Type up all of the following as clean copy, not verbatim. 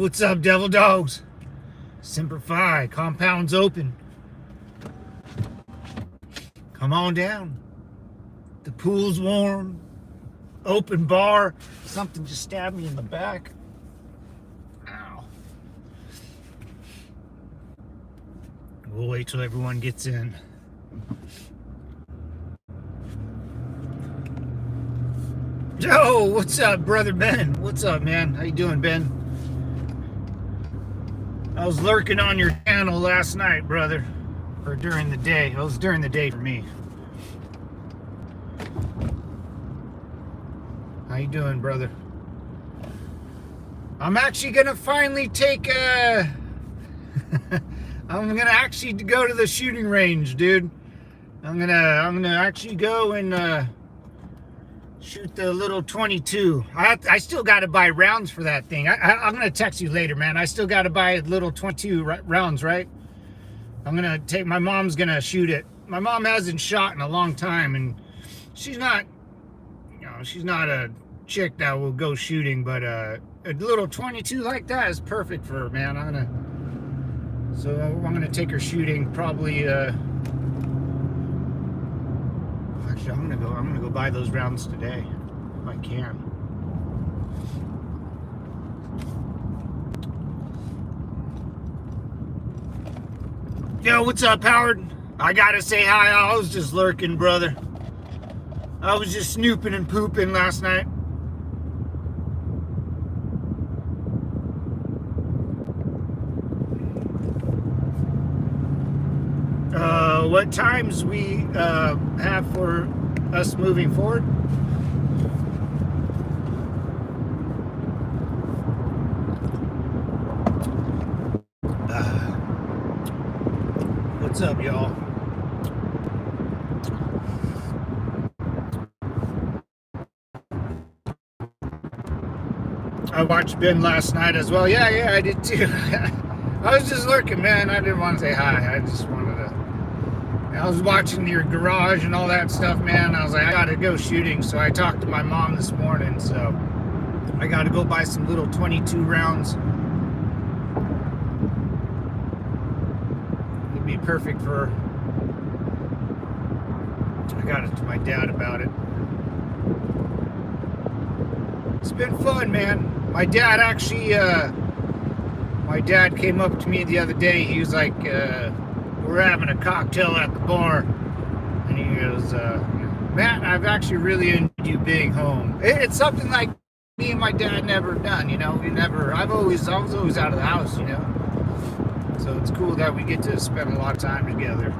What's up, devil dogs? Semper Fi, compound's open. Come on down. The pool's warm. Open bar. Something just stabbed me in the back. Ow. We'll wait till everyone gets in. Yo, what's up, brother Ben? What's up, man? How you doing, Ben? I was lurking on your channel last night, brother. Or during the day. It was during the day for me. How you doing, brother? I'm actually gonna finally take I'm gonna actually go to the shooting range, dude. I'm gonna actually go and shoot the little 22. I still got to buy rounds for that thing. I'm going to text you later, man. I still got to buy little 22 rounds, right? I'm going to take, my mom's going to shoot it. My mom hasn't shot in a long time, and she's not, she's not a chick that will go shooting, but a little 22 like that is perfect for her, man. I'm going to take her shooting probably, actually, I'm gonna go buy those rounds today, if I can. Yo, what's up, Howard? I gotta say hi. I was just lurking, brother. I was just snooping and pooping last night. What times we have for us moving forward? What's up, y'all? I watched Ben last night as well. Yeah, I did too. I was just lurking, man. I didn't want to say hi. I just wanted to. I was watching your garage and all that stuff, man. I was like, I gotta go shooting. So I talked to my mom this morning. So I gotta go buy some little 22 rounds. It'd be perfect for her. I got it to my dad about it. It's been fun, man. My dad actually, my dad came up to me the other day. He was like, we're having a cocktail at the bar, and he goes, Matt, I've actually really enjoyed you being home. It's something like me and my dad never done, I was always out of the house, so it's cool that we get to spend a lot of time together.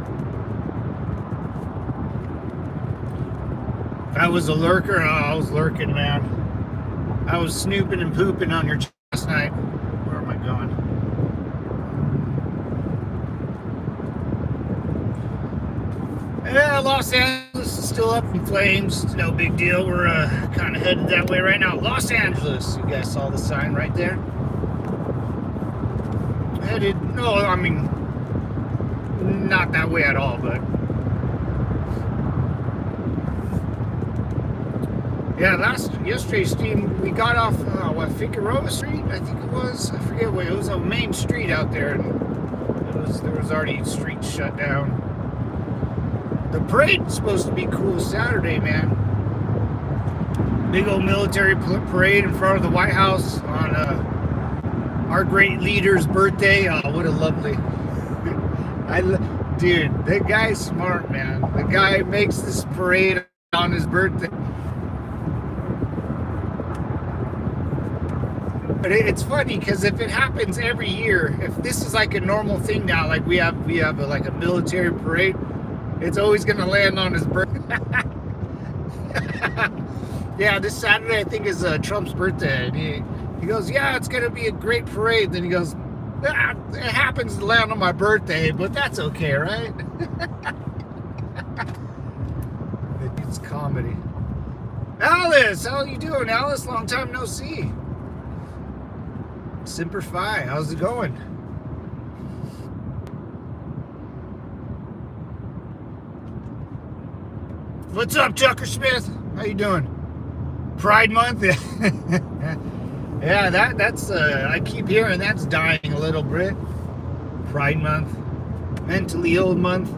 If I was a lurker, I was lurking, man. I was snooping and pooping on your last night. Where am I going? Yeah, Los Angeles is still up in flames. It's no big deal. We're kind of headed that way right now. Los Angeles. You guys saw the sign right there? Headed, no, I mean, not that way at all, but. Yeah, yesterday's stream, we got off, Figueroa Street, I think it was. I forget what, it was a main street out there, and there was already streets shut down. The parade's supposed to be cool Saturday, man. Big old military parade in front of the White House on our great leader's birthday. Oh, what a lovely... Dude, that guy's smart, man. The guy makes this parade on his birthday. But it's funny because if it happens every year, if this is like a normal thing now, like we have like a military parade, it's always going to land on his birthday. Yeah, this Saturday I think is Trump's birthday. And he goes, yeah, it's going to be a great parade. Then he goes, it happens to land on my birthday, but that's okay, right? It's comedy. Alice, how are you doing, Alice? Long time no see. Semper Fi, how's it going? What's up, Tucker Smith? How you doing? Pride Month? Yeah, that's I keep hearing that's dying a little bit. Pride Month, mentally ill month.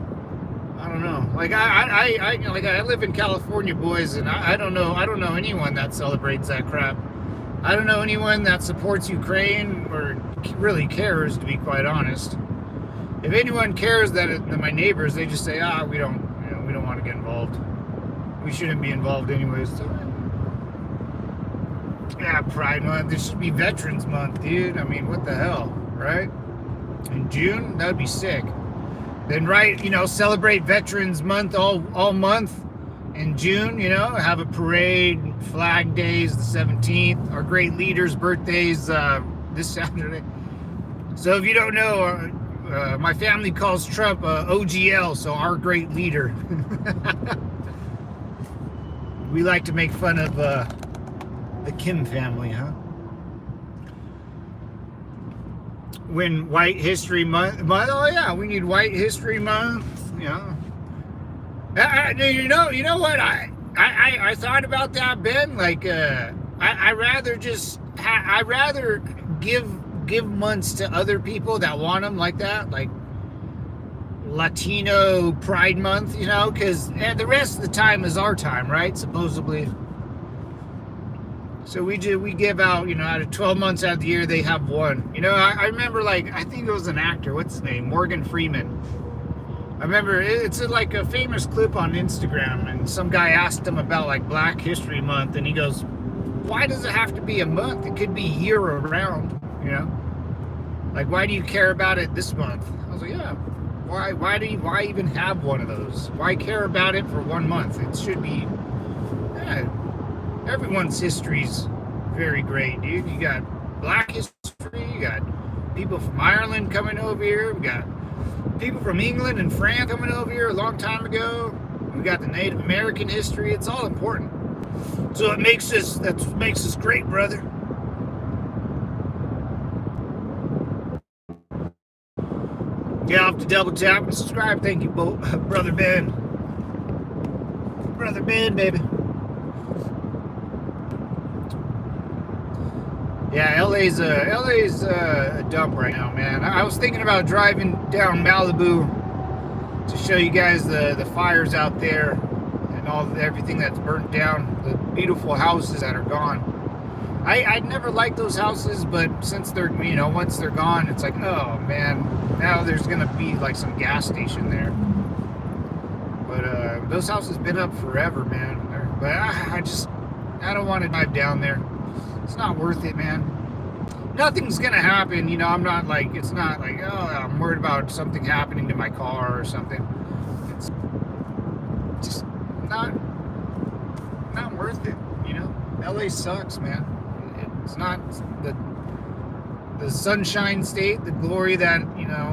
I don't know. Like I live in California, boys, and I don't know. I don't know anyone that celebrates that crap. I don't know anyone that supports Ukraine or really cares, to be quite honest. If anyone cares, that my neighbors, they just say, we don't, we don't want to get involved. We shouldn't be involved anyways. So, yeah, Pride Month. There should be Veterans Month, dude. I mean, what the hell, right? In June, that'd be sick. Then, right, celebrate Veterans Month all month. In June, have a parade. Flag Days, the 17th. Our great leaders' birthdays this Saturday. So if you don't know, my family calls Trump OGL, so our great leader. We like to make fun of the Kim family, huh? When White History Month, oh yeah, we need White History Month. Yeah. You know what? I thought about that, Ben. Like, I rather give months to other people that want them like that, like Latino Pride Month, because the rest of the time is our time, right? Supposedly. So we give out, out of 12 months out of the year, they have one. I remember, like, I think it was an actor, what's his name? Morgan Freeman. I remember it's like a famous clip on Instagram, and some guy asked him about like Black History Month, and he goes, why does it have to be a month? It could be year round, Like, why do you care about it this month? I was like, yeah, why even have one of those? Why care about it for 1 month? It should be, everyone's history's very great, dude. You got Black history, you got people from Ireland coming over here, we got people from England and France coming over here a long time ago. We got the Native American history. It's all important. So that makes us great, brother. Yeah, I'll have to double tap and subscribe. Thank you, Brother Ben. Brother Ben, baby. Yeah, LA's a dump right now, man. I was thinking about driving down Malibu to show you guys the fires out there and everything that's burnt down, the beautiful houses that are gone. I'd never liked those houses, but since they're, once they're gone, it's like, oh man, now there's gonna be like some gas station there. But those houses been up forever, man. But I don't want to drive down there. It's not worth it, man. Nothing's gonna happen, I'm not like, it's not like, oh, I'm worried about something happening to my car or something. It's just not worth it, LA sucks, man. It's not the sunshine state, the glory that,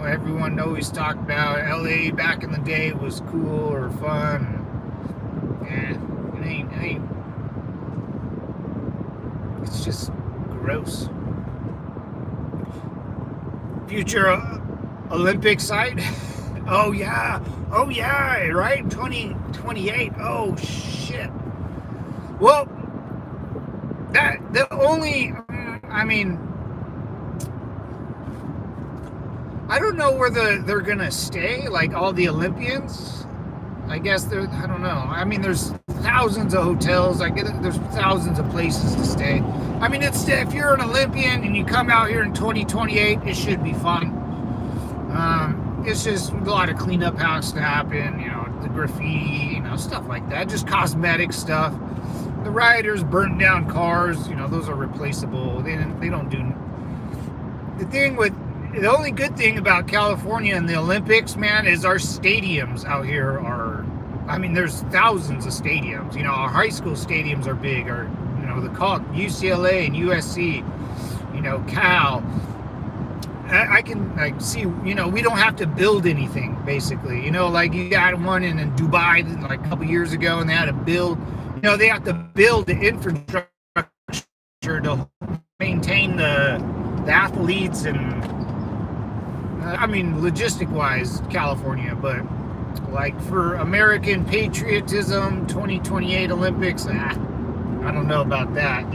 everyone always talked about. LA back in the day was cool or fun. It ain't. It's just gross. Future Olympic site. Oh yeah, right? 2028. Oh shit. Well, I don't know where they're gonna stay, like all the Olympians. I guess I don't know. I mean, there's thousands of hotels. I get it. There's thousands of places to stay. I mean, if you're an Olympian and you come out here in 2028, it should be fun. It's just a lot of cleanup has to happen. The graffiti, stuff like that. Just cosmetic stuff. The rioters burned down cars. Those are replaceable. They don't do. The only good thing about California and the Olympics, man, is our stadiums out here are. I mean, there's thousands of stadiums. Our high school stadiums are big. The UCLA and USC, Cal. I can see, we don't have to build anything, basically. Like you got one in Dubai like a couple years ago, and they had to build, they have to build the infrastructure to maintain the athletes and, logistic-wise, California, but like for American patriotism, 2028 Olympics, I don't know about that,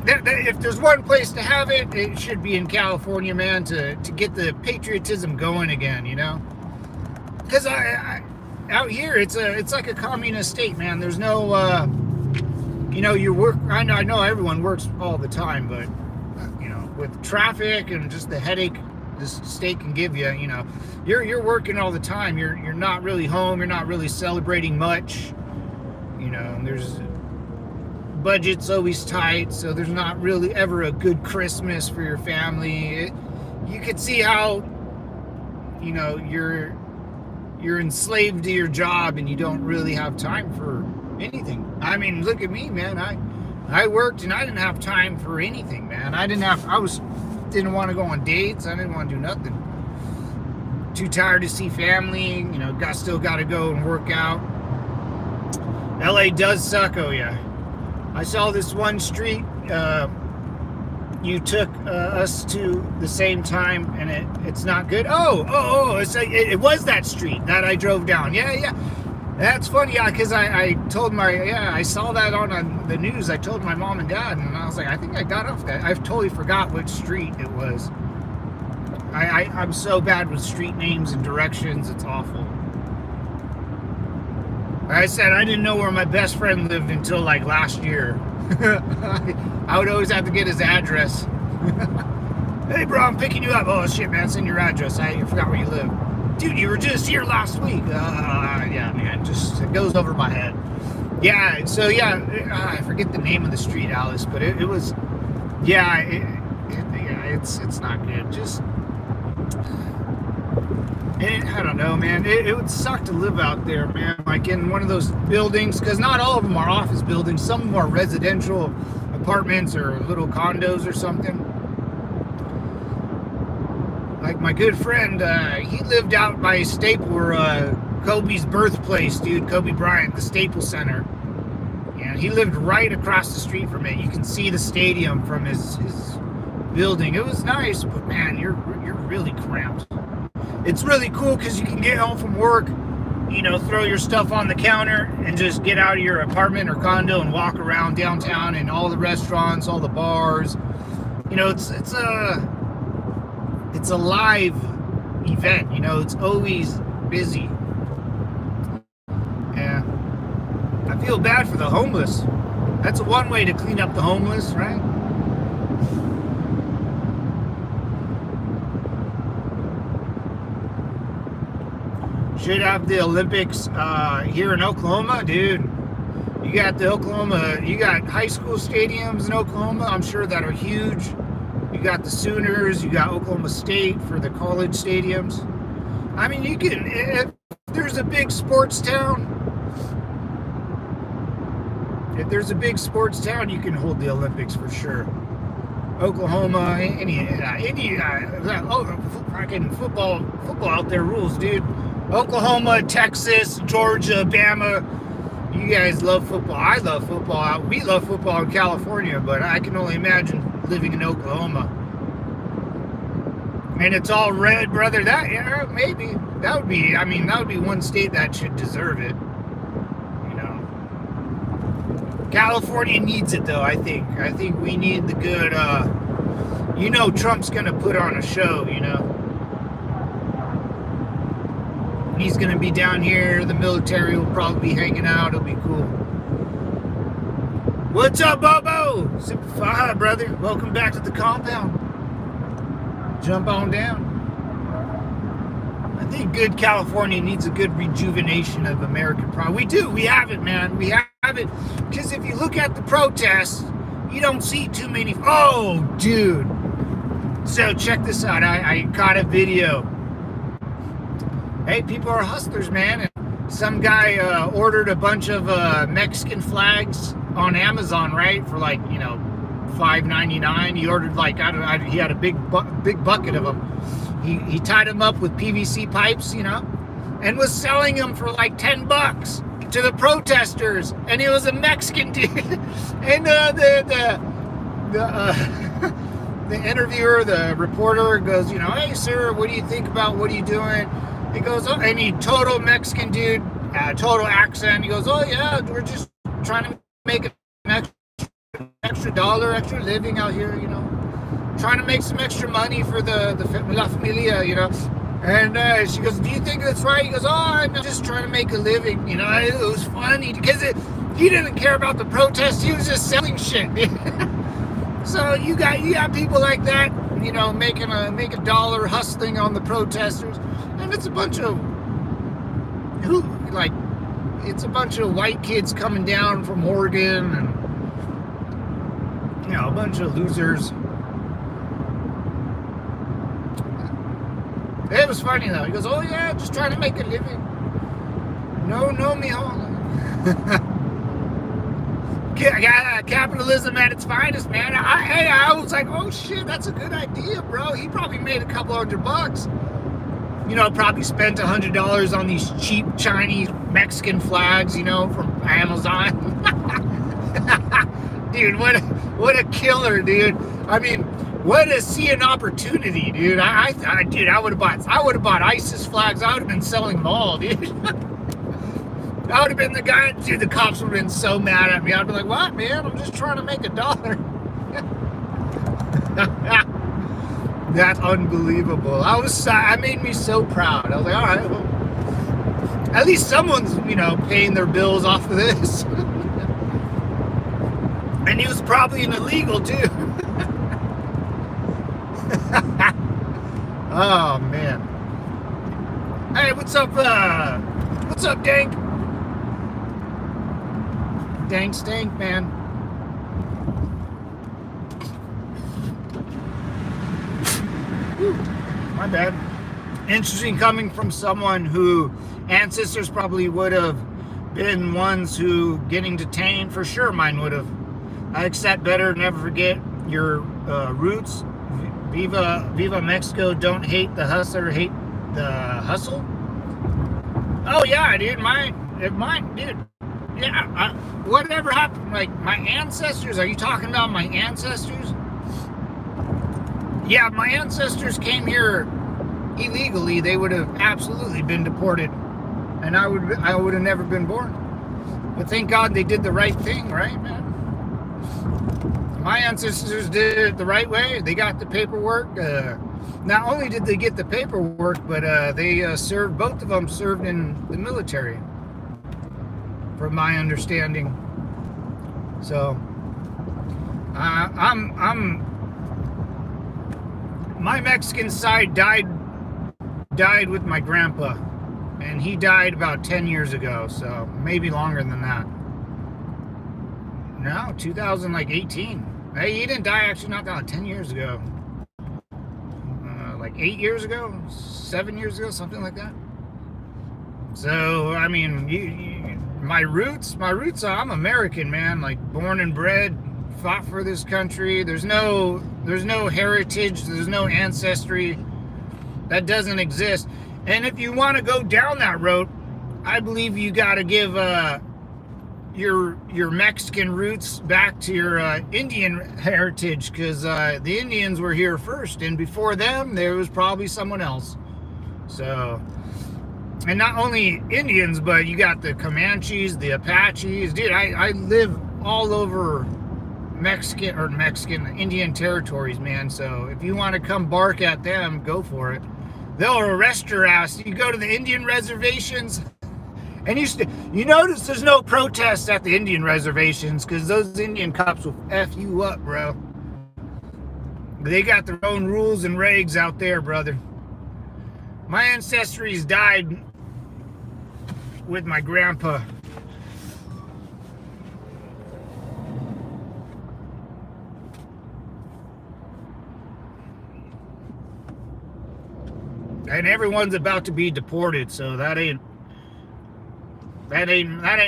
if there's one place to have it, it should be in California, man, to get the patriotism going again, you know? Because out here, it's like a communist state, man. There's no, you know, you work. I know everyone works all the time, but you know, with traffic and just the headache this state can give you, you know, you're working all the time. You're not really home. You're not really celebrating much. You know, and there's budget's always tight, so there's not really ever a good Christmas for your family. You could see how, you know, you're enslaved to your job and you don't really have time for anything. I mean, look at me, man. I worked and I didn't have time for anything, man. Didn't want to go on dates. I didn't want to do nothing. Too tired to see family. You know, still got to go and work out. LA does suck, oh yeah. I saw this one street. You took us to the same time, and it's not good. It was that street that I drove down. Yeah. That's funny, yeah, because I told I saw that on the news. I told my mom and dad, and I was like, I think I got off that. I totally forgot which street it was. I'm so bad with street names and directions. It's awful. Like I said, I didn't know where my best friend lived until like last year. I would always have to get his address. Hey bro, I'm picking you up. Oh shit, man, send your address. I forgot where you live. Dude, you were just here last week. Yeah, man, it goes over my head. Yeah, so yeah, I forget the name of the street, Alice, but it was, it's not good. Just, I don't know, man. It would suck to live out there, man. Like in one of those buildings, because not all of them are office buildings. Some of them are residential apartments or little condos or something. Like my good friend, he lived out by Staples, Kobe's birthplace, dude. Kobe Bryant, the Staples Center. And he lived right across the street from it. You can see the stadium from his building. It was nice, but man, you're really cramped. It's really cool because you can get home from work, you know, throw your stuff on the counter and just get out of your apartment or condo and walk around downtown and all the restaurants, all the bars. You know, it's a live event, you know, it's always busy. Yeah. I feel bad for the homeless. That's one way to clean up the homeless, right? Should have the Olympics here in Oklahoma, dude. You got you got high school stadiums in Oklahoma, I'm sure, that are huge. You got the Sooners, you got Oklahoma State for the college stadiums. I mean, you can, if there's a big sports town, you can hold the Olympics for sure. Oklahoma, fucking football out there rules, dude. Oklahoma, Texas, Georgia, Bama. You guys love football. I love football. We love football in California, but I can only imagine living in Oklahoma. And it's all red, brother. Maybe. That would be one state that should deserve it. You know. California needs it, though, I think. I think we need the good, you know, Trump's going to put on a show, you know. He's going to be down here. The military will probably be hanging out. It'll be cool. What's up, Bobo? Super fire, brother. Welcome back to the compound. Jump on down. I think good California needs a good rejuvenation of American pride. We do. We have it, man. We have it. Because if you look at the protests, you don't see too many. Oh, dude. So check this out. I caught a video. Hey, people are hustlers, man. And some guy ordered a bunch of Mexican flags on Amazon, right? For like, you know, $5.99. He ordered like, he had a big bucket of them. He tied them up with PVC pipes, you know, and was selling them for like $10 to the protesters. And he was a Mexican dude. And the interviewer, the reporter goes, you know, hey, sir, what do you think about what are you doing? He goes, oh, and he total Mexican dude, total accent. He goes, oh yeah, we're just trying to make it extra dollar, extra living out here, you know, trying to make some extra money for the La Familia, you know. And she goes, do you think that's right? He goes, oh, I'm just trying to make a living, you know. It was funny because he didn't care about the protest. He was just selling shit. So you got people like that, you know, make a dollar hustling on the protesters, and it's a bunch of it's a bunch of white kids coming down from Oregon, and you know, a bunch of losers. It was funny though. He goes, oh yeah, just trying to make a living. No, mijo. Capitalism at its finest, man. I was like, oh shit, that's a good idea, bro. He probably made a couple $100. You know, probably spent $100 on these cheap Chinese Mexican flags, you know, from Amazon. Dude, what a killer, dude. I mean, what a see an opportunity, dude. Dude, I would have bought ISIS flags. I would have been selling them all, dude. I would have been the guy, dude. The cops would have been so mad at me. I'd be like, what, man? I'm just trying to make $1. That's unbelievable. I made me so proud. I was like, all right, well, at least someone's, you know, paying their bills off of this. And he was probably an illegal too. Oh man. Hey, what's up, Dank? Dank stank, man. Whew, my bad. Interesting coming from someone who ancestors probably would have been ones who getting detained. For sure mine would have. I accept better, never forget your roots. Viva Mexico, don't hate the hustler, hate the hustle. Oh yeah, dude, mine, dude. Yeah, whatever happened, like my ancestors, are you talking about my ancestors? Yeah, my ancestors came here illegally. They would have absolutely been deported, and I would have never been born. But thank God they did the right thing, right, man? My ancestors did it the right way. They got the paperwork. Not only did they get the paperwork, but they served, both of them served in the military, from my understanding. So, my Mexican side died with my grandpa, and he died about 10 years ago, so maybe longer than that. No, 2018. Hey, he didn't die actually not that 10 years ago. Like 8 years ago, 7 years ago, something like that. So, I mean, my roots, I'm American, man, like born and bred, fought for this country. There's no heritage, there's no ancestry. That doesn't exist. And if you want to go down that road, I believe you got to give your Mexican roots back to your Indian heritage, because the Indians were here first, and before them there was probably someone else. So, and not only Indians, but you got the Comanches, the Apaches. Dude, I live all over Mexican Indian territories, man. So if you want to come bark at them, go for it. They'll arrest your ass. You go to the Indian reservations, and you notice there's no protests at the Indian reservations, because those Indian cops will F you up, bro. They got their own rules and regs out there, brother. My ancestries died with my grandpa. And everyone's about to be deported, so that ain't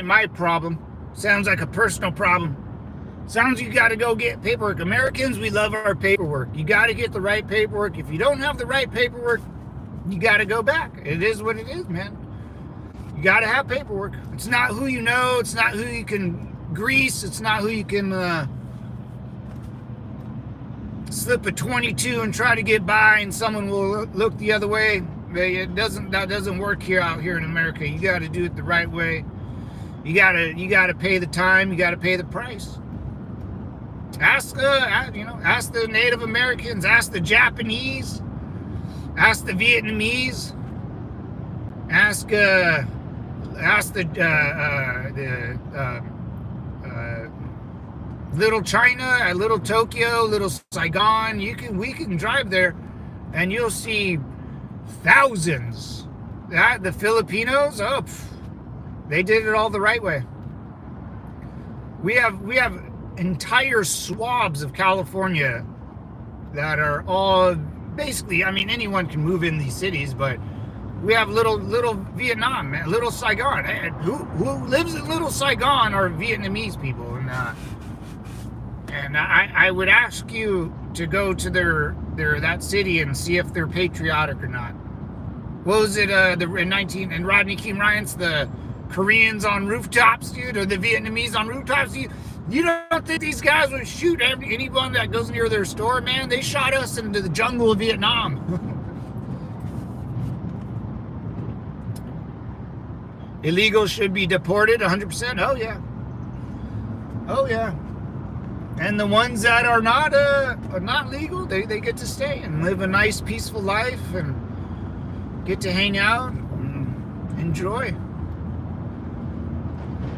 my problem. Sounds like a personal problem. Sounds you got to go get paperwork. Americans, we love our paperwork. You got to get the right paperwork. If you don't have the right paperwork, you got to go back. It is what it is, man. You got to have paperwork. It's not who you know. It's not who you can grease. It's not who you can slip a 22 and try to get by, and someone will look the other way. That doesn't work out here in America. You got to do it the right way. You got to pay the time. You got to pay the price. Ask ask the Native Americans, ask the Japanese, ask the Vietnamese, ask the Little China, Little Tokyo, Little Saigon. We can drive there, and you'll see thousands. The Filipinos, they did it all the right way. We have entire swabs of California that are all basically, I mean, anyone can move in these cities, but we have little Vietnam, little Saigon. Who lives in little Saigon are Vietnamese people, and I would ask you to go to that city and see if they're patriotic or not. What was it? In Rodney King Ryan's, the Koreans on rooftops, dude, or the Vietnamese on rooftops. You don't think these guys would shoot anyone that goes near their store, man? They shot us into the jungle of Vietnam. Illegals should be deported 100%. Oh yeah. Oh yeah. And the ones that are not legal, they get to stay and live a nice, peaceful life and get to hang out and enjoy.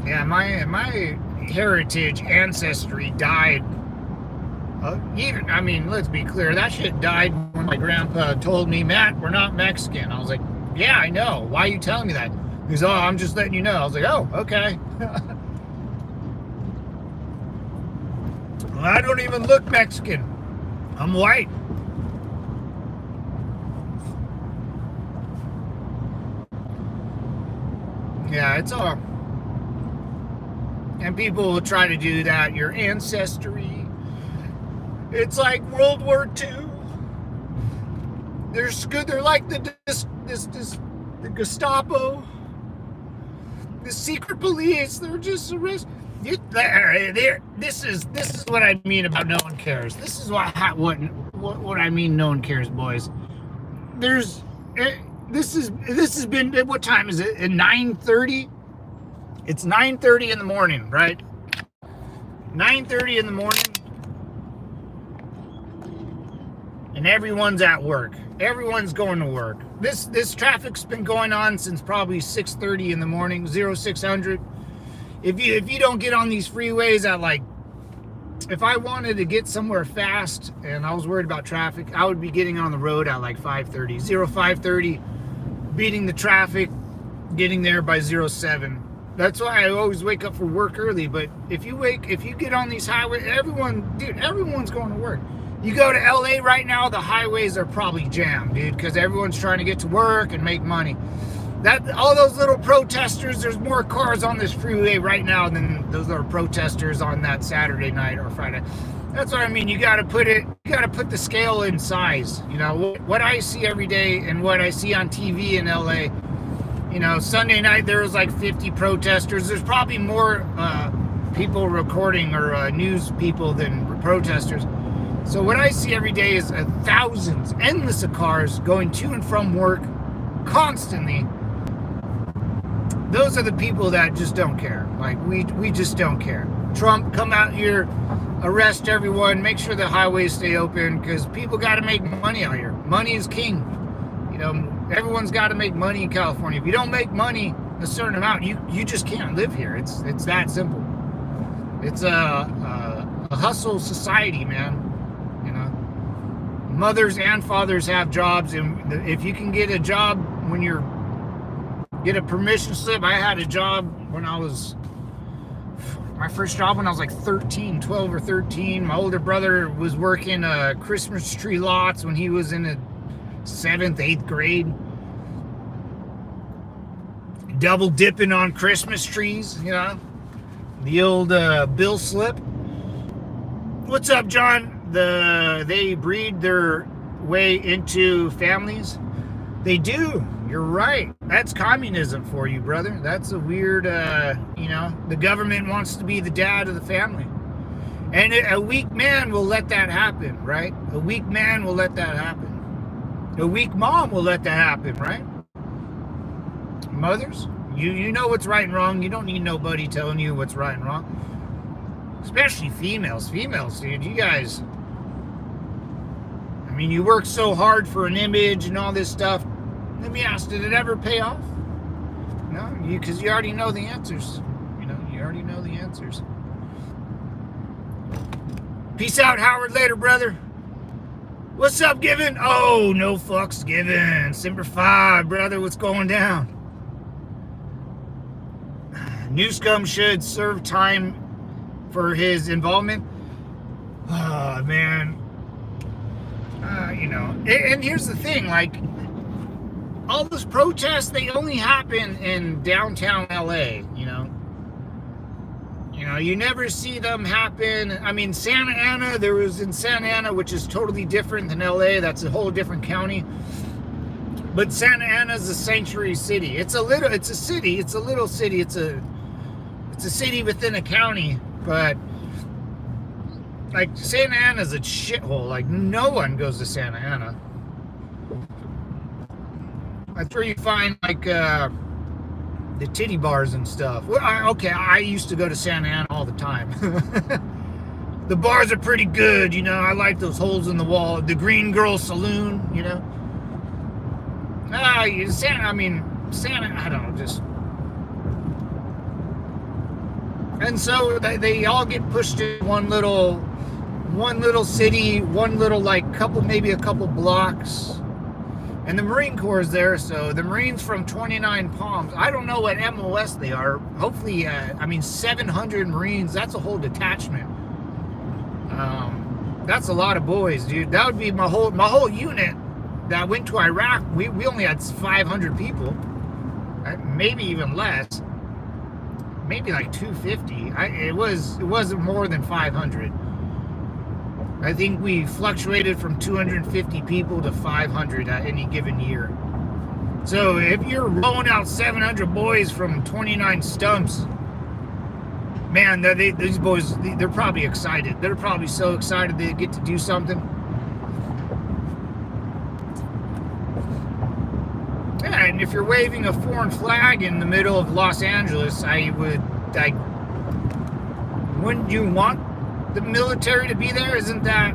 Yeah, my heritage ancestry died. Let's be clear, that shit died when my grandpa told me, Matt, we're not Mexican. I was like, yeah, I know. Why are you telling me that? He goes, oh, I'm just letting you know. I was like, oh, okay. Well, I don't even look Mexican. I'm white. Yeah, it's all. And people will try to do that. Your ancestry. It's like World War II. They're like the Gestapo, the secret police. They're just arrest. This is what I mean about no one cares. This is what I mean. No one cares, boys. This has been, what time is it? At 9:30. It's 9:30 in the morning, right? 9:30 in the morning. And everyone's at work. Everyone's going to work. This traffic's been going on since probably 6:30 in the morning, 0600. If you don't get on these freeways at if I wanted to get somewhere fast and I was worried about traffic, I would be getting on the road at 5:30, 0530, beating the traffic, getting there by 07. That's why I always wake up for work early. But if you get on these highways, everyone's going to work. You go to LA right now, the highways are probably jammed, dude, because everyone's trying to get to work and make money. All those little protesters, there's more cars on this freeway right now than those little protesters on that Saturday night or Friday. That's what I mean. You got to put the scale in size. You know, what I see every day and what I see on TV in LA. You know, Sunday night there was 50 protesters. There's probably more people recording or news people than protesters. So what I see every day is thousands, endless of cars going to and from work constantly. Those are the people that just don't care. We just don't care. Trump, come out here, arrest everyone, make sure the highways stay open, because people got to make money out here. Money is king. You know, everyone's got to make money in California. If you don't make money a certain amount, you just can't live here. It's that simple. It's a hustle society, man. You know, mothers and fathers have jobs, and if you can get a job when you're get a permission slip. I had a job my first job when I was 12 or 13. My older brother was working Christmas tree lots when he was in the 7th, 8th grade. Double dipping on Christmas trees, you know. The old bill slip. What's up, John? They breed their way into families. They do. You're right. That's communism for you, brother. That's a weird, the government wants to be the dad of the family. And a weak man will let that happen, right? A weak man will let that happen. A weak mom will let that happen, right? Mothers, you know what's right and wrong. You don't need nobody telling you what's right and wrong. Especially females. Females, dude, you guys, I mean, you work so hard for an image and all this stuff. Let me ask, did it ever pay off? No, because you already know the answers. You know, you already know the answers. Peace out, Howard. Later, brother. What's up, Given? Oh, no fucks given. Semper Fi, brother. What's going down? Newscomb should serve time for his involvement. Oh, man. You know, and here's the thing, like, all those protests, they only happen in downtown LA, you know. You know, you never see them happen. I mean, Santa Ana, there was in Santa Ana, which is totally different than LA. That's a whole different county. But Santa Ana is a sanctuary city. It's a city. It's a little city. It's a city within a county. But like Santa Ana is a shithole. Like no one goes to Santa Ana. That's where you find like the titty bars and stuff. Well, I used to go to Santa Ana all the time. The bars are pretty good, you know. I like those holes in the wall. The Green Girl Saloon, you know. Santa, I don't know, just. And so they all get pushed in one little city, one little maybe a couple blocks. And the Marine Corps is there, so the Marines from 29 Palms, I don't know what MOS they are. Hopefully, 700 Marines, that's a whole detachment. That's a lot of boys, dude. That would be my whole unit that went to Iraq. We only had 500 people, maybe even less, maybe like 250. It wasn't more than 500. I think we fluctuated from 250 people to 500 at any given year. So if you're rolling out 700 boys from 29 stumps, man, these boys, they're probably excited. They're probably so excited they get to do something. Yeah, and if you're waving a foreign flag in the middle of Los Angeles, wouldn't you want the military to be there? Isn't that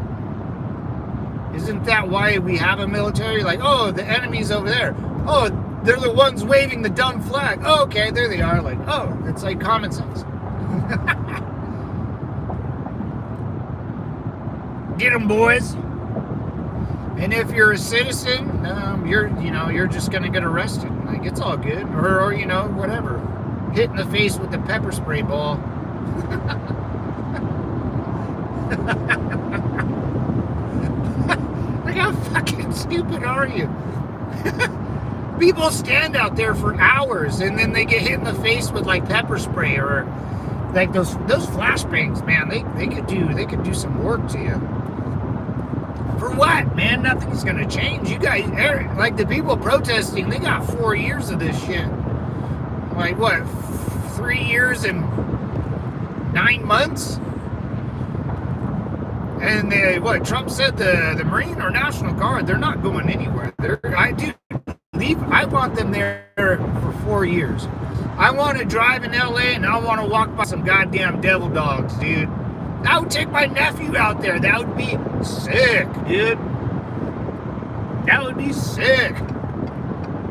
why we have a military? Like, oh, the enemy's over there. Oh, they're the ones waving the dumb flag. Oh, okay, there they are. Like, oh, it's like common sense. Get them, boys. And if you're a citizen, you're just gonna get arrested. Like, it's all good, or whatever. Hit in the face with the pepper spray ball. Like, how fucking stupid are you? People stand out there for hours and then they get hit in the face with like pepper spray or like those flashbangs, man. They could do some work to you. For what, man? Nothing's gonna change. You guys, like the people protesting, they got 4 years of this shit. Like what? 3 years and 9 months? And Trump said the Marine or National Guard, they're not going anywhere. I want them there for 4 years. I want to drive in LA and I want to walk by some goddamn devil dogs, dude. I would take my nephew out there. That would be sick, dude. That would be sick.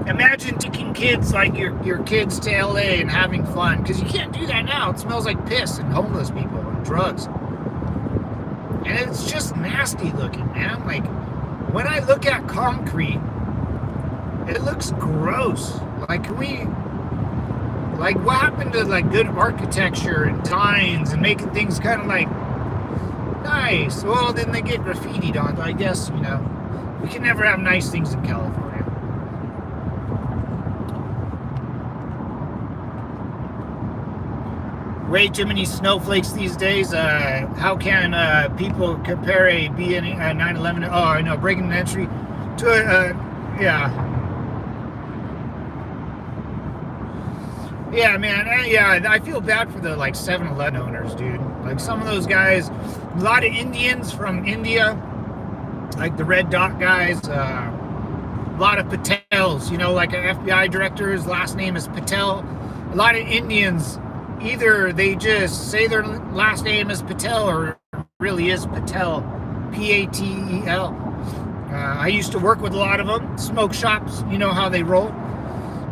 Imagine taking kids like your kids to LA and having fun. Because you can't do that now. It smells like piss and homeless people and drugs. And it's just nasty looking, man. Like, when I look at concrete, it looks gross. Like, what happened to, like, good architecture and designs and making things kind of, like, nice? Well, then they get graffitied on. I guess, we can never have nice things in California. Way too many snowflakes these days. How can people compare a B&E 911? Oh, I know, breaking an entry to a yeah, man. I feel bad for the 7-Eleven owners, dude. Like some of those guys, a lot of Indians from India, like the Red Dot guys. A lot of Patels, like an FBI director. His last name is Patel. A lot of Indians either they just say their last name is Patel or really is Patel, Patel. I used to work with a lot of them, smoke shops. You know how they roll.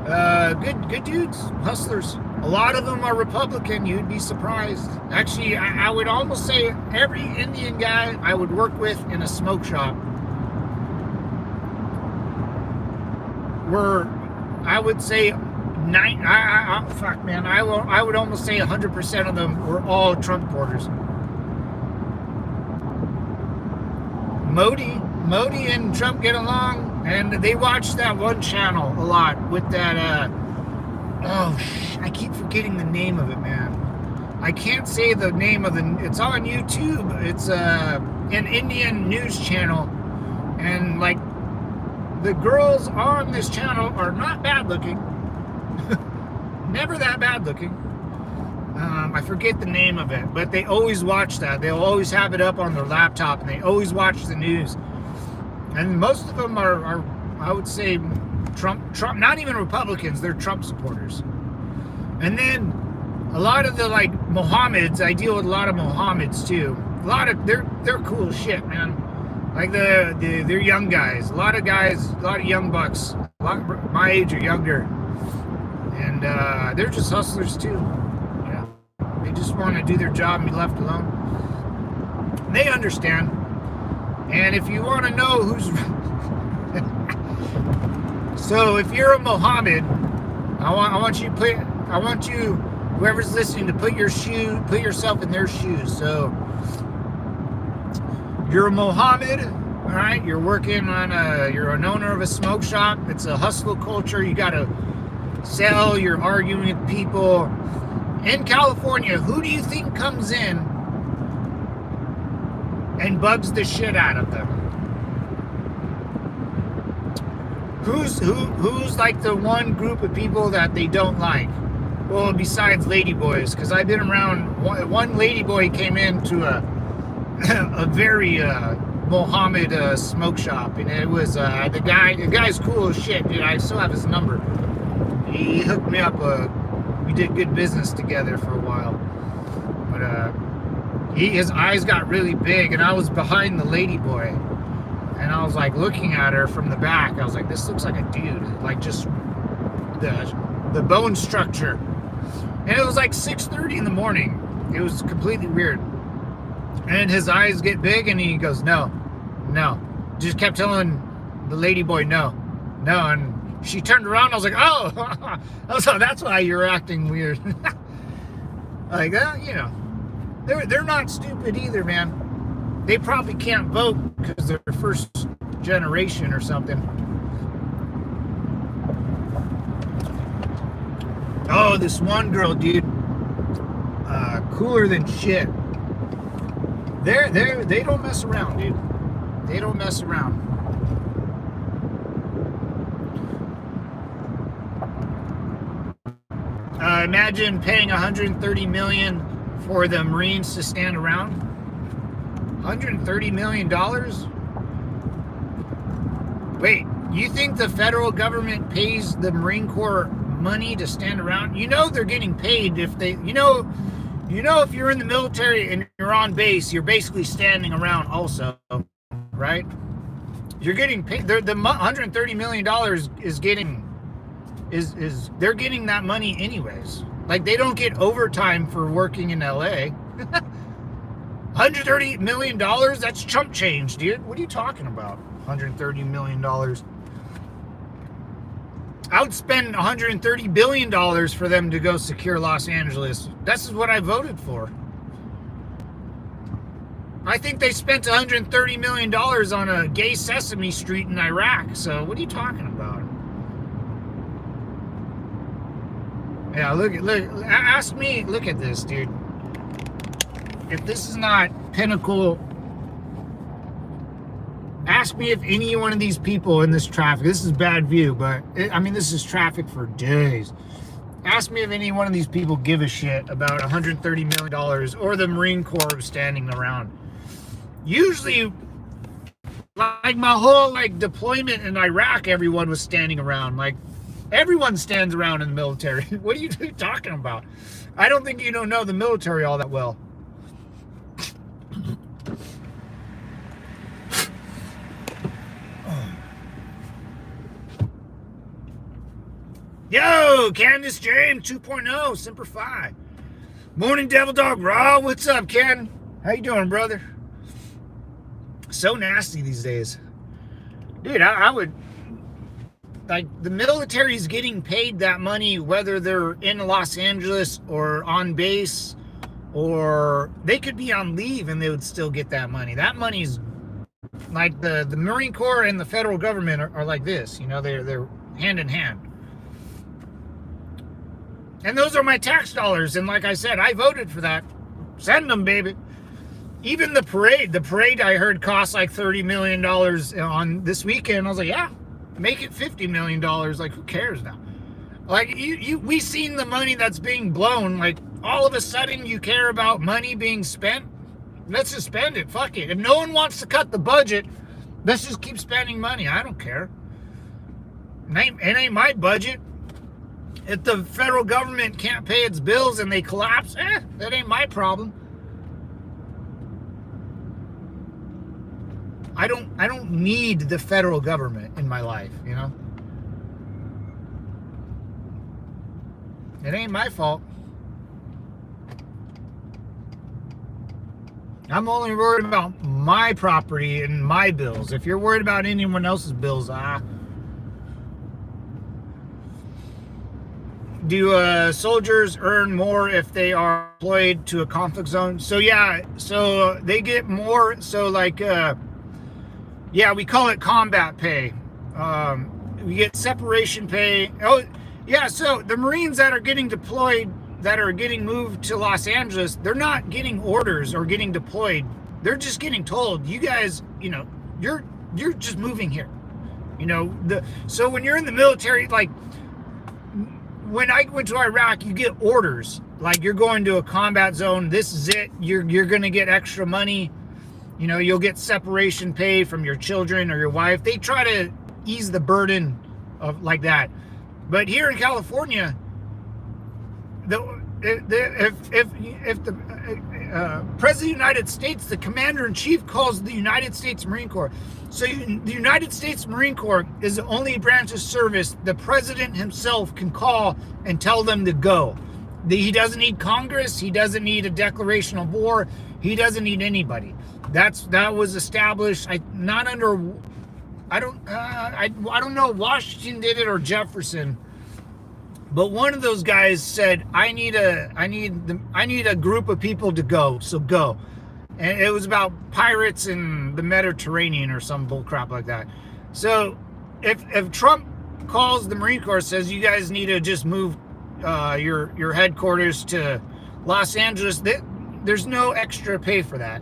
Good dudes, hustlers. A lot of them are Republican. You'd be surprised. Actually, I would almost say every Indian guy I would work with in a smoke shop were, I would say, I would almost say 100% of them were all Trump supporters. Modi and Trump get along, and they watch that one channel a lot with that, I keep forgetting the name of it, man. I can't say the name of it's on YouTube. It's an Indian news channel, and like, the girls on this channel are not bad looking. Never that bad looking. I forget the name of it, but they always watch that. They'll always have it up on their laptop, and they always watch the news. And most of them are I would say, Trump, not even Republicans, they're Trump supporters. And then a lot of the like Mohammeds, I deal with a lot of Mohammeds too. A lot of, they're cool as shit, man. Like they're young guys, a lot of young bucks, a lot my age or younger. And they're just hustlers too. Yeah. They just want to do their job and be left alone. They understand. And if you want to know who's so if you're a Mohammed, I want you whoever's listening to put yourself in their shoes. So you're a Mohammed, all right? You're working on you're an owner of a smoke shop. It's a hustle culture. You got to sell. You're arguing with people. In California, who do you think comes in and bugs the shit out of them? Who's like the one group of people that they don't like? Well, besides ladyboys, because I've been around. One ladyboy came into a very Mohammed smoke shop, and it was the guy's cool as shit, dude. I still have his number. He hooked me up. We did good business together for a while, but his eyes got really big, and I was behind the ladyboy, and I was like looking at her from the back. I was like, this looks like a dude, like just the bone structure. And it was like 6:30 in the morning. It was completely weird. And his eyes get big, and he goes, no. Just kept telling the ladyboy no. And she turned around. I was like, oh, that's why you're acting weird. Like that, you know. They're not stupid either, man. They probably can't vote because they're first generation or something. Oh, this one girl, dude. Cooler than shit. They don't mess around, dude. They don't mess around. Imagine paying $130 million for the Marines to stand around. $130 million? Wait, you think the federal government pays the Marine Corps money to stand around? You know they're getting paid if they, you know if you're in the military and you're on base, you're basically standing around also, right? You're getting paid. The $130 million they're getting that money anyways. Like, they don't get overtime for working in LA. $130 million? That's chump change, dude. What are you talking about? $130 million. I would spend $130 billion for them to go secure Los Angeles. This is what I voted for. I think they spent $130 million on a gay Sesame Street in Iraq. So what are you talking about? Yeah, look at this, dude. If this is not pinnacle, ask me if any one of these people in this traffic, this is bad view, but this is traffic for days. Ask me if any one of these people give a shit about $130 million or the Marine Corps standing around. Usually, like my whole deployment in Iraq, everyone was standing around. Like, Everyone stands around in the military. What are you talking about? I don't think you don't know the military all that well. Yo, Candace James 2.0, Semper Fi. Morning Devil Dog Raw. What's up, Ken? How you doing, brother? So nasty these days. Dude, I would... Like, the military's getting paid that money, whether they're in Los Angeles or on base, or they could be on leave and they would still get that money. That money's like the Marine Corps and the federal government are like this. You know, they're hand in hand. And those are my tax dollars. And like I said, I voted for that. Send them, baby. Even the parade I heard cost like $30 million on this weekend. I was like, yeah, make it $50 million. Like, who cares now? Like, we seen the money that's being blown. Like, all of a sudden you care about money being spent? Let's just spend it. Fuck it. If no one wants to cut the budget, let's just keep spending money. I don't care. It ain't my budget. If the federal government can't pay its bills and they collapse, that ain't my problem. I don't need the federal government in my life, you know? It ain't my fault. I'm only worried about my property and my bills. If you're worried about anyone else's bills, do soldiers earn more if they are deployed to a conflict zone? So yeah, so they get more. So like, yeah, we call it combat pay. We get separation pay. Oh, yeah. So the Marines that are getting deployed, that are getting moved to Los Angeles, they're not getting orders or getting deployed. They're just getting told, you guys, you know, you're just moving here. You know, so when you're in the military, like, when I went to Iraq, you get orders. Like, you're going to a combat zone. This is it. You're going to get extra money. You know, you'll get separation pay from your children or your wife. They try to ease the burden of like that. But here in California, if the President of the United States, the Commander-in-Chief, calls the United States Marine Corps. So the United States Marine Corps is the only branch of service the President himself can call and tell them to go. He doesn't need Congress. He doesn't need a declaration of war. He doesn't need anybody. That was established. I don't know if Washington did it or Jefferson, but one of those guys said, I need a group of people to go, so go. And it was about pirates in the Mediterranean or some bullcrap like that. So if Trump calls the Marine Corps, says you guys need to just move your headquarters to Los Angeles, there's no extra pay for that.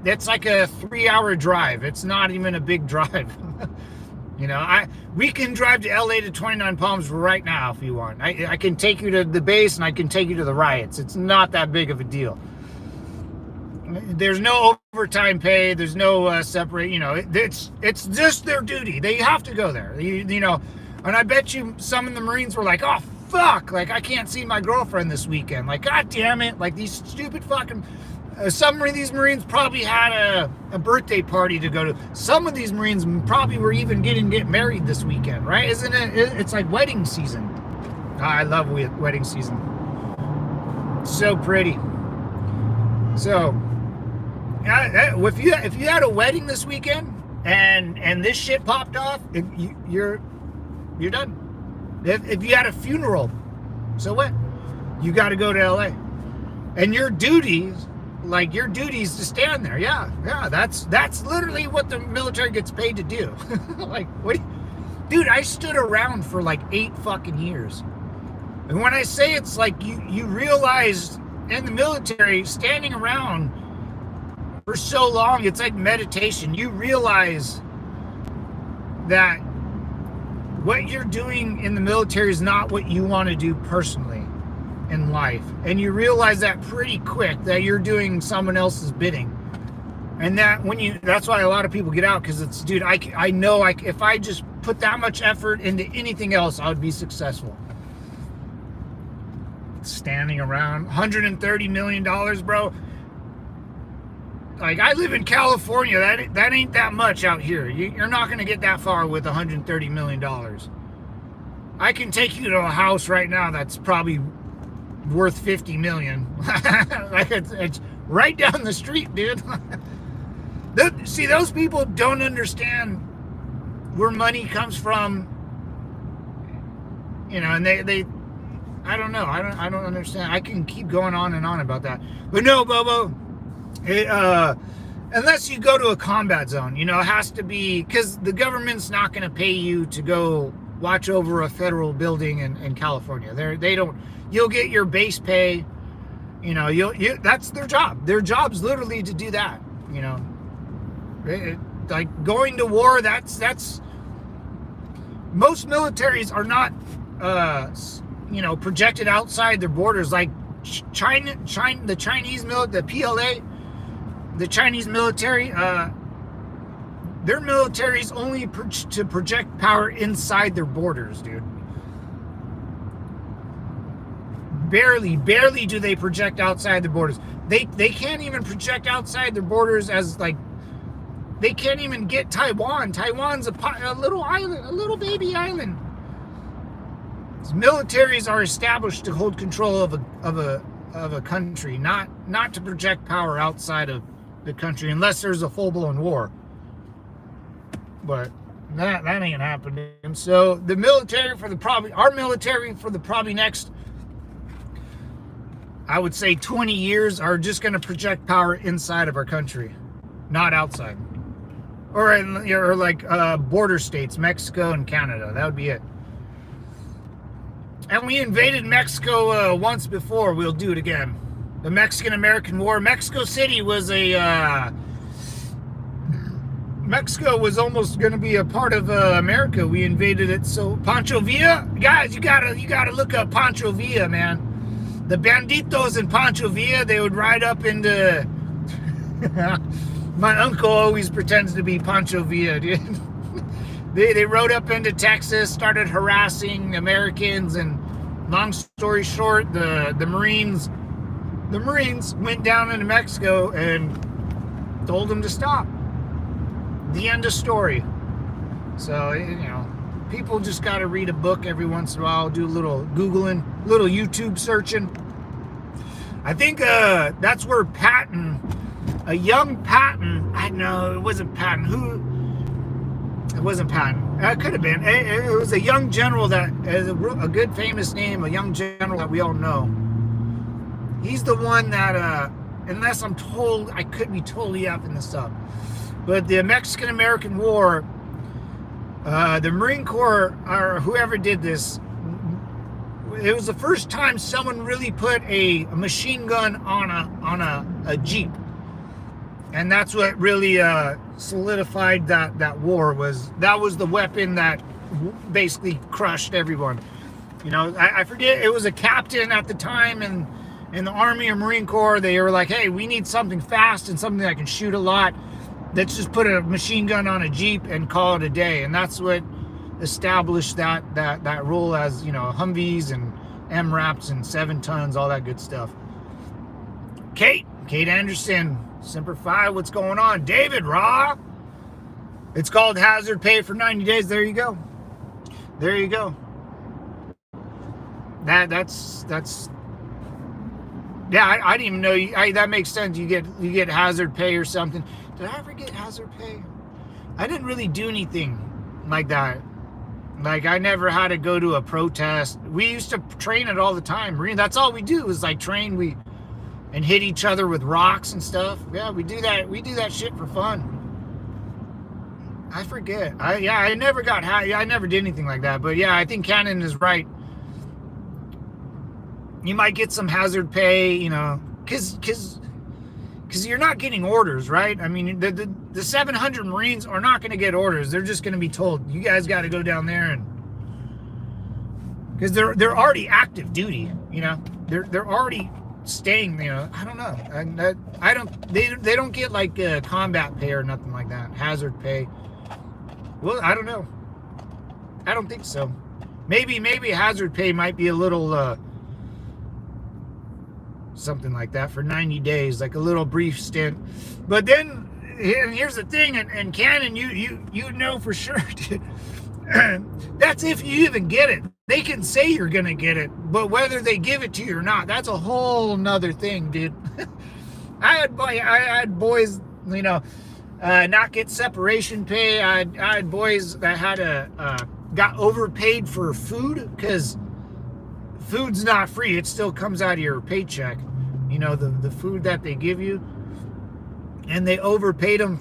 That's like a 3-hour drive. It's not even a big drive. You know, we can drive to LA to 29 Palms right now if you want. I can take you to the base and I can take you to the riots. It's not that big of a deal. There's no overtime pay. There's no separate, you know, it's just their duty. They have to go there, you know. And I bet you some of the Marines were like, oh, fuck, like, I can't see my girlfriend this weekend. Like, God damn it. Like, these stupid fucking... some of these Marines probably had a birthday party to go to. Some of these Marines probably were even get married this weekend, right? Isn't it? It's like wedding season. I love wedding season. So pretty. So, if you had a wedding this weekend and this shit popped off, you're done. If you had a funeral, so what? You got to go to LA, and your duties. Like, your duty is to stand there. Yeah, that's literally what the military gets paid to do. Like, what? Dude, I stood around for like 8 fucking years. And when I say it's like you realize in the military, standing around for so long, it's like meditation. You realize that what you're doing in the military is not what you want to do personally in life, and you realize that pretty quick, that you're doing someone else's bidding. And that's why a lot of people get out, because it's, dude, I know if I just put that much effort into anything else, I would be successful. Standing around $130 million, bro. Like, I live in California. That ain't that much out here. You're not going to get that far with $130 million. I can take you to a house right now that's probably worth $50 million. Like, it's right down the street, dude. See, those people don't understand where money comes from, you know, and they I don't know. I don't understand. I can keep going on and on about that. But no, Bobo, unless you go to a combat zone, you know, it has to be, because the government's not going to pay you to go watch over a federal building in California. They don't. You'll get your base pay. You know, that's their job. Their job's literally to do that. You know, like going to war. That's most militaries are not, you know, projected outside their borders. Like China, the Chinese the PLA, the Chinese military. Their military's only to project power inside their borders, dude. Barely do they project outside the borders. They can't even project outside their borders as, like, they can't even get Taiwan. Taiwan's a little island, a little baby island. Militaries are established to hold control of a country, not to project power outside of the country unless there's a full-blown war. But that ain't happening. And so the military our military for the probably next, I would say 20 years, are just going to project power inside of our country, not outside. Or like border states, Mexico and Canada. That would be it. And we invaded Mexico once before. We'll do it again. The Mexican-American War. Mexico City was Mexico was almost going to be a part of America. We invaded it. So Pancho Villa, guys, you gotta look up Pancho Villa, man. The banditos in Pancho Villa, they would ride up into. My uncle always pretends to be Pancho Villa, dude. They rode up into Texas, started harassing Americans, and long story short, the Marines went down into Mexico and told them to stop. The end of story. So, you know, people just got to read a book every once in a while, do a little Googling, little YouTube searching. I think that's where Patton, a young Patton, it wasn't Patton. It wasn't Patton. It could have been. It was a young general that, a good famous name, a young general that we all know. He's the one that, unless I'm told, I could be totally effing this up. But the Mexican-American War, the Marine Corps, or whoever did this, it was the first time someone really put a machine gun on a Jeep. And that's what really solidified that war. That was the weapon that basically crushed everyone. You know, I forget, it was a captain at the time in the Army or Marine Corps. They were like, hey, we need something fast and something that can shoot a lot. Let's just put a machine gun on a Jeep and call it a day. And that's what established that rule, as, you know, Humvees and MRAPs and 7 tons, all that good stuff. Kate Anderson, Semper Fi, what's going on? David Raw. It's called hazard pay for 90 days. There you go. There you go. That's yeah, I didn't even know that makes sense. You get hazard pay or something. Did I ever get hazard pay? I didn't really do anything like that. Like, I never had to go to a protest. We used to train it all the time. Marine, that's all we do is like train and hit each other with rocks and stuff. Yeah, we do that. We do that shit for fun. I forget. I never I never did anything like that. But yeah, I think Cannon is right. You might get some hazard pay, you know, because you're not getting orders, right? I mean, the 700 Marines are not going to get orders. They're just going to be told, you guys got to go down there, and because they're already active duty, you know, they're already staying, you know. I don't know. They don't get like combat pay or nothing like that. Hazard pay. Well, I don't know. I don't think so. Maybe hazard pay might be a little something like that for 90 days, like a little brief stint. But then, and here's the thing, and Canon, you know for sure, dude. That's if you even get it. They can say you're gonna get it, but whether they give it to you or not, that's a whole nother thing, dude. I had boys, you know, not get separation pay. I had boys that had got overpaid for food, because food's not free. It still comes out of your paycheck, you know, the food that they give you. And they overpaid them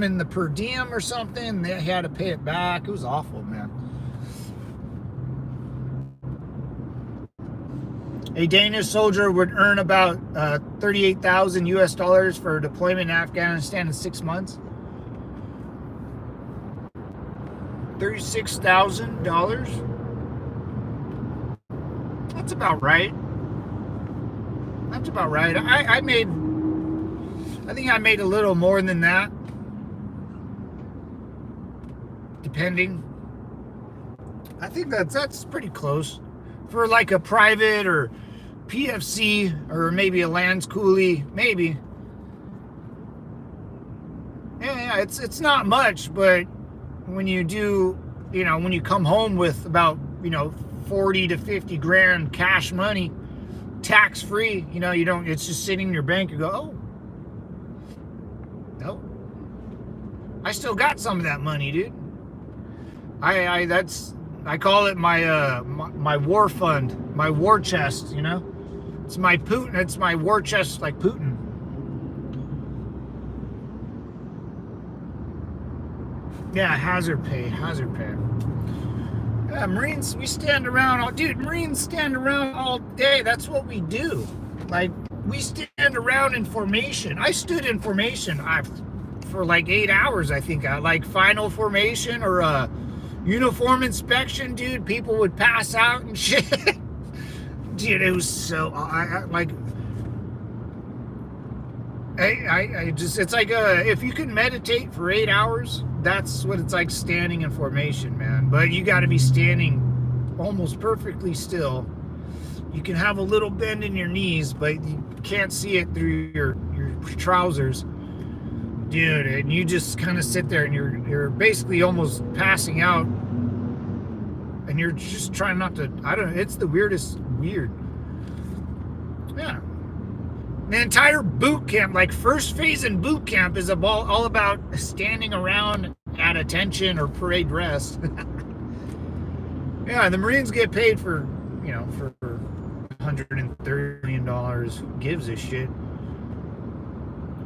in the per diem or something. They had to pay it back. It was awful, man. A Danish soldier would earn about 38,000 US dollars for deployment in Afghanistan in 6 months. $36,000. That's about right. That's about right. I think I made a little more than that, depending. I think that's pretty close for like a private or PFC or maybe a Lands Coolie, maybe. Yeah, it's not much, but when you do, you know, when you come home with about, you know, 40 to 50 grand cash money, tax free, you know, you don't, it's just sitting in your bank. You go, oh, no, I still got some of that money, dude. I call it my war fund, my war chest, you know. It's my Putin, it's my war chest, like Putin. Yeah, hazard pay. Yeah, Marines, we stand around all, dude, Marines stand around all day. That's what we do. Like, we stand around in formation. I stood in formation for like 8 hours, I think. Like final formation or uniform inspection, dude. People would pass out and shit. Dude, it was so, I just, it's like, if you can meditate for 8 hours, that's what it's like standing in formation, man. But you got to be standing almost perfectly still. You can have a little bend in your knees, but you can't see it through your trousers, dude. And you just kind of sit there, and you're basically almost passing out, and you're just trying not to. I don't know. It's the weirdest. Weird. Yeah. The entire boot camp, like first phase in boot camp, is all about standing around at attention or parade rest. Yeah, the Marines get paid for, you know, for $130 million. Who gives a shit?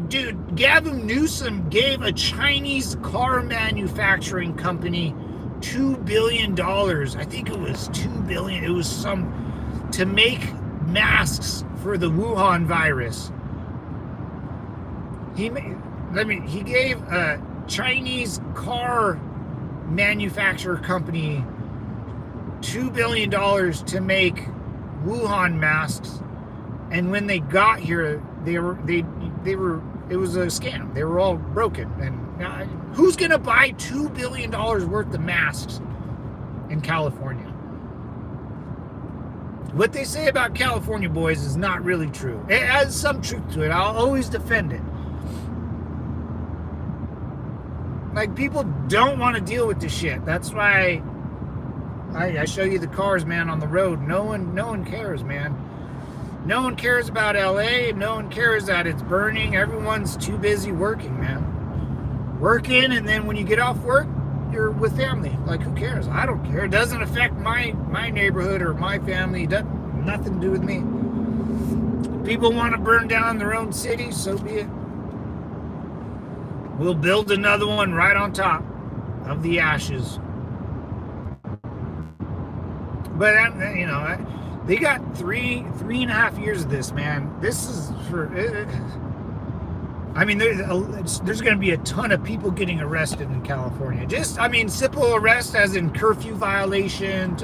Dude, Gavin Newsom gave a Chinese car manufacturing company $2 billion. I think it was $2 billion. It was to make masks for the Wuhan virus. He gave a Chinese car manufacturer company $2 billion to make Wuhan masks, and when they got here, they were it was a scam. They were all broken. And now, who's gonna buy $2 billion worth of masks in California? What they say about California boys is not really true. It has some truth to it. I'll always defend it. Like, people don't want to deal with this shit. That's why I show you the cars, man, on the road. No one cares, man. No one cares about LA. No one cares that it's burning. Everyone's too busy working, man. Working, and then when you get off work, you're with family. Like, who cares? I don't care. It doesn't affect my neighborhood or my family. It doesn't, nothing to do with me. People want to burn down their own city, so be it. We'll build another one right on top of the ashes. But, you know, they got three and a half years of this, man. This is for... I mean, there's going to be a ton of people getting arrested in California. Just, I mean, simple arrest as in curfew violation.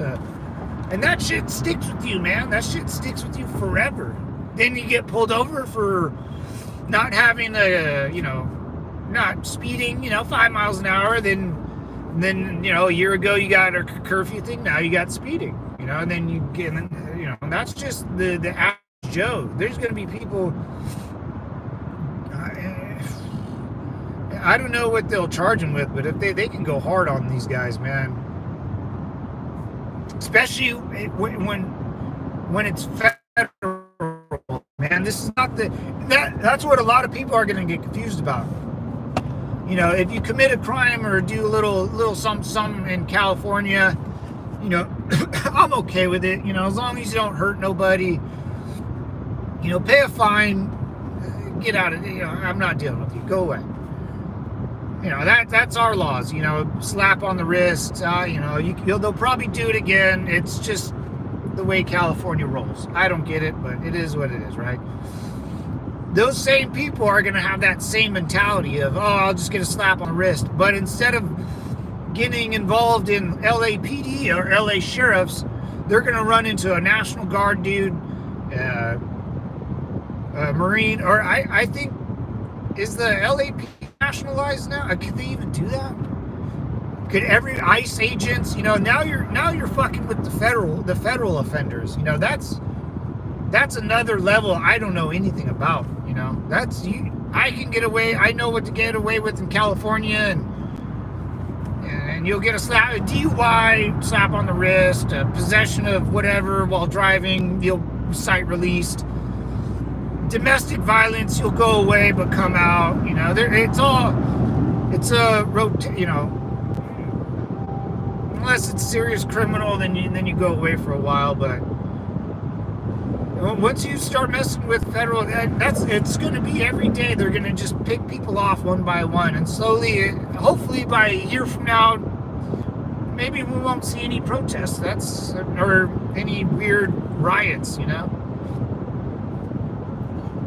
And that shit sticks with you, man. That shit sticks with you forever. Then you get pulled over for not having not speeding, 5 miles an hour. Then And then, a year ago you got a curfew thing. Now you got speeding, and then you get, and that's just the average Joe. There's going to be people. I don't know what they'll charge them with, but if they can go hard on these guys, man. Especially when it's federal, man. This is not that's what a lot of people are going to get confused about. If you commit a crime or do a little something in California, I'm okay with it. As long as you don't hurt nobody, pay a fine, get out of it. I'm not dealing with you. Go away. That's our laws. Slap on the wrist. They'll probably do it again. It's just the way California rolls. I don't get it, but it is what it is, right? Those same people are going to have that same mentality of, I'll just get a slap on the wrist. But instead of getting involved in LAPD or LA sheriffs, they're going to run into a National Guard dude, a Marine, or I think, is the LAPD nationalized now? Could they even do that? Could every ICE agents, now you're fucking with the federal offenders. That's another level I don't know anything about. I can get away. I know what to get away with in California, and you'll get a DUI, slap on the wrist, possession of whatever while driving, you'll sight released. Domestic violence, you'll go away but come out. It's a unless it's serious criminal, then you go away for a while. But once you start messing with federal, it's going to be every day. They're going to just pick people off one by one, and slowly, hopefully by a year from now, maybe we won't see any protests. Or any weird riots.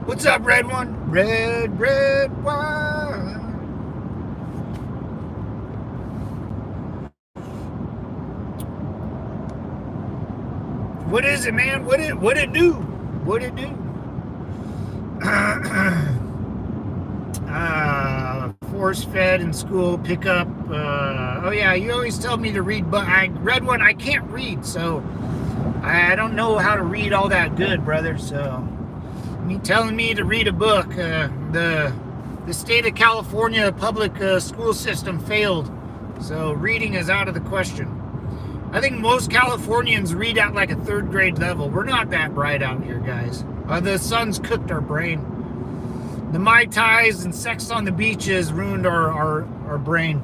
What's up, red one? Red wine. What is it, man? What it do? What it do? Force fed in school, pick up. Oh yeah, you always tell me to read, but red one, I can't read, so I don't know how to read all that good, brother. So me telling me to read a book, the state of California public school system failed, so reading is out of the question. I think most Californians read at like a 3rd grade level. We're not that bright out here, guys. The sun's cooked our brain. The Mai Tais and sex on the beaches ruined our brain.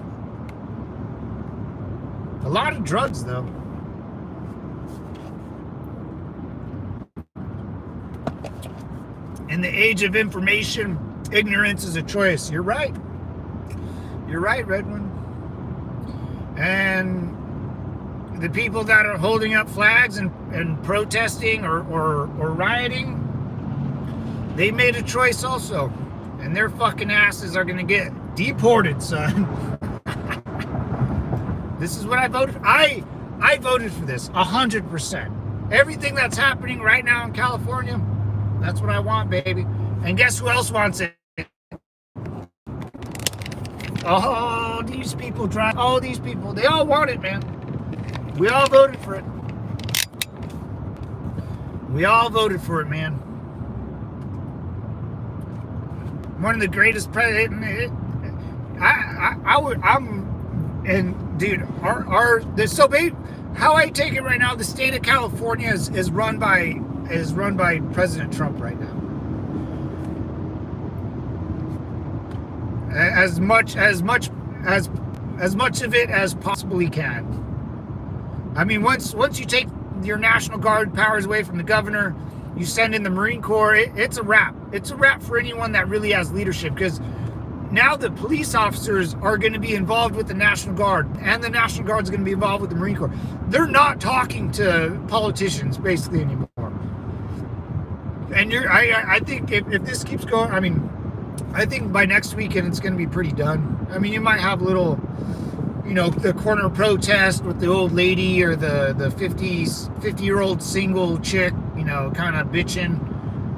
A lot of drugs, though. In the age of information, ignorance is a choice. You're right. You're right, Red One. And the people that are holding up flags and protesting or rioting, they made a choice also. And their fucking asses are going to get deported, son. This is what I voted for. I voted for this 100%. Everything that's happening right now in California, that's what I want, baby. And guess who else wants it? Oh, these people drive. Oh, these people. They all want it, man. We all voted for it. We all voted for it, man. One of the greatest presidents. How I take it right now, the state of California is run by President Trump right now. As much of it as possibly can. I mean, once you take your National Guard powers away from the governor, you send in the Marine Corps, it's a wrap. It's a wrap for anyone that really has leadership, because now the police officers are going to be involved with the National Guard, and the National Guard is going to be involved with the Marine Corps. They're not talking to politicians basically anymore. And I think if this keeps going, I think by next weekend it's going to be pretty done. I mean, you might have little, the corner protest with the old lady or the 50-year-old single chick, kind of bitching.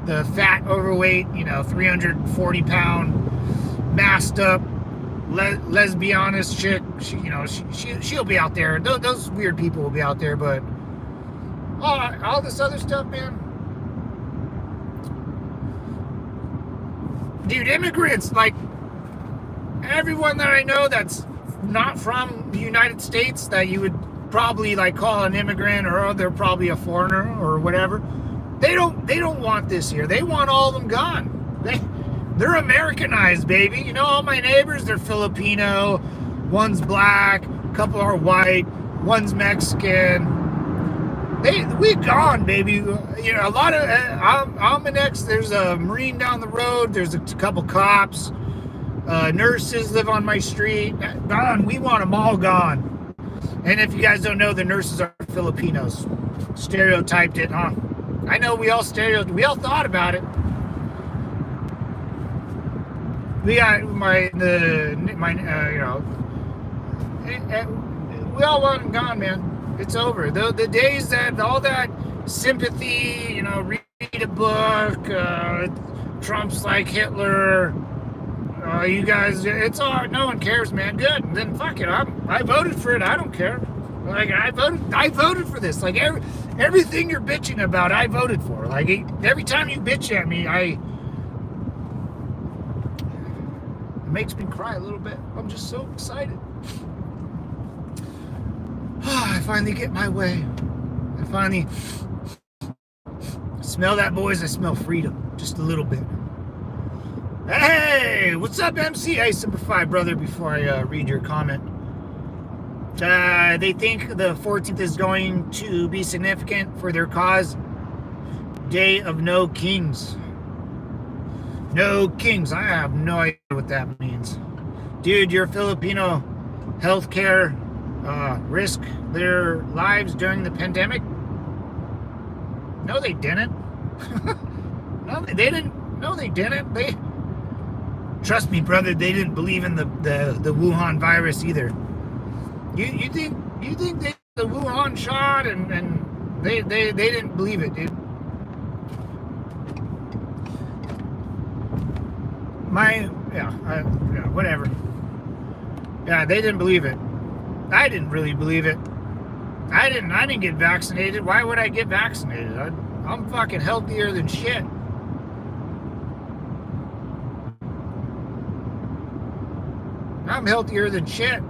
The fat, overweight, 340-pound, masked up lesbianist chick. She'll be out there. Those weird people will be out there, but all this other stuff, man. Dude, immigrants, like everyone that I know that's not from the United States that you would probably like call an immigrant, or they're probably a foreigner or whatever. They don't want this here. They want all of them gone. They're Americanized, baby. You know, all my neighbors, they're Filipino. One's black, a couple are white, one's Mexican. We gone, baby. You know, a lot of Almanex. There's a Marine down the road. There's a couple cops. Nurses live on my street. Gone. We want them all gone. And if you guys don't know, the nurses are Filipinos. Stereotyped it, huh? I know we all thought about it. We got we all want them gone, man. It's over. The days that all that sympathy, you know, read a book, Trump's like Hitler. You guys, it's all, no one cares, man. Good. And then fuck it. I voted for it. I don't care. Like I voted for this. Like everything you're bitching about, I voted for. Like every time you bitch at me, it makes me cry a little bit. I'm just so excited. I finally get my way. I finally smell that, boys. I smell freedom. Just a little bit. Hey, what's up, MC? Hey, Simplify, brother, before I read your comment. They think the 14th is going to be significant for their cause. Day of no kings. No kings. I have no idea what that means. Dude, your Filipino healthcare risk their lives during the pandemic? No, they didn't. No, they didn't. No, they didn't. Trust me, brother, they didn't believe in the Wuhan virus either. You think they the Wuhan shot and they didn't believe it, dude. Whatever. Yeah, they didn't believe it. I didn't really believe it. I didn't get vaccinated. Why would I get vaccinated? I'm fucking healthier than shit. I'm healthier than shit.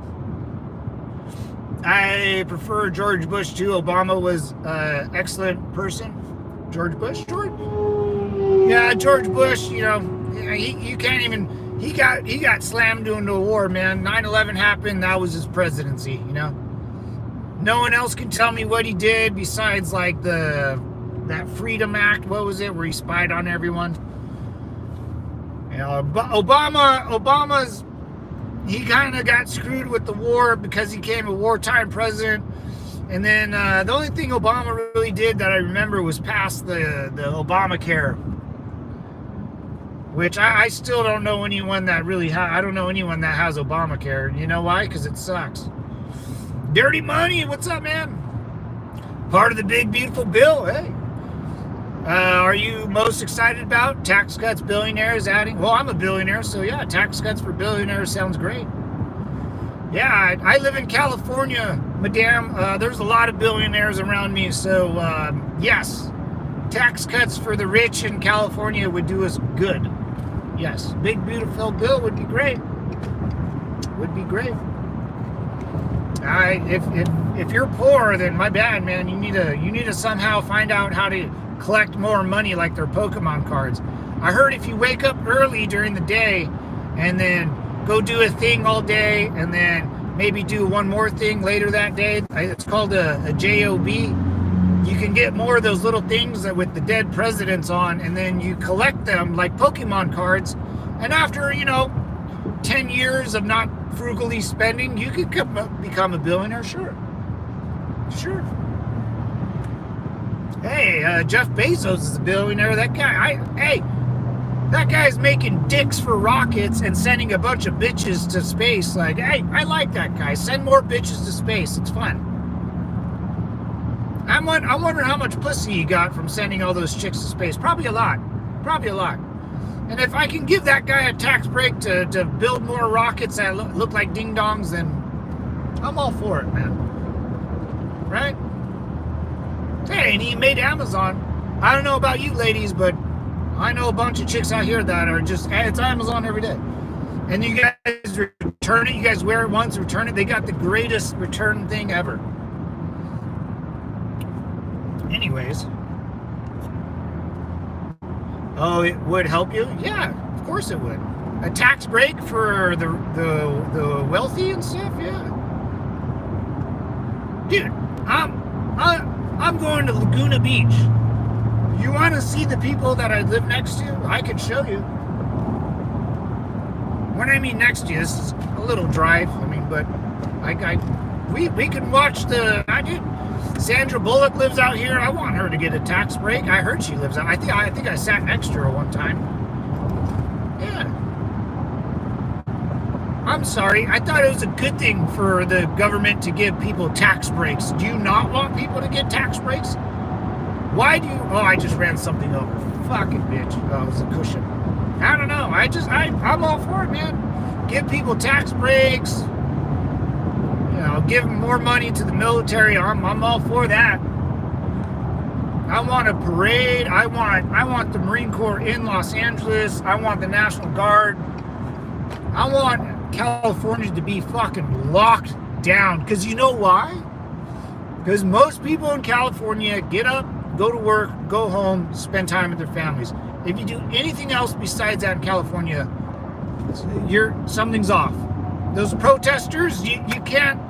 I prefer George Bush too. Obama was an excellent person. George Bush? Yeah, George Bush, you know, you can't even, he got slammed into a war, man. 9/11 happened, that was his presidency, you know. No one else can tell me what he did besides like that Freedom Act, what was it, where he spied on everyone. You know, Obama's, he kind of got screwed with the war because he became a wartime president. And then the only thing Obama really did that I remember was pass the Obamacare, which I still don't know anyone that really I don't know anyone that has Obamacare. You know why? Because it sucks. Dirty money. What's up, man? Part of the big, beautiful bill. Hey. Are you most excited about tax cuts, billionaires adding? Well, I'm a billionaire, so yeah, tax cuts for billionaires sounds great. Yeah, I live in California, madame. There's a lot of billionaires around me, so yes, tax cuts for the rich in California would do us good. Yes, big beautiful bill would be great. Would be great. If you're poor, then my bad, man. You need to somehow find out how to collect more money like their Pokemon cards. I heard if you wake up early during the day and then go do a thing all day and then maybe do one more thing later that day, it's called a JOB. You can get more of those little things that with the dead presidents on, and then you collect them like Pokemon cards, and after 10 years of not frugally spending, you could become a billionaire. Sure. Hey, Jeff Bezos is a billionaire. That guy, that guy's making dicks for rockets and sending a bunch of bitches to space. Like, hey, I like that guy. Send more bitches to space. It's fun. I wonder how much pussy he got from sending all those chicks to space. Probably a lot. And if I can give that guy a tax break to build more rockets that look like ding-dongs, then I'm all for it, man. Right? Hey, and he made Amazon. I don't know about you ladies, but I know a bunch of chicks out here that are just, it's Amazon every day. And you guys return it. You guys wear it once, return it. They got the greatest return thing ever. Anyways. Oh, it would help you? Yeah, of course it would. A tax break for the wealthy and stuff? Yeah. Dude, I'm going to Laguna Beach. You want to see the people that I live next to? I can show you. When I mean next to you, this is a little drive. I mean, but we can watch I did. Sandra Bullock lives out here. I want her to get a tax break. I heard she lives out. I think I sat next to her one time. Yeah. I'm sorry. I thought it was a good thing for the government to give people tax breaks. Do you not want people to get tax breaks? Why do you? Oh, I just ran something over. Fucking bitch. Oh, it was a cushion. I don't know. I'm all for it, man. Give people tax breaks. You know, give them more money to the military. I'm all for that. I want a parade. I want the Marine Corps in Los Angeles. I want the National Guard. I want California to be fucking locked down. Because you know why? Because most people in California get up, go to work, go home, spend time with their families. If you do anything else besides that in California, something's off. Those protesters, you can't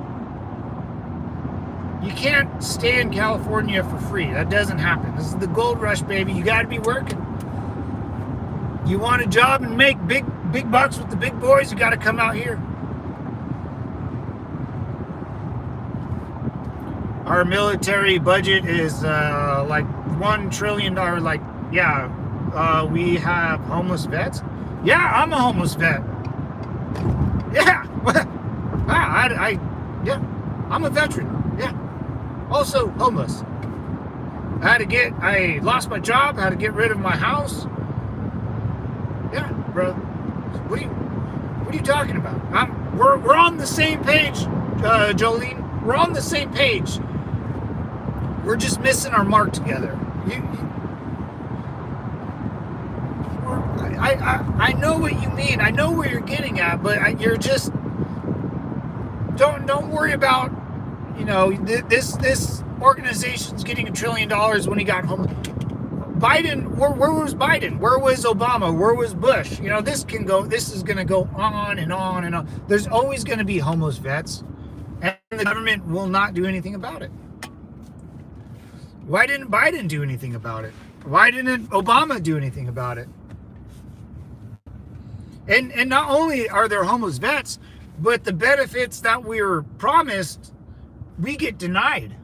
stay in California for free. That doesn't happen. This is the gold rush, baby. You got to be working. You want a job and make big bucks with the big boys, you got to come out here. Our military budget is like $1 trillion. We have homeless vets. Yeah, I'm a homeless vet. Yeah. Yeah, I'm a veteran. Yeah. Also homeless. I lost my job, had to get rid of my house. Yeah, bro. What are you talking about? We're on the same page, Jolene. We're on the same page. We're just missing our mark together. I know what you mean. I know where you're getting at, but you're just don't worry about, you know, this organization's getting $1 trillion when he got home. Biden, where was Biden? Where was Obama? Where was Bush? You know, this is going to go on and on and on. There's always going to be homeless vets, and the government will not do anything about it. Why didn't Biden do anything about it? Why didn't Obama do anything about it? And not only are there homeless vets, but the benefits that we were promised, we get denied.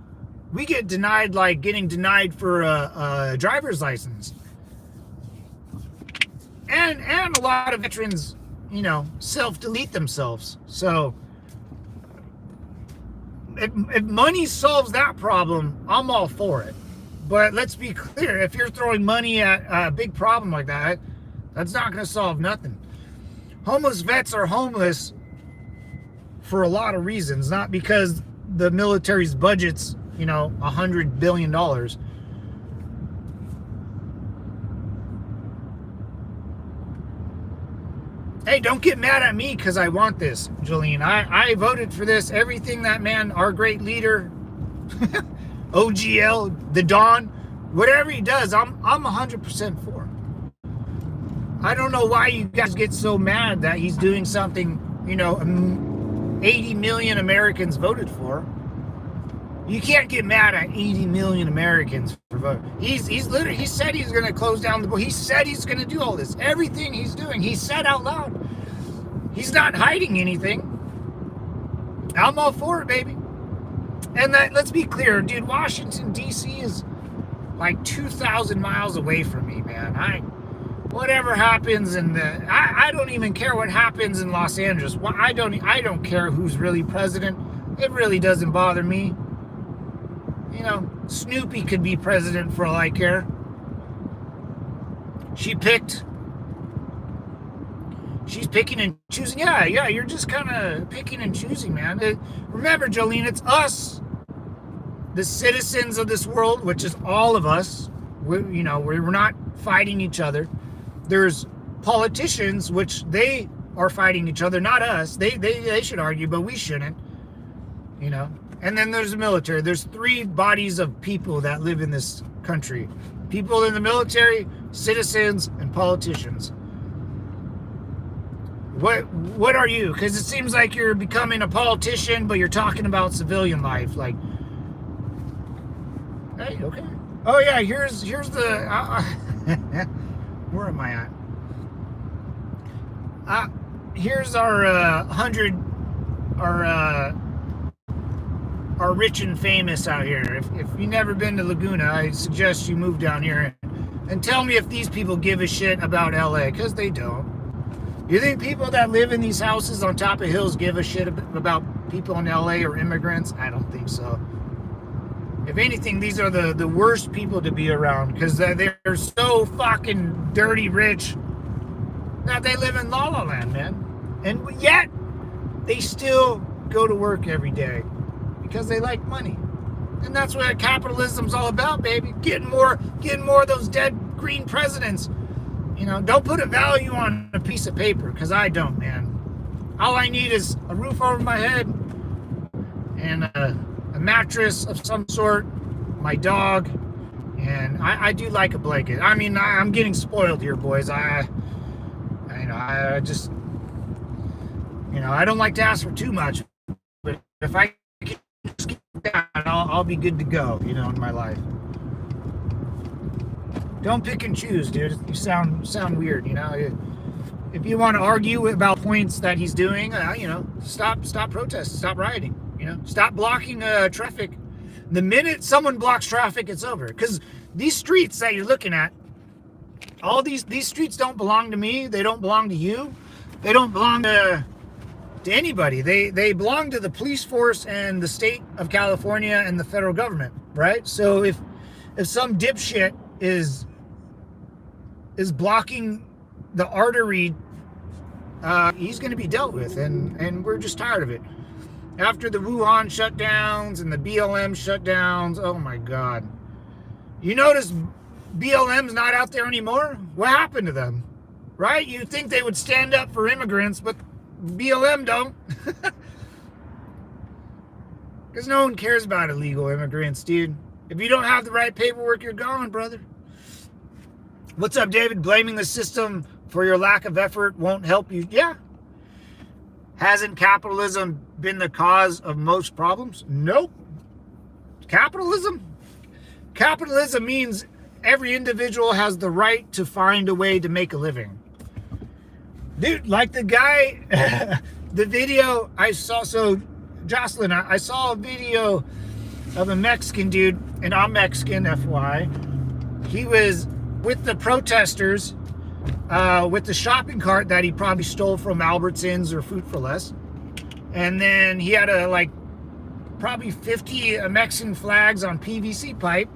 We get denied, like getting denied for a driver's license. And a lot of veterans, you know, self-delete themselves. So if money solves that problem, I'm all for it. But let's be clear, if you're throwing money at a big problem like that, that's not going to solve nothing. Homeless vets are homeless for a lot of reasons, not because the military's budget's, you know, $100 billion. Hey, don't get mad at me because I want this, Jolene. I voted for this. Everything that man, our great leader, OGL, the Don, whatever he does, I'm 100% for. I don't know why you guys get so mad that he's doing something, you know, 80 million Americans voted for. You can't get mad at 80 million Americans for voting. He said he's going to close down the border. He said he's going to do all this. Everything he's doing, he said out loud. He's not hiding anything. I'm all for it, baby. And let's be clear, dude, Washington, D.C. is like 2,000 miles away from me, man. Whatever happens I don't even care what happens in Los Angeles. I don't care who's really president. It really doesn't bother me. You know, Snoopy could be president for all I care. She picked she's picking and choosing. Yeah, you're just kind of picking and choosing, man. Remember, Jolene, it's us, the citizens of this world, which is all of us. We're not fighting each other. There's politicians, which they are fighting each other, not us. They should argue, but we shouldn't. And then there's the military. There's 3 bodies of people that live in this country. People in the military, citizens, and politicians. What are you? Because it seems like you're becoming a politician, but you're talking about civilian life. Like, hey, okay. Oh yeah, here's the. Where am I at? Here's our 100, our rich and famous out here. If you've never been to Laguna, I suggest you move down here and tell me if these people give a shit about LA, because they don't. You think people that live in these houses on top of hills give a shit about people in LA or immigrants? I don't think so. If anything, these are the worst people to be around, because they're so fucking dirty rich that they live in La La Land, man. And yet, they still go to work every day because they like money. And that's what capitalism's all about, baby. Getting more of those dead green presidents. Don't put a value on a piece of paper, because I don't, man. All I need is a roof over my head and a mattress of some sort, my dog, and I do like a blanket. I mean, I'm getting spoiled here, boys. I just, I don't like to ask for too much, but if I can just get that, I'll be good to go, in my life. Don't pick and choose, dude. You sound weird, If you want to argue about points that he's doing, stop protesting, stop rioting, stop blocking traffic. The minute someone blocks traffic, it's over. Because these streets that you're looking at, all these streets don't belong to me. They don't belong to you. They don't belong to anybody. They belong to the police force and the state of California and the federal government, right? So if some dipshit is blocking the artery, he's going to be dealt with, and we're just tired of it. After the Wuhan shutdowns and the BLM shutdowns, oh my God. You notice BLM's not out there anymore? What happened to them? Right? You'd think they would stand up for immigrants, but BLM don't. Because no one cares about illegal immigrants, dude. If you don't have the right paperwork, you're gone, brother. What's up, David? Blaming the system for your lack of effort won't help you. Yeah. Hasn't capitalism been the cause of most problems? Nope. Capitalism? Capitalism means every individual has the right to find a way to make a living. Dude, like the guy, the video I saw, so Jocelyn, I saw a video of a Mexican dude, and I'm Mexican, FYI. He was with the protesters, with the shopping cart that he probably stole from Albertsons or Food for Less. And then he had probably 50 Mexican flags on PVC pipe.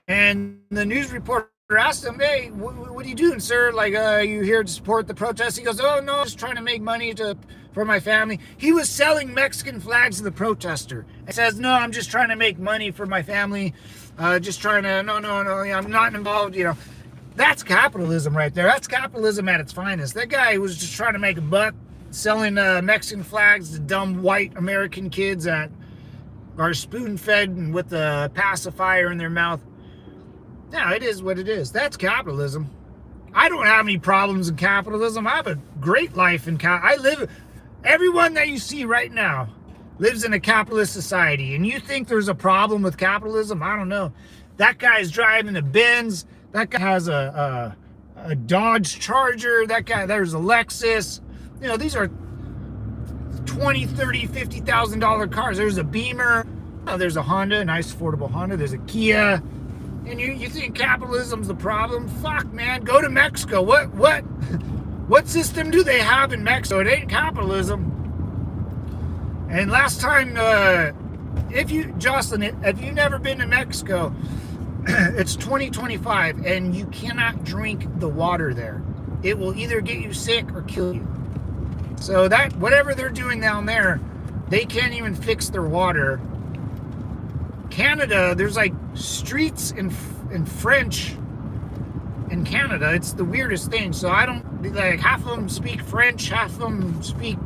And the news reporter asked him, hey, what are you doing, sir? You here to support the protest? He goes, oh, no, just trying to make money for my family. He was selling Mexican flags to the protester. He says, no, I'm just trying to make money for my family. Just trying to, no, I'm not involved, That's capitalism right there. That's capitalism at its finest. That guy was just trying to make a buck selling Mexican flags to dumb white American kids that are spoon-fed and with a pacifier in their mouth. No, it is what it is. That's capitalism. I don't have any problems in capitalism. I have a great life in everyone that you see right now lives in a capitalist society. And you think there's a problem with capitalism? I don't know. That guy's driving a Benz. That guy has a Dodge Charger. That guy, there's a Lexus. These are $20,000, $30,000, $50,000 cars. There's a Beamer. There's a Honda, a nice affordable Honda. There's a Kia. And you think capitalism's the problem? Fuck, man. Go to Mexico. What system do they have in Mexico? It ain't capitalism. And last time, Jocelyn, if you've never been to Mexico, it's 2025, and you cannot drink the water there. it will either get you sick or kill you. So that whatever they're doing down there, they can't even fix their water. Canada, there's like streets in French in Canada. It's the weirdest thing. So I don't, like, half of them speak French, half of them speak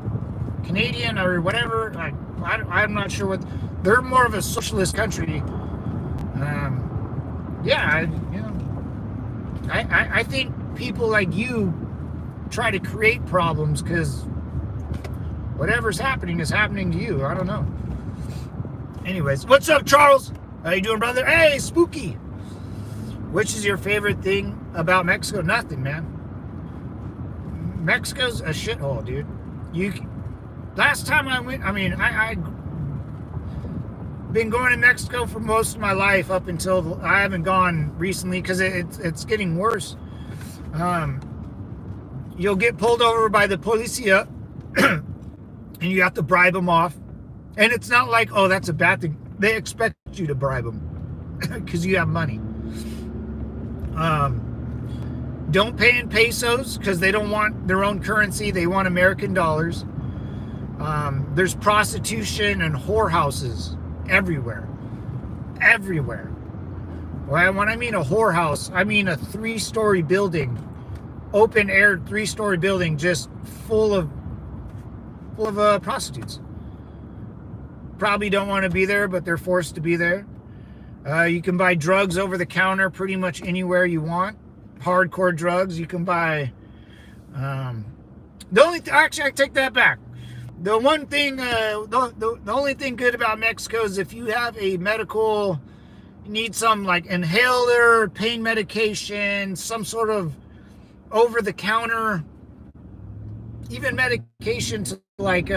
Canadian or whatever. Like, I'm not sure what. They're more of a socialist country. Yeah, I think people like you try to create problems because whatever's happening is happening to you. I don't know. Anyways, what's up, Charles? How you doing, brother? Hey, Spooky. Which is your favorite thing about Mexico? Nothing, man. Mexico's a shithole, dude. Last time I went, I been going to Mexico for most of my life up until I haven't gone recently because it's getting worse. You'll get pulled over by the policia and you have to bribe them off. And it's not like, oh, that's a bad thing. They expect you to bribe them because you have money. Don't pay in pesos because they don't want their own currency. They want American dollars. There's prostitution and whorehouses everywhere. Everywhere. Well, when I mean a whorehouse, I mean a 3-story building, open air 3-story building, just full of prostitutes. Probably don't want to be there, but they're forced to be there. You can buy drugs over the counter pretty much anywhere you want. Hardcore drugs you can buy. Actually, I take that back. The one thing, the only thing good about Mexico is if you have a medical, you need some like inhaler, pain medication, some sort of over-the-counter, even medications like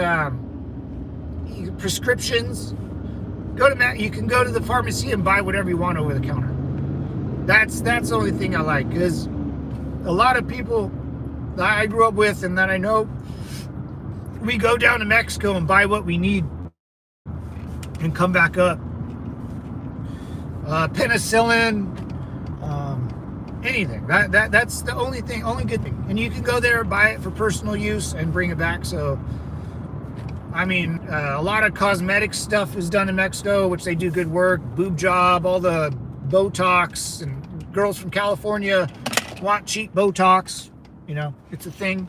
prescriptions. You can go to the pharmacy and buy whatever you want over the counter. That's the only thing I like, because a lot of people that I grew up with and that I know, we go down to Mexico and buy what we need and come back up. Penicillin, anything. That's the only good thing. And you can go there and buy it for personal use and bring it back. So, a lot of cosmetic stuff is done in Mexico, which they do good work. Boob job, all the Botox, and girls from California want cheap Botox. It's a thing.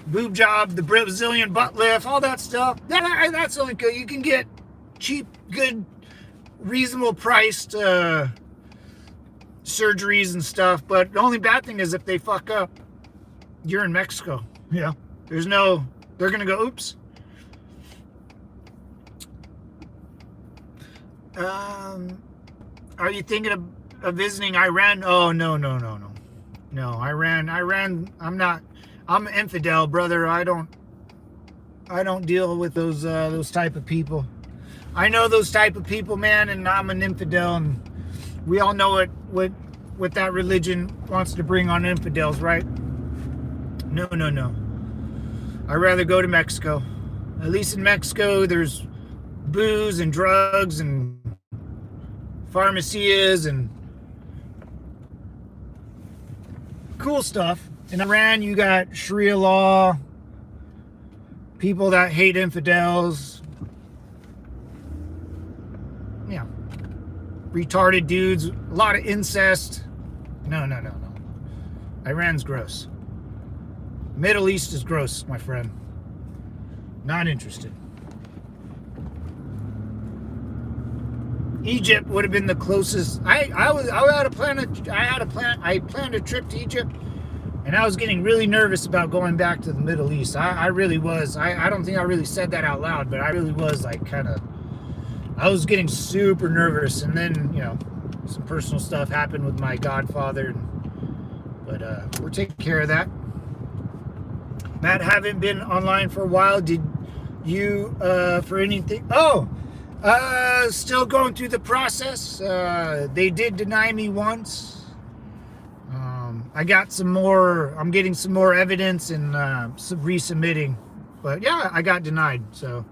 Boob job, the Brazilian butt lift, all that stuff. That's only good. You can get cheap, good, reasonable priced surgeries and stuff. But the only bad thing is if they fuck up, you're in Mexico. They're gonna go, oops. Are you thinking of visiting Iran? Oh, no. Iran, I'm an infidel, brother. I don't deal with those type of people. I know those type of people, man, and I'm an infidel, and we all know what that religion wants to bring on infidels, right? No. I'd rather go to Mexico. At least in Mexico, there's booze and drugs and pharmacies and cool stuff. In Iran, you got Sharia law, people that hate infidels, retarded dudes, a lot of incest. No. Iran's gross. Middle East is gross, my friend. Not interested. Egypt would have been the closest. I planned a trip to Egypt, and I was getting really nervous about going back to the Middle East. I really was. I don't think I really said that out loud, but I really was I was getting super nervous, and then some personal stuff happened with my godfather, but we're taking care of that. Matt, haven't been online for a while. Did you for anything? Still going through the process. They did deny me once. I got some more. I'm getting some more evidence and resubmitting. But yeah, I got denied. So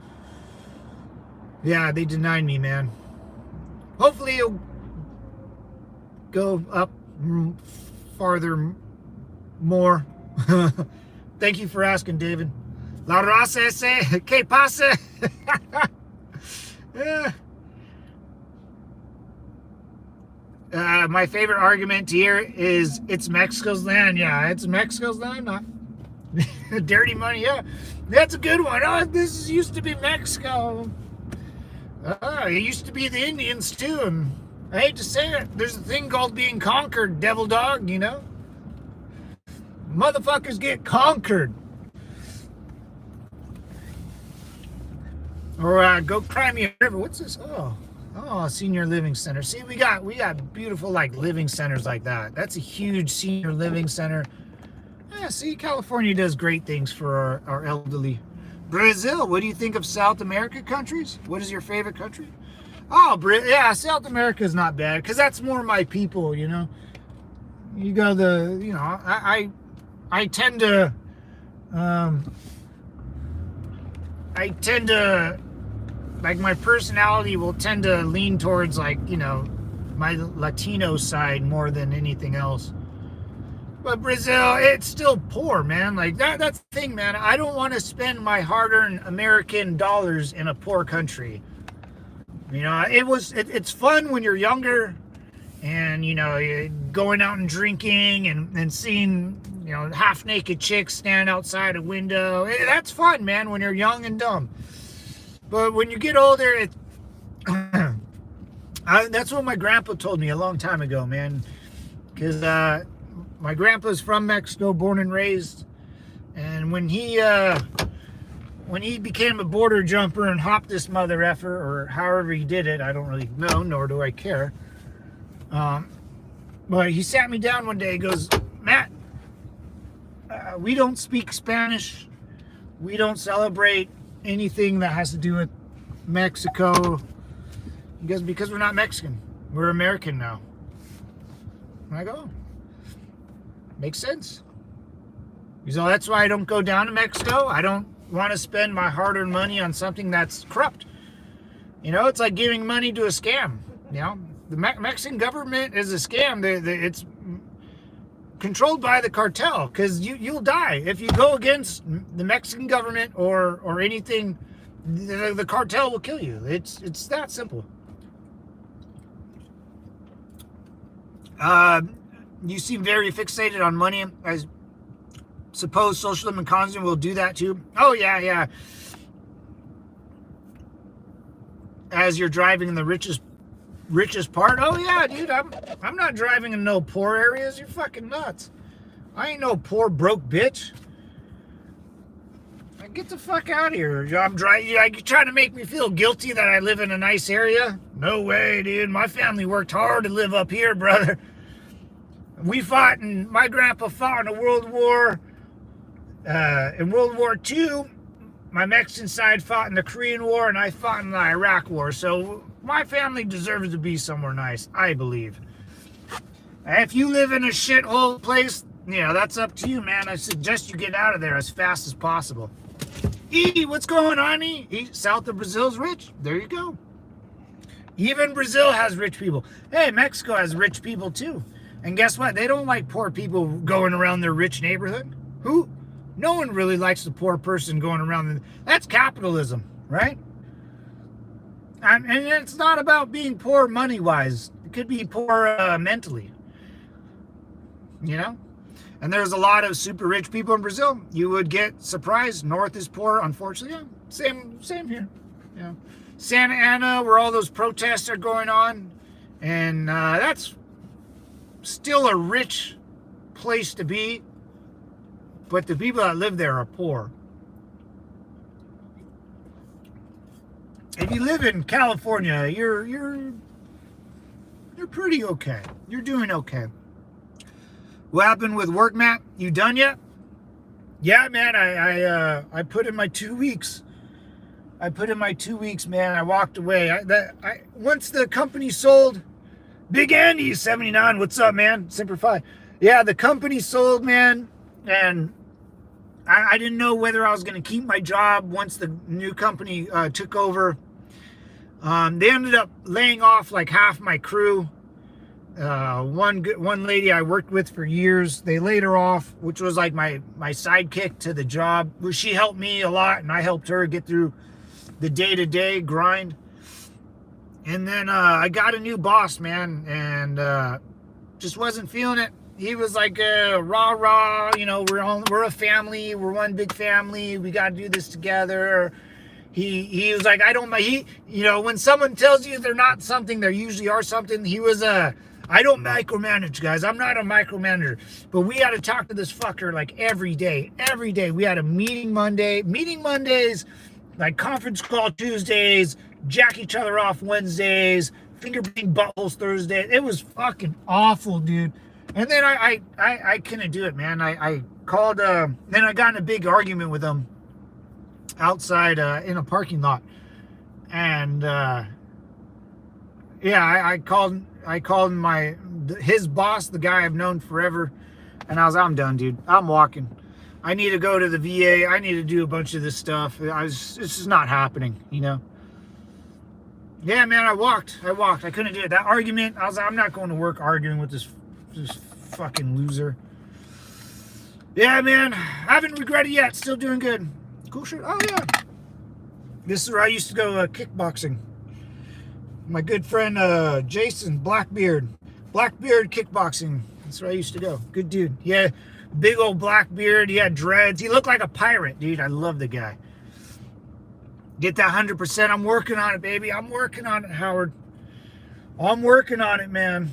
yeah, they denied me, man. Hopefully it'll go up farther more. Thank you for asking, David. La raza ese, ¿qué pasa? Yeah. My favorite argument here is it's Mexico's land. Yeah, it's Mexico's land. Not dirty money. Yeah, that's a good one. Oh, this used to be Mexico. It used to be the Indians too. And I hate to say it, there's a thing called being conquered, devil dog. You know, motherfuckers get conquered. Or go cry me a river. What's this? Oh, senior living center. See, we got beautiful like living centers like that. That's a huge senior living center. Yeah, see, California does great things for our elderly. Brazil, what do you think of South America countries? What is your favorite country? Oh, yeah, South America is not bad because that's more my people, you know. You go I tend to like my personality will tend to lean towards like, you know, my Latino side more than anything else. But Brazil, it's still poor, man. Like that's the thing, man. I don't want to spend my hard-earned American dollars in a poor country. You know, it's fun when you're younger and, you know, going out and drinking and seeing, you know, half-naked chicks stand outside a window. That's fun, man, when you're young and dumb. But when you get older, that's what my grandpa told me a long time ago, man. Because my grandpa's from Mexico, born and raised. And when he became a border jumper and hopped this mother effer, or however he did it, I don't really know, nor do I care. But he sat me down one day. He goes, Matt, we don't speak Spanish. We don't celebrate anything that has to do with Mexico. Because we're not Mexican. We're American now. And I go, makes sense. So that's why I don't go down to Mexico. I don't want to spend my hard-earned money on something that's corrupt. You know, it's like giving money to a scam. You know, the Mexican government is a scam. It's controlled by the cartel, because you'll die if you go against the Mexican government or anything. The cartel will kill you. It's that simple. You seem very fixated on money. I suppose socialism and communism will do that too. Oh yeah. As you're driving in the richest part. Oh yeah, dude. I'm not driving in no poor areas. You're fucking nuts. I ain't no poor broke bitch. Get the fuck out of here. I'm driving. You're trying to make me feel guilty that I live in a nice area? No way, dude. My family worked hard to live up here, brother. My grandpa fought in a World War. In World War II, my Mexican side fought in the Korean War, and I fought in the Iraq War. So my family deserves to be somewhere nice, I believe. If you live in a shithole place, you know, that's up to you, man. I suggest you get out of there as fast as possible. What's going on, South of Brazil's rich. There you go. Even Brazil has rich people. Hey, Mexico has rich people too. And guess what? They don't like poor people going around their rich neighborhood. Who? No one really likes the poor person going around. That's capitalism, right? And it's not about being poor money-wise. It could be poor mentally. You know? And there's a lot of super rich people in Brazil. You would get surprised. North is poor, unfortunately. Yeah, same here. Yeah. Santa Ana, where all those protests are going on. And that's still a rich place to be. But the people that live there are poor. If you live in California, you're pretty okay. You're doing okay. What happened with work, Matt? You done yet? Yeah, man. I put in my 2 weeks. Man. I walked away. Once the company sold, Big Andy 79. What's up, man? Semper Fi. Yeah, the company sold, man, and I didn't know whether I was going to keep my job once the new company took over. They ended up laying off like half my crew. One lady I worked with for years, they laid her off, which was like my sidekick to the job. She helped me a lot, and I helped her get through the day-to-day grind. And then I got a new boss, man, and just wasn't feeling it. He was like rah, you know, we're a family, we're one big family, we got to do this together. He was like, I don't, you know, when someone tells you they're not something, they usually are something. He was I don't micromanage, guys. I'm not a micromanager. But we had to talk to this fucker like every day. Every day. We had a meeting Mondays, like conference call Tuesdays, jack each other off Wednesdays, finger bang buttholes Thursday. It was fucking awful, dude. And then I couldn't do it, man. I called, then I got in a big argument with him outside in a parking lot. And yeah, I called his boss, the guy I've known forever, and I was, I'm done, dude. I'm walking. I need to go to the VA. I need to do a bunch of this stuff. This is not happening, you know. Yeah, man, I walked. I couldn't do it. That argument, I was like, I'm not going to work arguing with this fucking loser. Yeah, man, I haven't regretted yet. Still doing good. Cool shit. Oh, yeah. This is where I used to go kickboxing. My good friend Jason, Blackbeard Kickboxing. That's where I used to go. Good dude. Yeah, big old black beard. He had dreads. He looked like a pirate, dude. I love the guy. Get that 100%. I'm working on it, baby. I'm working on it, Howard. I'm working on it, man.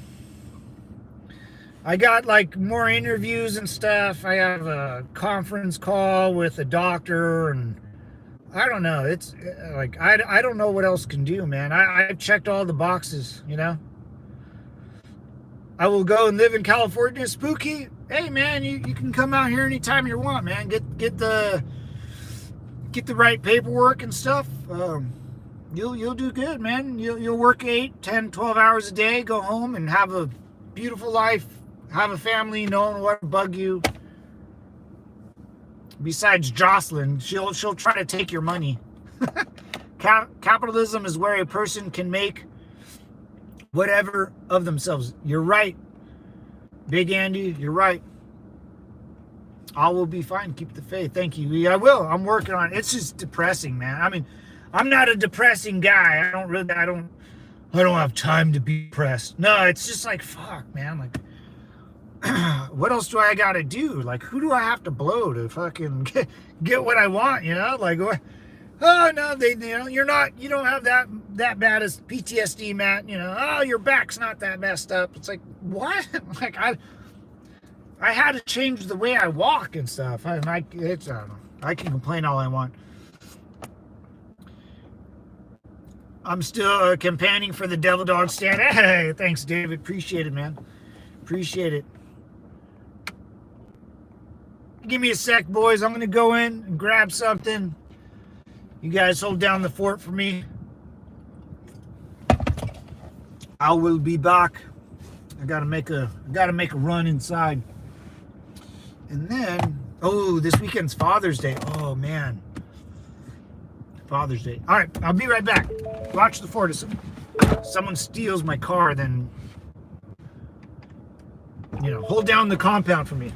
I got like more interviews and stuff. I have a conference call with a doctor, and I don't know. It's like, I don't know what else can do, man. I've checked all the boxes, you know. I will go and live in California. Spooky. Hey, man, you can come out here anytime you want, man. Get the right paperwork and stuff. You'll do good, man. You'll work 8, 10, 12 hours a day, go home and have a beautiful life, have a family, no one will bug you. Besides Jocelyn, she'll try to take your money. Capitalism is where a person can make whatever of themselves. You're right, Big Andy. You're right. All will be fine. Keep the faith. Thank you. I will. I'm working on it. It's just depressing, man. I mean, I'm not a depressing guy. I don't have time to be depressed. No, it's just like, fuck, man. Like, what else do I gotta do? Like, who do I have to blow to fucking get what I want? You know, like, what? Oh no, you know, you don't have that bad as PTSD, Matt. You know, oh, your back's not that messed up. It's like, what? Like, I had to change the way I walk and stuff. I don't know. I can complain all I want. I'm still campaigning for the Devil Dog stand. Hey, thanks, David. Appreciate it, man. Appreciate it. Give me a sec, boys. I'm going to go in and grab something. You guys hold down the fort for me. I will be back. I gotta make a run inside. And then, oh, this weekend's Father's Day. Oh man. Father's Day. All right, I'll be right back. Watch the fort. If someone steals my car, then, you know, hold down the compound for me.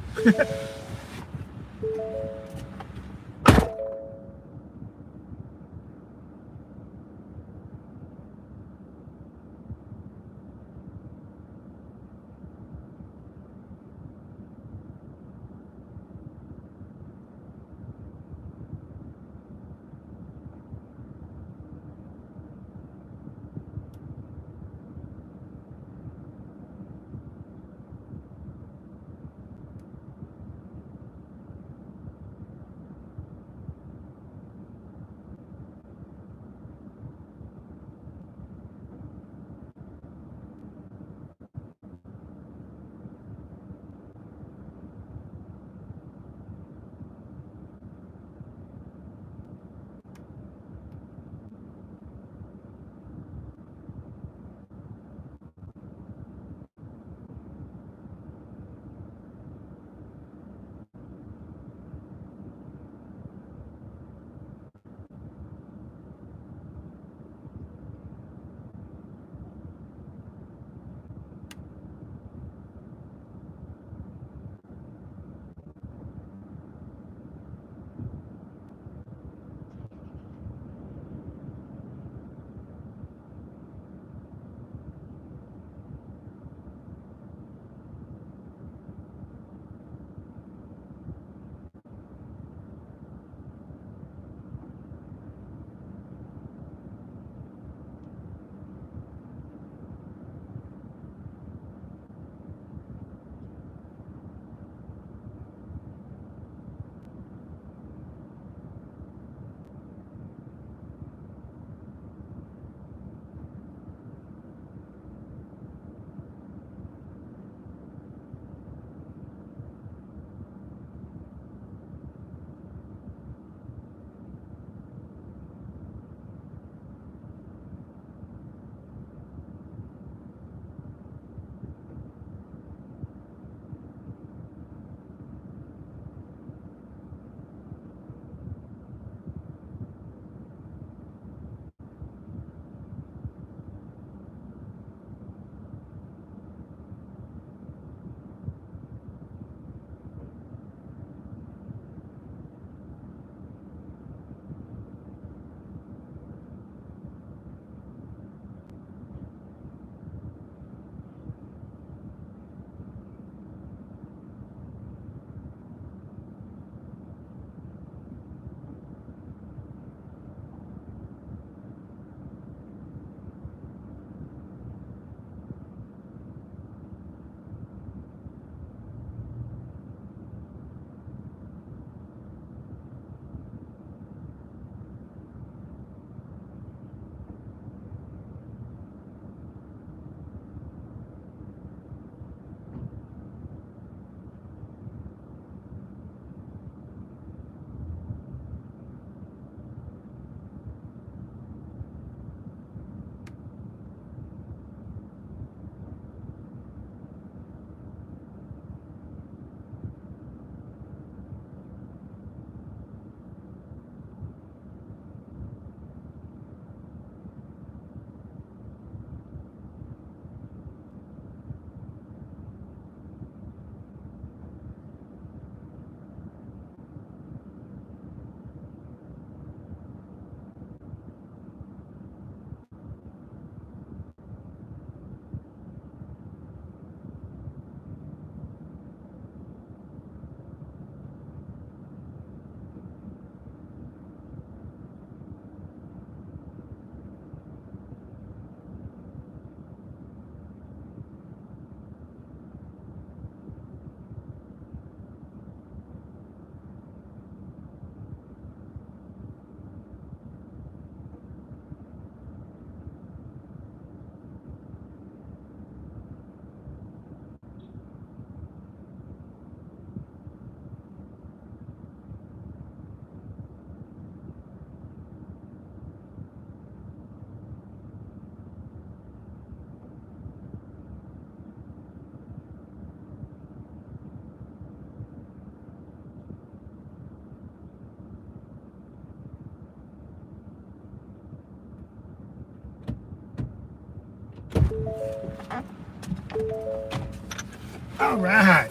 All right.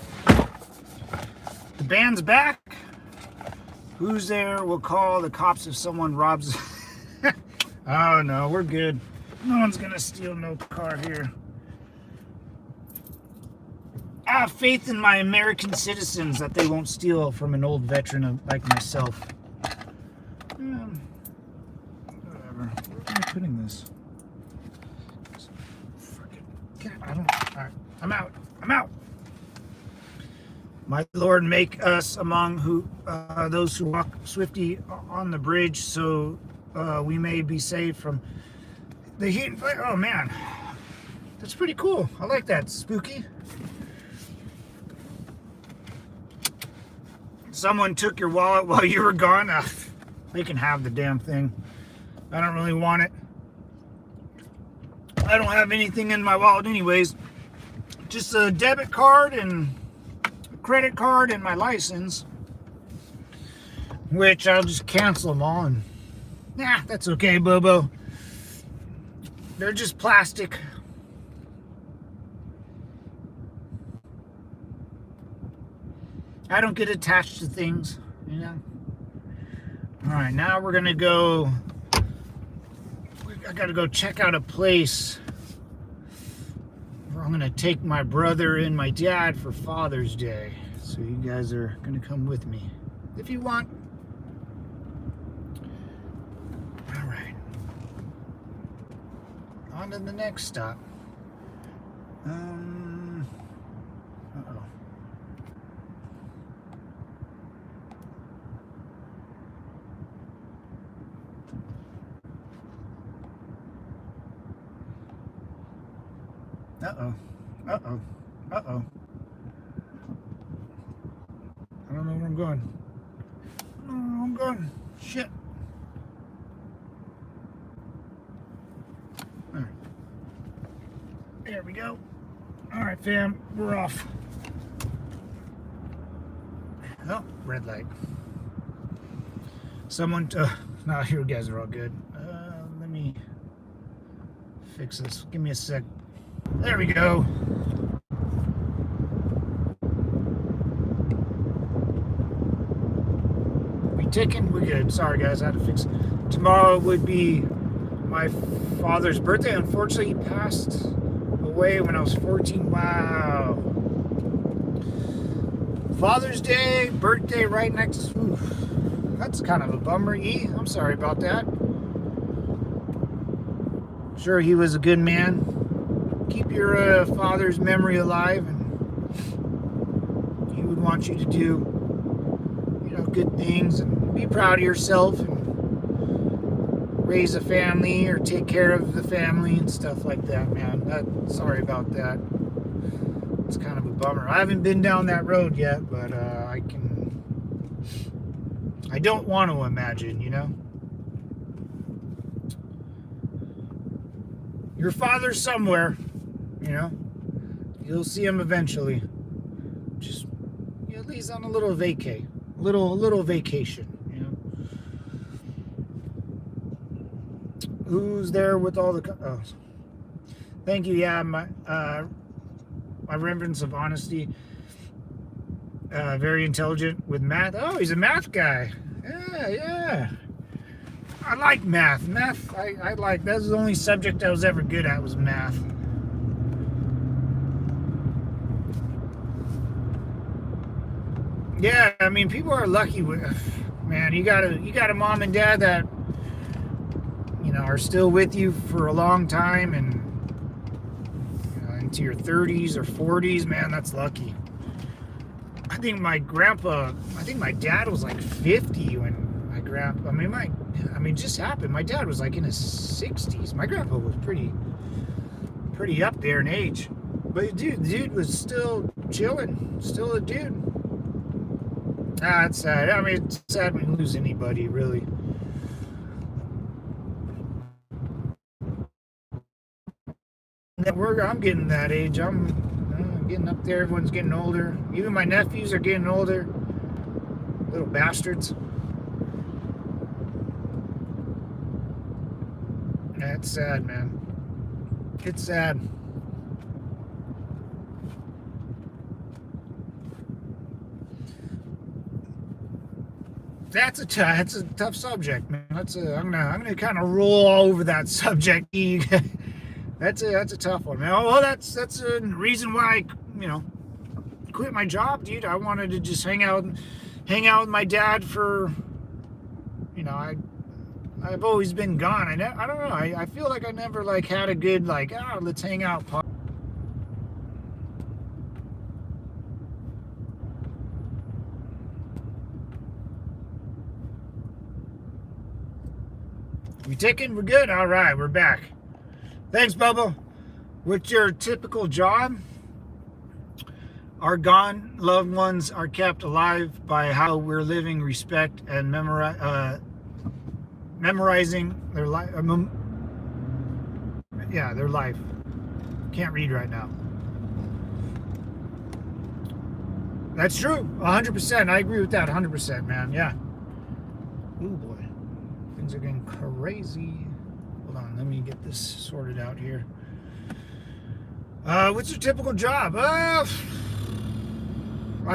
The band's back. Who's there? We'll call the cops if someone robs. Oh, no, we're good. No one's going to steal no car here. I have faith in my American citizens that they won't steal from an old veteran like myself. Whatever. Where am I putting this? I don't. All right. I'm out. I'm out. My Lord, make us among those who walk swiftly on the bridge, so we may be saved from the heat and fire. Oh man, that's pretty cool. I like that. Spooky. Someone took your wallet while you were gone. They can have the damn thing. I don't really want it. I don't have anything in my wallet anyways. Just a debit card and a credit card and my license. Which I'll just cancel them all. And nah, that's okay, Bobo. They're just plastic. I don't get attached to things, you know. All right, now we're gonna go. I gotta go check out a place where I'm gonna take my brother and my dad for Father's Day. So you guys are gonna come with me if you want. All right. On to the next stop. Uh-oh. Uh-oh. Uh-oh. Uh-oh. I don't know where I'm going. I don't know where I'm going. Shit. All right. There we go. All right, fam. We're off. Oh, red light. Someone... no, you guys are all good. Let me fix this. Give me a sec. There we go. We ticking? We're good. Sorry, guys. I had to fix it. Tomorrow would be my father's birthday. Unfortunately, he passed away when I was 14. Wow. Father's Day, birthday right next. Oof, that's kind of a bummer. I'm sorry about that. Sure, he was a good man. Keep your father's memory alive, and he would want you to do, you know, good things and be proud of yourself and raise a family or take care of the family and stuff like that, man. Sorry about that. It's kind of a bummer. I haven't been down that road yet, but I don't want to imagine, you know. Your father's somewhere. You know, you'll see him eventually. Just at least on a little little vacation. You know, who's there with all the? Oh, thank you. Yeah, my reverence of honesty. Very intelligent with math. Oh, he's a math guy. Yeah. I like math. Math. I like. That's the only subject I was ever good at was math. Yeah, I mean, people are lucky with, man, you got a mom and dad that, you know, are still with you for a long time and, you know, into your 30s or 40s, man, that's lucky. I think my dad was like 50 when my grandpa, it just happened. My dad was like in his 60s. My grandpa was pretty up there in age. But the dude was still chilling, still a dude. Ah, it's sad. I mean, it's sad when you lose anybody, really. I'm getting that age. I'm getting up there. Everyone's getting older. Even my nephews are getting older. Little bastards. That's sad, man. It's sad. That's a tough subject, man. I'm gonna kind of roll all over that subject. That's a tough one, man. Well, that's a reason why I quit my job, dude. I wanted to just hang out with my dad for, I've always been gone. I don't know. I feel like I never like had a good like let's hang out. We ticking? We're good. All right, we're back. Thanks, Bubba. What's your typical job? Our gone loved ones are kept alive by how we're living, respect, and memorizing their life. Their life. Can't read right now. That's true. 100%. I agree with that. 100%, man. Yeah. Ooh, boy. Things are getting crazy. Hold on. Let me get this sorted out here. What's your typical job?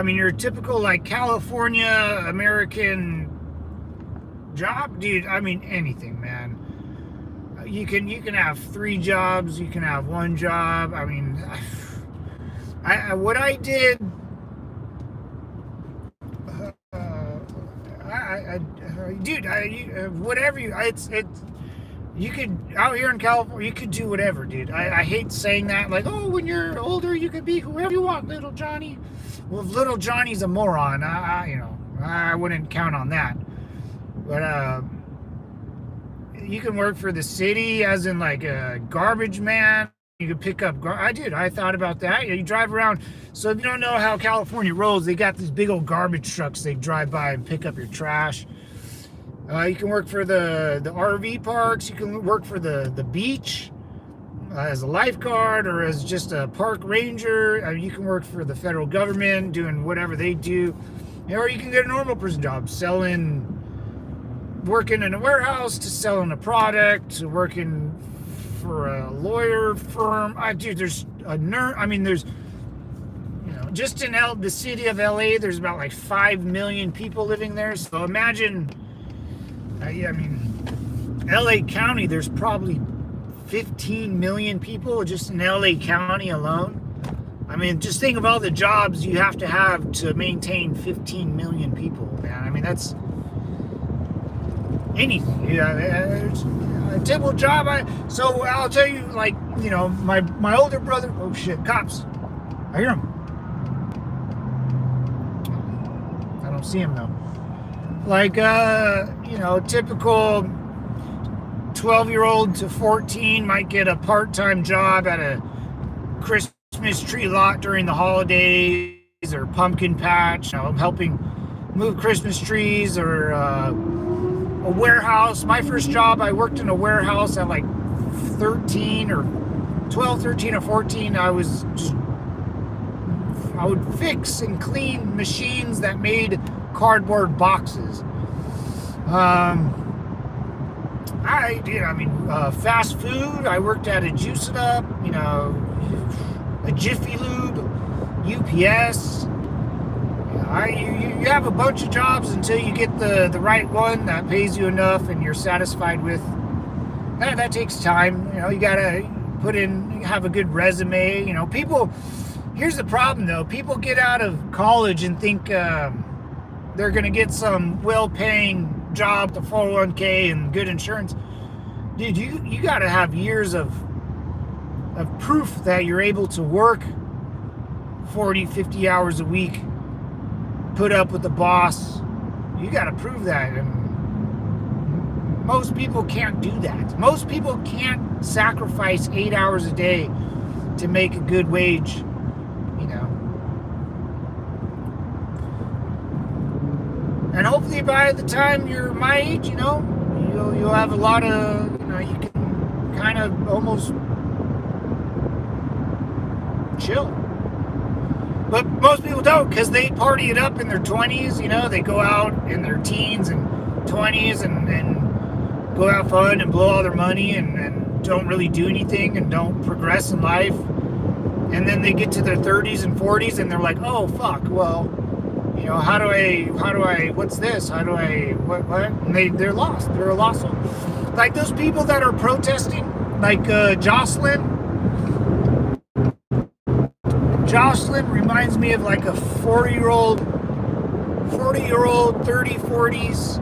Your typical like California American job, dude. Anything, man. You can have 3 jobs. You can have 1 job. What I did. Whatever you could out here in California, you could do whatever, dude. I hate saying that, like, oh, when you're older, you could be whoever you want, little Johnny. Well, if little Johnny's a moron, I wouldn't count on that. But you can work for the city, as in like a garbage man. You could pick up. I thought about that. You drive around. So if you don't know how California rolls, they got these big old garbage trucks. They drive by and pick up your trash. You can work for the RV parks. You can work for the beach as a lifeguard or as just a park ranger. You can work for the federal government doing whatever they do. Or you can get a normal person job working in a warehouse to selling a product, to working for a lawyer firm. There's a nurse. There's, just in the city of LA, there's about like 5 million people living there. So imagine, LA County, there's probably 15 million people just in LA County alone. Just think of all the jobs you have to maintain 15 million people, man. That's anything. A typical job. So I'll tell you, like, my older brother. Oh shit, cops! I hear him. I don't see him though. Like, typical 12-year-old to 14 might get a part-time job at a Christmas tree lot during the holidays or pumpkin patch. Helping move Christmas trees, or a warehouse. My first job, I worked in a warehouse at like 13 or 14. I would fix and clean machines that made cardboard boxes. Fast food. I worked at a Juice It Up, a Jiffy Lube, UPS. You have a bunch of jobs until you get the right one that pays you enough and you're satisfied with. That takes time. You gotta have a good resume. Here's the problem though. People get out of college and think they're gonna get some well-paying job, the 401k and good insurance. Dude, you gotta have years of proof that you're able to work 40, 50 hours a week. Put up with the boss. You got to prove that, and most people can't do that. Most people can't sacrifice 8 hours a day to make a good wage. And hopefully by the time you're my age, you'll have a lot of, you can kind of almost chill. But most people don't, because they party it up in their 20s. They go out in their teens and 20s and go have fun and blow all their money and don't really do anything and don't progress in life. And then they get to their 30s and 40s and they're like, oh, fuck, well, You know, what's this? What? And they're lost. They're a lost soul. Like those people that are protesting, like Jocelyn. Jocelyn reminds me of like a 40-year-old, 30, 40s.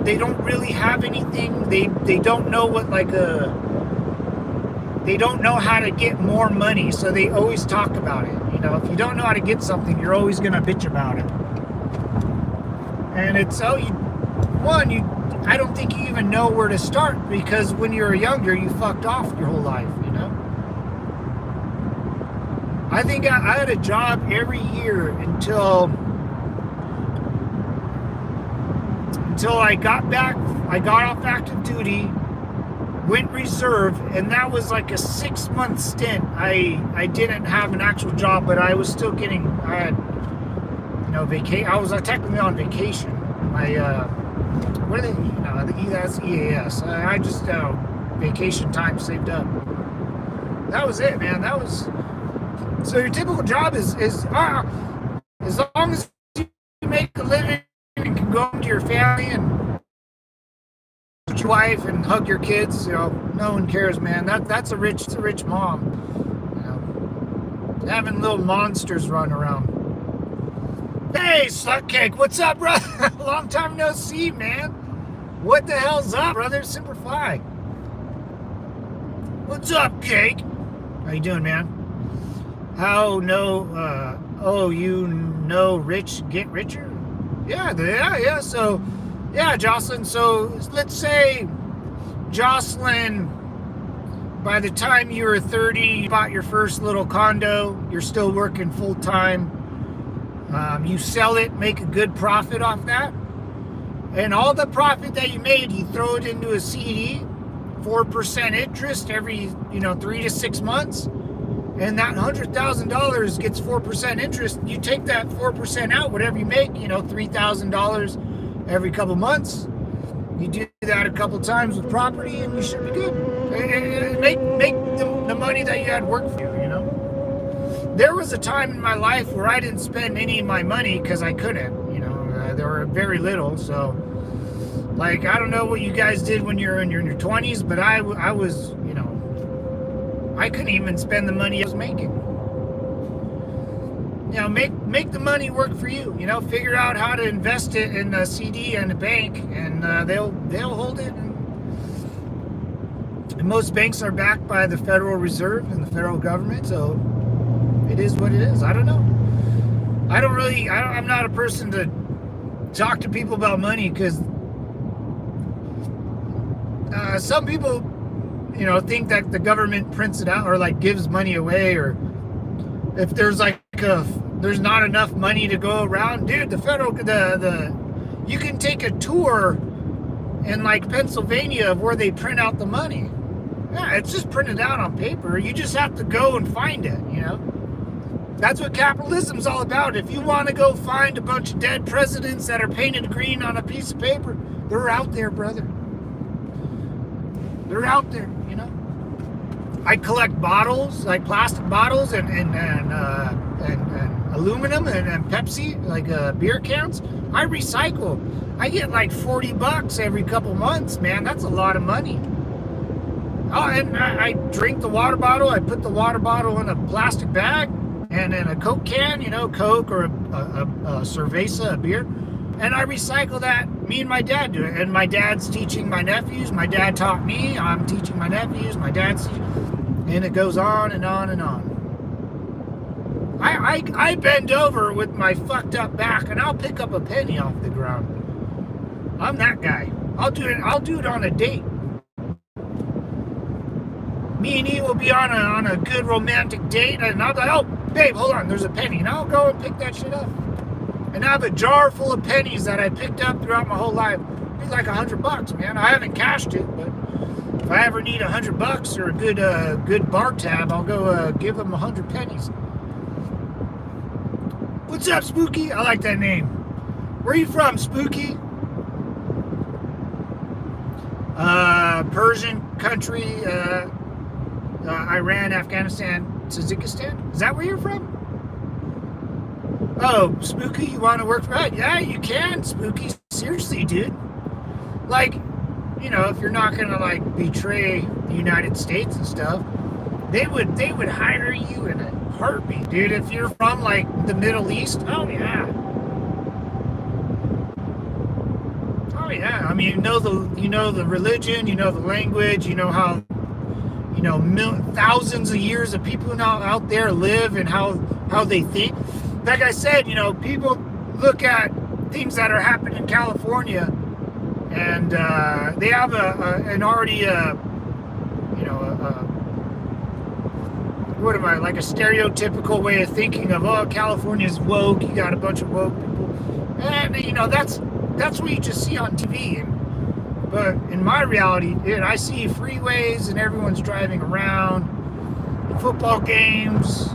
They don't really have anything. They don't know they don't know how to get more money, so they always talk about it. You know, if you don't know how to get something, you're always gonna bitch about it. And it's I don't think you even know where to start, because when you're younger, you fucked off your whole life, you know? I think I had a job every year until I got off active duty, went reserve, and that was like a 6-month stint. I didn't have an actual job, but I was still getting, I had, you know, I was technically on vacation. What are they, you know, that's EAS. I just, vacation time saved up. That was it, man. So your typical job is as long as you make a living and can go home to your family and your wife and hug your kids, you know, no one cares, man. That's a rich mom. You know, having little monsters run around. Hey, Slutcake, what's up, brother? Long time no see, man. What the hell's up, brother? Simplify. What's up, Cake? How you doing, man? You know rich get richer? Yeah. So, yeah, Jocelyn. So let's say, Jocelyn, by the time you were 30, you bought your first little condo. You're still working full time. You sell it, make a good profit off that. And all the profit that you made, you throw it into a CD, 4% interest every, 3 to 6 months. And that $100,000 gets 4% interest. You take that 4% out, whatever you make, $3,000 every couple months. You do that a couple times with property, and you should be good. And make the money that you had work for you, There was a time in my life where I didn't spend any of my money because I couldn't, there were very little. So, I don't know what you guys did when you're in your 20s, but I was, I couldn't even spend the money I was making. Make the money work for you. Figure out how to invest it in a CD and a bank, and they'll hold it. And most banks are backed by the Federal Reserve and the federal government, so it is what it is. I don't know. I'm not a person to talk to people about money, because some people, think that the government prints it out or gives money away, or if there's there's not enough money to go around, dude. You can take a tour in Pennsylvania of where they print out the money. Yeah, it's just printed out on paper. You just have to go and find it. That's what capitalism's all about. If you want to go find a bunch of dead presidents that are painted green on a piece of paper, they're out there, brother. They're out there, I collect bottles, plastic bottles and aluminum and Pepsi, beer cans. I recycle. I get $40 every couple months, man. That's a lot of money. Oh, and I drink the water bottle. I put the water bottle in a plastic bag and in a Coke can, Coke or a Cerveza, a beer. And I recycle that. Me and my dad do it. And my dad's teaching my nephews. My dad taught me. I'm teaching my nephews. My dad's teaching. And it goes on and on and on. I bend over with my fucked up back, and I'll pick up a penny off the ground. I'm that guy. I'll do it on a date. Me and he will be on a good romantic date, and I'll be like, oh, babe, hold on, there's a penny. And I'll go and pick that shit up. And I have a jar full of pennies that I picked up throughout my whole life. It's $100, man. I haven't cashed it, but if I ever need $100 or a good bar tab, I'll go give them 100 pennies. What's up, Spooky? I like that name. Where are you from, Spooky? Persian country, Iran, Afghanistan, Tajikistan. Is that where you're from? Oh, Spooky, you want to work for that? Yeah, you can, Spooky. Seriously, dude. Like, if you're not gonna like betray the United States and stuff, they would hire you in a heartbeat, dude. If you're from like the Middle East, oh yeah. Oh yeah. I mean, the religion, the language, how thousands of years of people now out there live and how they think. Like I said, people look at things that are happening in California, and they have like a stereotypical way of thinking of, oh, California's woke. You got a bunch of woke people, and that's what you just see on TV. But in my reality, dude, I see freeways and everyone's driving around, football games,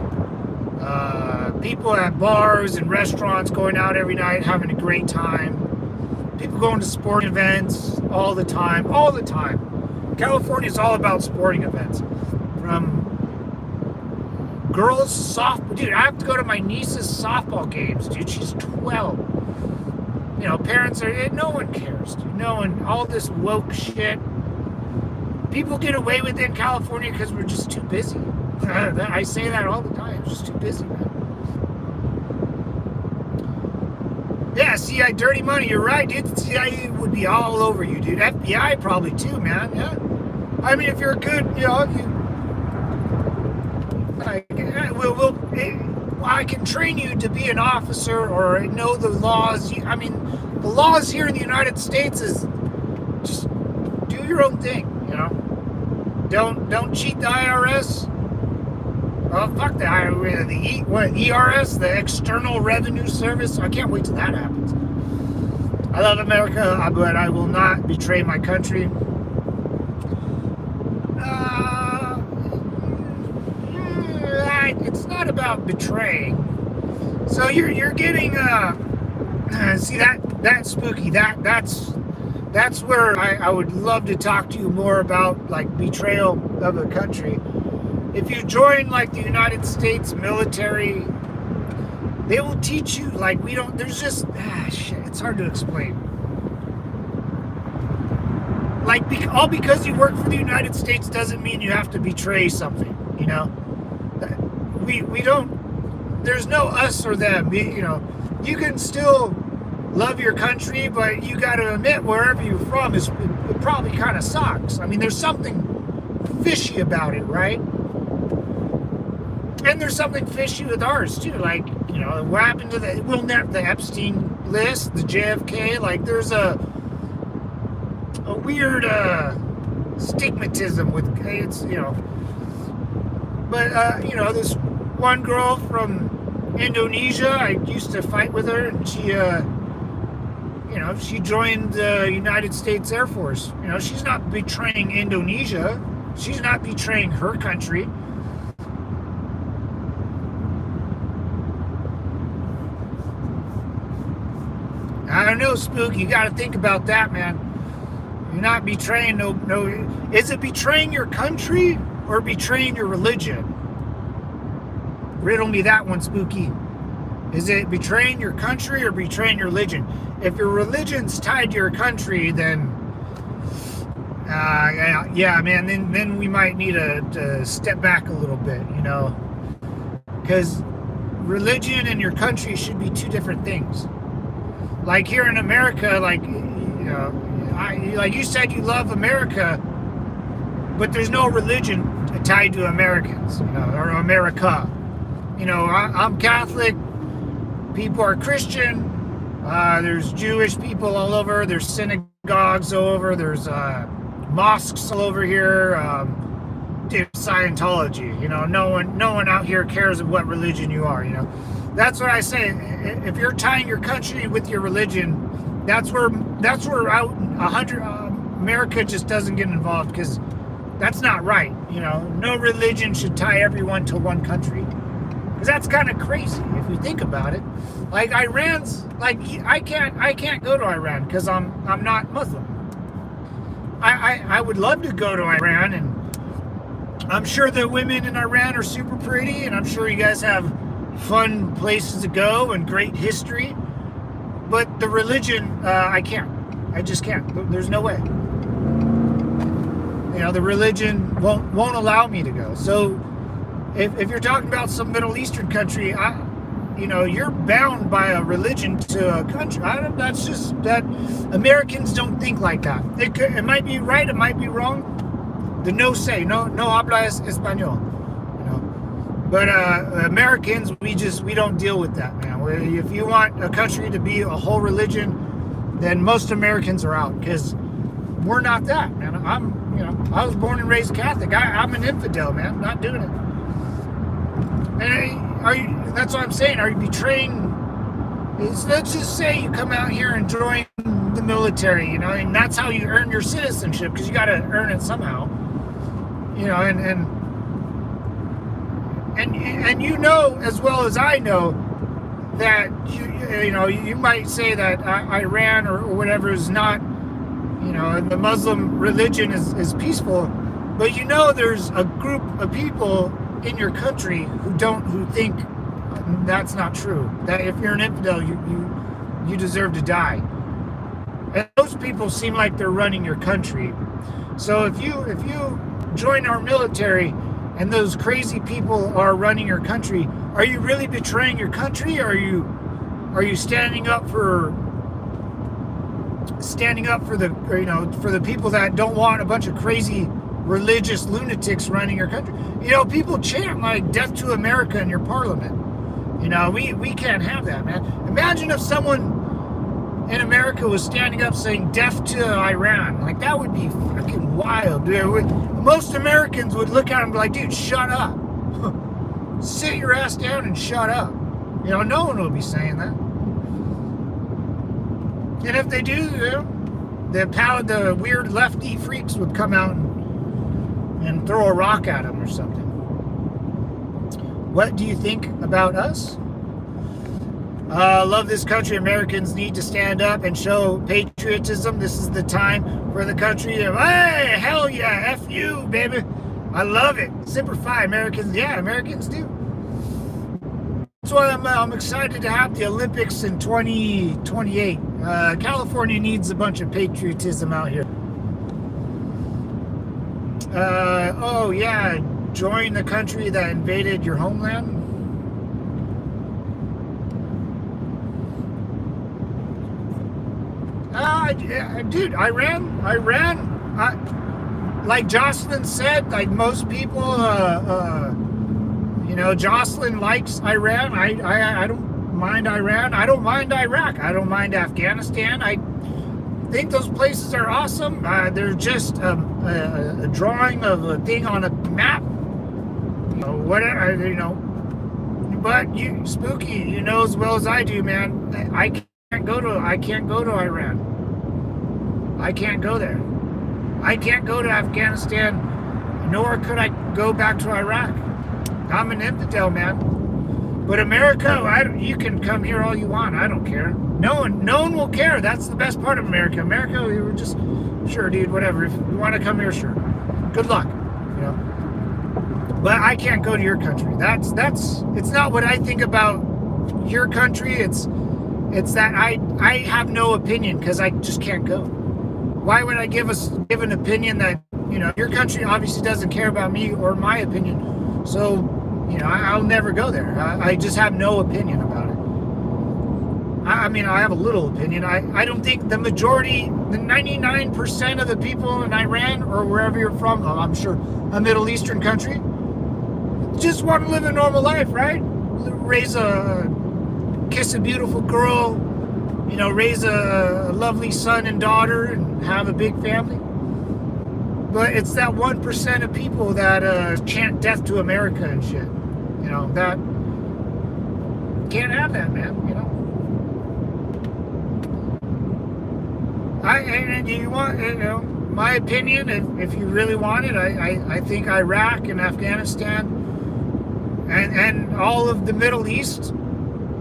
people at bars and restaurants going out every night having a great time, people going to sporting events all the time. California is all about sporting events. From girls softball, dude, I have to go to my niece's softball games, dude. She's 12. Parents no one cares, dude. No one, all this woke shit. People get away with it in California because we're just too busy. I say that all the time. It's just too busy, man. Yeah, CIA, dirty money. You're right, dude. CIA would be all over you, dude. FBI probably too, man. Yeah. I mean, if you're a good, I can train you to be an officer or know the laws. I mean, the laws here in the United States is just do your own thing, Don't cheat the IRS. Oh, fuck the IRS, ERS, the External Revenue Service. I can't wait till that happens. I love America, but I will not betray my country. It's not about betraying. So you're getting see that Spooky, that's where I would love to talk to you more about, like, betrayal of a country. If you join like the United States military, they will teach you, like, there's just shit, it's hard to explain. Like, all because you work for the United States doesn't mean you have to betray something, We don't, there's no us or them, you can still love your country, but you got to admit, wherever you're from, it probably kind of sucks. I mean, there's something fishy about it, right? And there's something fishy with ours too, like, what happened to the Epstein list, the JFK, like, there's a weird stigmatism with it's, but this one girl from Indonesia, I used to fight with her, and she joined the United States Air Force. She's not betraying Indonesia. She's not betraying her country. I don't know, Spook. You got to think about that, man. You're not betraying no. Is it betraying your country or betraying your religion? Riddle me that one, Spooky. Is it betraying your country or betraying your religion? If your religion's tied to your country, then yeah, man. Then we might need to step back a little bit, because religion and your country should be two different things. Like here in America, like like you said, you love America, but there's no religion tied to Americans, or America. I'm Catholic. People are Christian. There's Jewish people all over. There's synagogues all over. There's mosques all over here. Scientology. No one out here cares of what religion you are. That's what I say. If you're tying your country with your religion, that's where America just doesn't get involved, because that's not right. No religion should tie everyone to one country, because that's kind of crazy if you think about it. Like Iran's, like I can't go to Iran because I'm not Muslim. I would love to go to Iran, and I'm sure the women in Iran are super pretty, and I'm sure you guys have fun places to go and great history. But the religion, I can't. I just can't. There's no way. The religion won't allow me to go. So if you're talking about some Middle Eastern country, you're bound by a religion to a country. That's just that Americans don't think like that. It might be right, it might be wrong. The no hablas español. But Americans, we don't deal with that, man. If you want a country to be a whole religion, then most Americans are out, because we're not that, man. I was born and raised Catholic. I'm an infidel, man. I'm not doing it. And that's what I'm saying. Are you betraying? Let's just say you come out here and join the military, and that's how you earn your citizenship, because you got to earn it somehow. And as well as I know that you might say that Iran or whatever is not, the Muslim religion is peaceful, but there's a group of people in your country who think that's not true. That if you're an infidel, you deserve to die. And those people seem like they're running your country. So if you join our military and those crazy people are running your country, are you really betraying your country? Or are you standing up for the people that don't want a bunch of crazy religious lunatics running your country? People chant like "Death to America" in your parliament. We can't have that, man. Imagine if someone in America was standing up saying "Death to Iran." Like, that would be fucking wild, dude. Most Americans would look at him and be like, "Dude, shut up. Sit your ass down and shut up." No one will be saying that. And if they do, the weird lefty freaks would come out and throw a rock at them or something. What do you think about us? Love this country. Americans need to stand up and show patriotism. This is the time for the country of, hey, hell yeah, F you, baby. I love it. Semper Fi, Americans. Yeah, Americans do. That's why I'm excited to have the Olympics in 2028. California needs a bunch of patriotism out here. Oh yeah, join the country that invaded your homeland. Dude, Iran, like Jocelyn said, like most people, Jocelyn likes Iran. I don't mind Iran. I don't mind Iraq. I don't mind Afghanistan. I think those places are awesome. They're just a drawing of a thing on a map. But Spooky, as well as I do, man. I can't go to Iran. I can't go there. I can't go to Afghanistan, nor could I go back to Iraq. I'm an infidel, man. But America, you can come here all you want. I don't care. No one will care. That's the best part of America. America, we were just, sure, dude, whatever. If you want to come here, sure. Good luck. But I can't go to your country. It's not what I think about your country. It's that I have no opinion, because I just can't go. Why would I give an opinion that, your country obviously doesn't care about me or my opinion. So, I'll never go there. I just have no opinion about it. I have a little opinion. I don't think the majority, the 99% of the people in Iran or wherever you're from, I'm sure a Middle Eastern country, just want to live a normal life, right? Kiss a beautiful girl, raise a lovely son and daughter and have a big family. But it's that 1% of people that chant "Death to America" and shit. That can't have that, man. And you want, my opinion, if you really want it, I think Iraq and Afghanistan and all of the Middle East,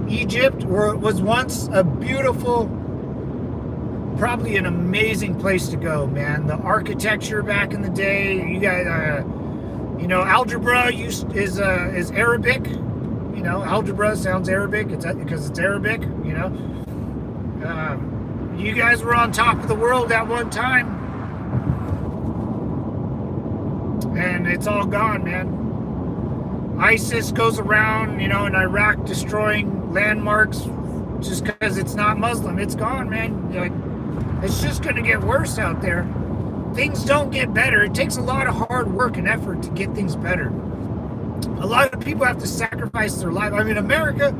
Egypt, was once a beautiful, probably an amazing place to go, man. The architecture back in the day, you guys, algebra is Arabic, algebra sounds Arabic. It's because it's Arabic, you guys were on top of the world at one time, and it's all gone, man. ISIS goes around, in Iraq destroying landmarks just because it's not Muslim. It's gone, man. It's just going to get worse out there. Things don't get better. It takes a lot of hard work and effort to get things better. A lot of people have to sacrifice their life. I mean, America,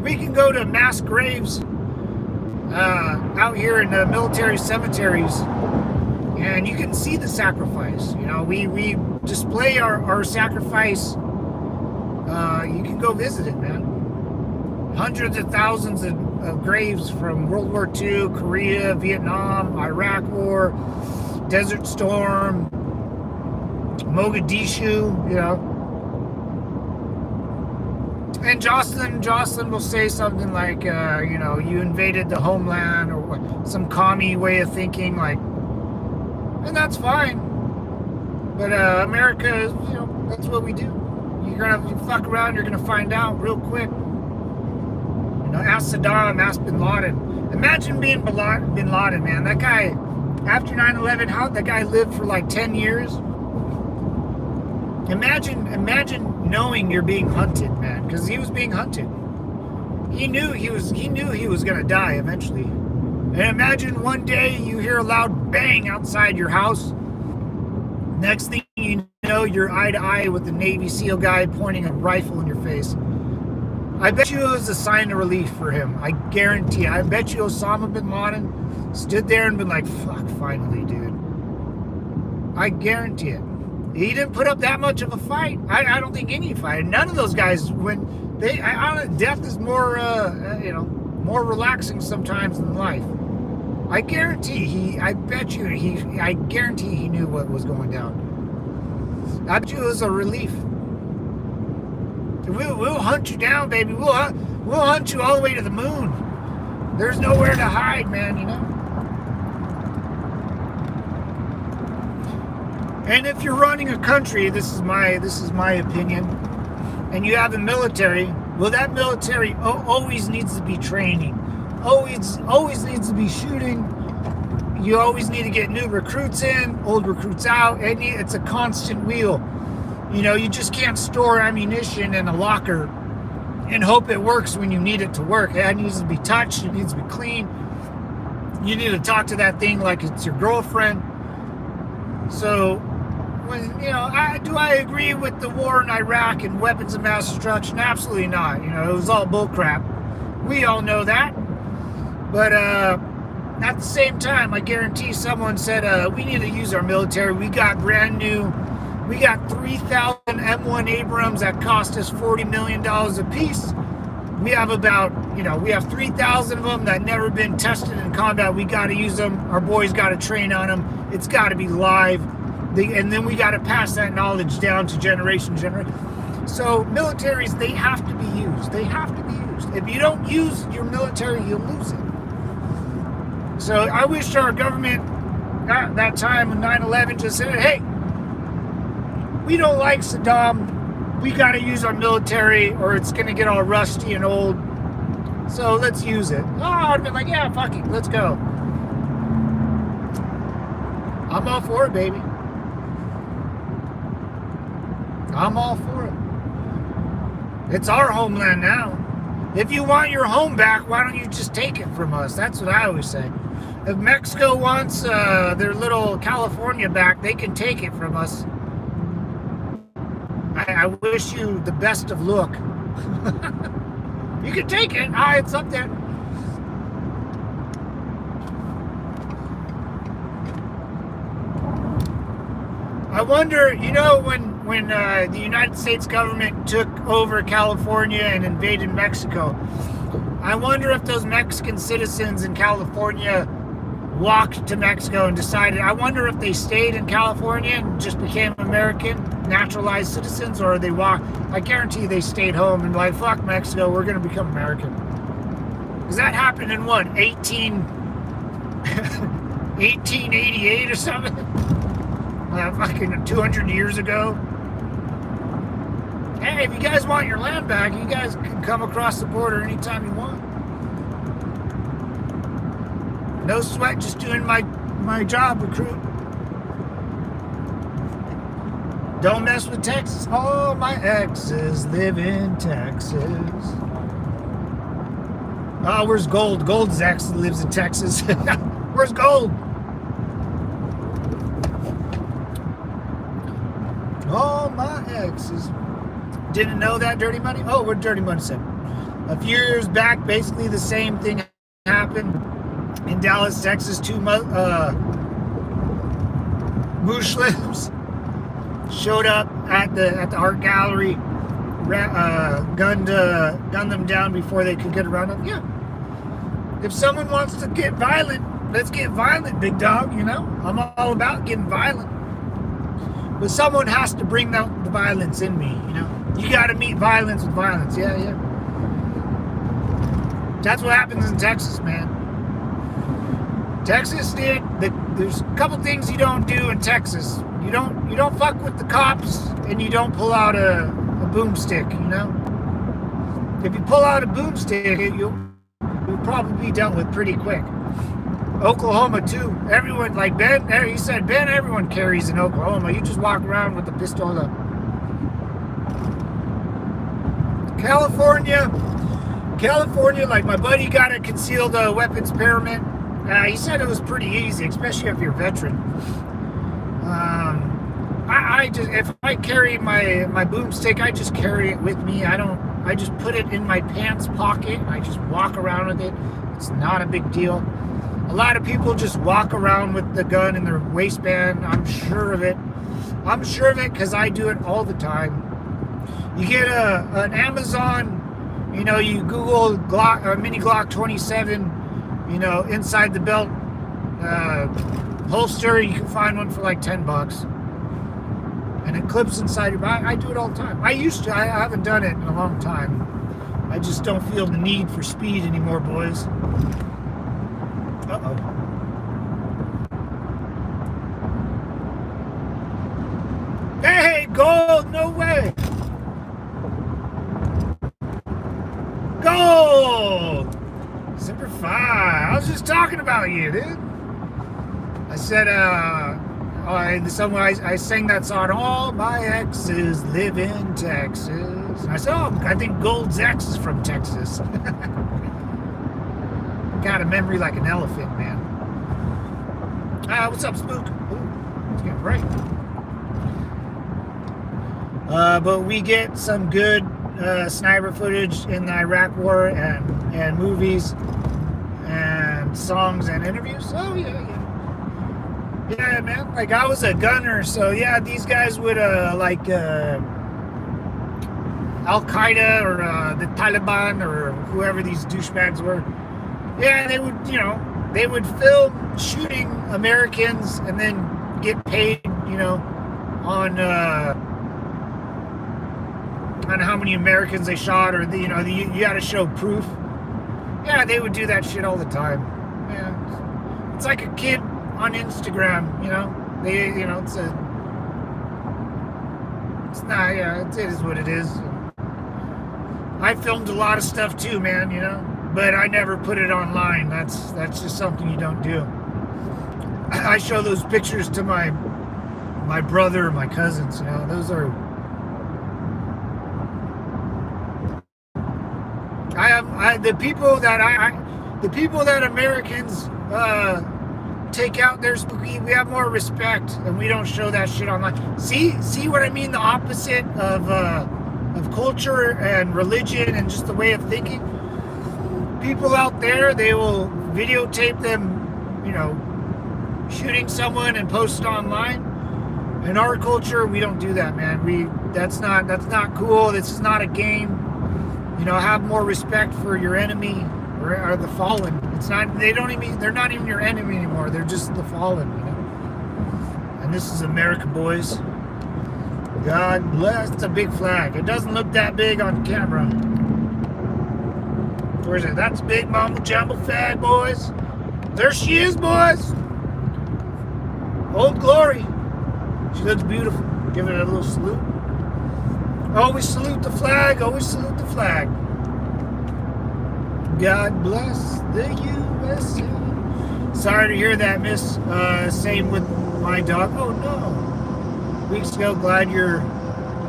we can go to mass graves out here in the military cemeteries, and you can see the sacrifice. We display our sacrifice. You can go visit it, man. Hundreds of thousands of graves from World War II, Korea, Vietnam, Iraq War, Desert Storm, Mogadishu, And Jocelyn will say something like, you invaded the homeland, or some commie way of thinking, and that's fine. But America, that's what we do. You fuck around, you're gonna find out real quick. Ask Saddam, ask Bin Laden. Imagine being Bin Laden, man. That guy, after 9/11, how that guy lived for 10 years. Imagine knowing you're being hunted, man, because he was being hunted. He knew he was gonna die eventually. And imagine one day you hear a loud bang outside your house. Next thing you know, you're eye to eye with the Navy SEAL guy pointing a rifle in your face. I bet you it was a sign of relief for him. I guarantee. I bet you Osama bin Laden stood there and been like, "Fuck, finally, dude." I guarantee it. He didn't put up that much of a fight. I don't think any fight. None of those guys, death is more, more relaxing sometimes than life. I guarantee he knew what was going down. I bet you it was a relief. We'll hunt you down, baby. We'll hunt you all the way to the moon. There's nowhere to hide, man, And if you're running a country, this is my opinion, and you have a military, well, that military always needs to be training, always needs to be shooting. You always need to get new recruits in, old recruits out, and it's a constant wheel. You just can't store ammunition in a locker and hope it works when you need it to work. It needs to be touched. It needs to be clean. You need to talk to that thing like it's your girlfriend. So, do I agree with the war in Iraq and weapons of mass destruction? Absolutely not. It was all bullcrap. We all know that. But at the same time, I guarantee someone said, we need to use our military. We got 3,000 M1 Abrams that cost us $40 million a piece. We have we have 3,000 of them that never been tested in combat. We got to use them. Our boys got to train on them. It's got to be live. And then we got to pass that knowledge down to generation. So militaries, they have to be used. They have to be used. If you don't use your military, you'll lose it. So I wish our government at that time in 9/11 just said, hey, we don't like Saddam. We got to use our military or it's going to get all rusty and old. So let's use it. Oh, I'd have been like, yeah, fuck it. Let's go. I'm all for it, baby. I'm all for it. It's our homeland now. If you want your home back, why don't you just take it from us? That's what I always say. If Mexico wants their little California back, they can take it from us. I wish you the best of luck. You can take it. It's up there. I wonder, when the United States government took over California and invaded Mexico, I wonder if those Mexican citizens in California walked to Mexico and decided, I wonder if they stayed in California and just became American, naturalized citizens, or they walked. I guarantee they stayed home and like, fuck Mexico, we're going to become American. Because that happened in what, 1888 or something? Fucking 200 years ago. Hey, if you guys want your land back, you guys can come across the border anytime you want. No sweat, just doing my job, recruit. Don't mess with Texas. All my exes live in Texas. Oh, where's Gold? Gold's ex lives in Texas. Where's Gold? All my exes. Didn't know that, Dirty Money? Oh, what Dirty Money said. A few years back, basically the same thing happened in Dallas, Texas. Two Muslims showed up at the art gallery, gunned them down before they could get around them. Yeah. If someone wants to get violent, let's get violent, big dog. You know, I'm all about getting violent. But someone has to bring out the violence in me, you know. You got to meet violence with violence. Yeah, yeah. That's what happens in Texas, man. Texas, dude. There's a couple things you don't do in Texas. You don't fuck with the cops, and you don't pull out a boomstick, you know. If you pull out a boomstick, you'll probably be dealt with pretty quick. Oklahoma too. Everyone, like Ben, he said, Ben, everyone carries in Oklahoma. You just walk around with a pistola. California, like my buddy got a concealed weapons permit. He said it was pretty easy, especially if you're a veteran. I just, if I carry my boomstick, I just carry it with me. I just put it in my pants pocket. I just walk around with it. It's not a big deal. A lot of people just walk around with the gun in their waistband. I'm sure of it. I'm sure of it because I do it all the time. You get an Amazon, you know, you Google mini Glock 27, you know, inside the belt holster. You can find one for like $10. And it clips inside your body. I do it all the time. I used to. I haven't done it in a long time. I just don't feel the need for speed anymore, boys. Uh-oh. Hey, Gold! No way! Gold! Semper Fi. I was just talking about you, dude. I said, I sang that song, All My Exes Live in Texas. And I said, oh, I think Gold's ex is from Texas. Got a memory like an elephant, man. What's up, Spook? Ooh, it's getting bright. But we get some good sniper footage in the Iraq War and movies and songs and interviews. Oh, yeah. Yeah, man. Like, I was a gunner, so yeah, these guys would, Al-Qaeda or the Taliban or whoever these douchebags were. Yeah, they would, you know, they would film shooting Americans and then get paid, you know, on how many Americans they shot, or you know, you got to show proof. Yeah, they would do that shit all the time. Yeah, it's like a kid on Instagram, you know. You know, it's not. Yeah, it is what it is. I filmed a lot of stuff too, man. You know. But I never put it online. That's just something you don't do. I show those pictures to my brother, my cousins. You know, those are. The people that Americans take out their spooky. We have more respect, and we don't show that shit online. See what I mean? The opposite of culture and religion and just the way of thinking. People out there, they will videotape them, you know, shooting someone and post it online. In our culture, we don't do that, man. That's not cool. This is not a game. You know, have more respect for your enemy or the fallen. They're not even your enemy anymore. They're just the fallen, you know. And this is America, boys. God bless. It's a big flag. It doesn't look that big on camera. Where's it? That's Big Mama Jumbo Fag, boys. There she is, boys. Old Glory. She looks beautiful. Give it a little salute. Always salute the flag. Always salute the flag. God bless the USA. Sorry to hear that, miss. Same with my dog. Oh, no. Weeks ago, glad you're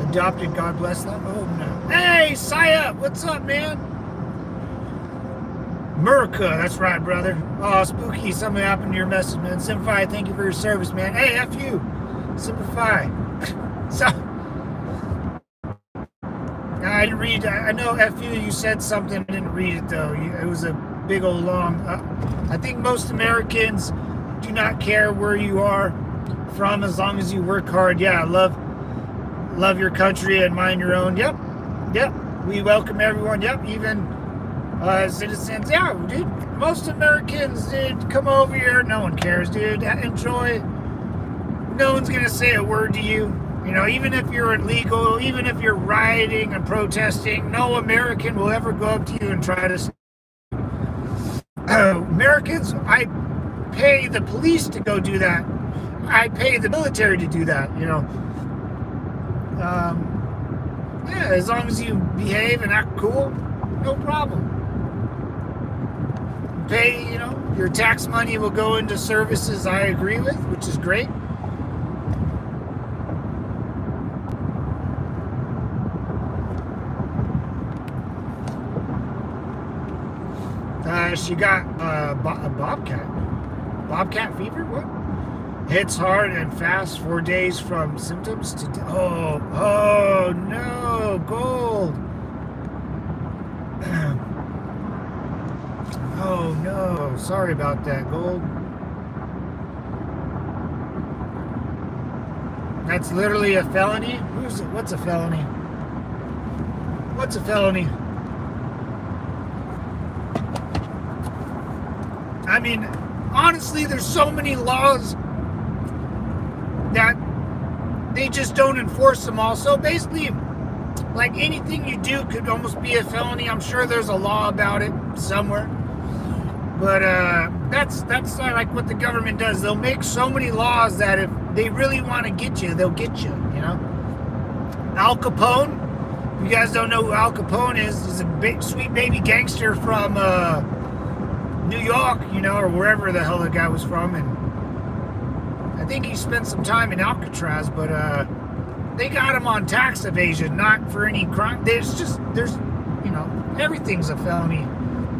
adopted. God bless them. Oh, no. Hey, Saya, what's up, man? America, that's right, brother. Oh, Spooky, something happened to your message, man. Simplify, thank you for your service, man. Hey, F you. Simplify. So, I didn't read. I know F you said something. I didn't read it, though. It was a big old long. I think most Americans do not care where you are from as long as you work hard. Yeah, love your country and mind your own. Yep. We welcome everyone. Yep, even citizens. Yeah, dude. Most Americans, dude, come over here. No one cares, dude. Enjoy. No one's gonna say a word to you. You know, even if you're illegal, even if you're rioting and protesting, no American will ever go up to you and try to. Americans, I pay the police to go do that. I pay the military to do that. You know. Yeah, as long as you behave and act cool, no problem. Pay, you know, your tax money will go into services I agree with, which is great. She got a bobcat fever. What? Hits hard and fast. 4 days from symptoms to oh no, gold. Oh no, sorry about that, gold. That's literally a felony. What's a felony? What's a felony? I mean, honestly, there's so many laws that they just don't enforce them all. So basically, like anything you do could almost be a felony. I'm sure there's a law about it somewhere. But that's not like what the government does. They'll make so many laws that if they really want to get you, they'll get you, you know? Al Capone, if you guys don't know who Al Capone is, he's a big, sweet baby gangster from New York, you know, or wherever the hell the guy was from. And I think he spent some time in Alcatraz, but they got him on tax evasion, not for any crime. There's, you know, everything's a felony.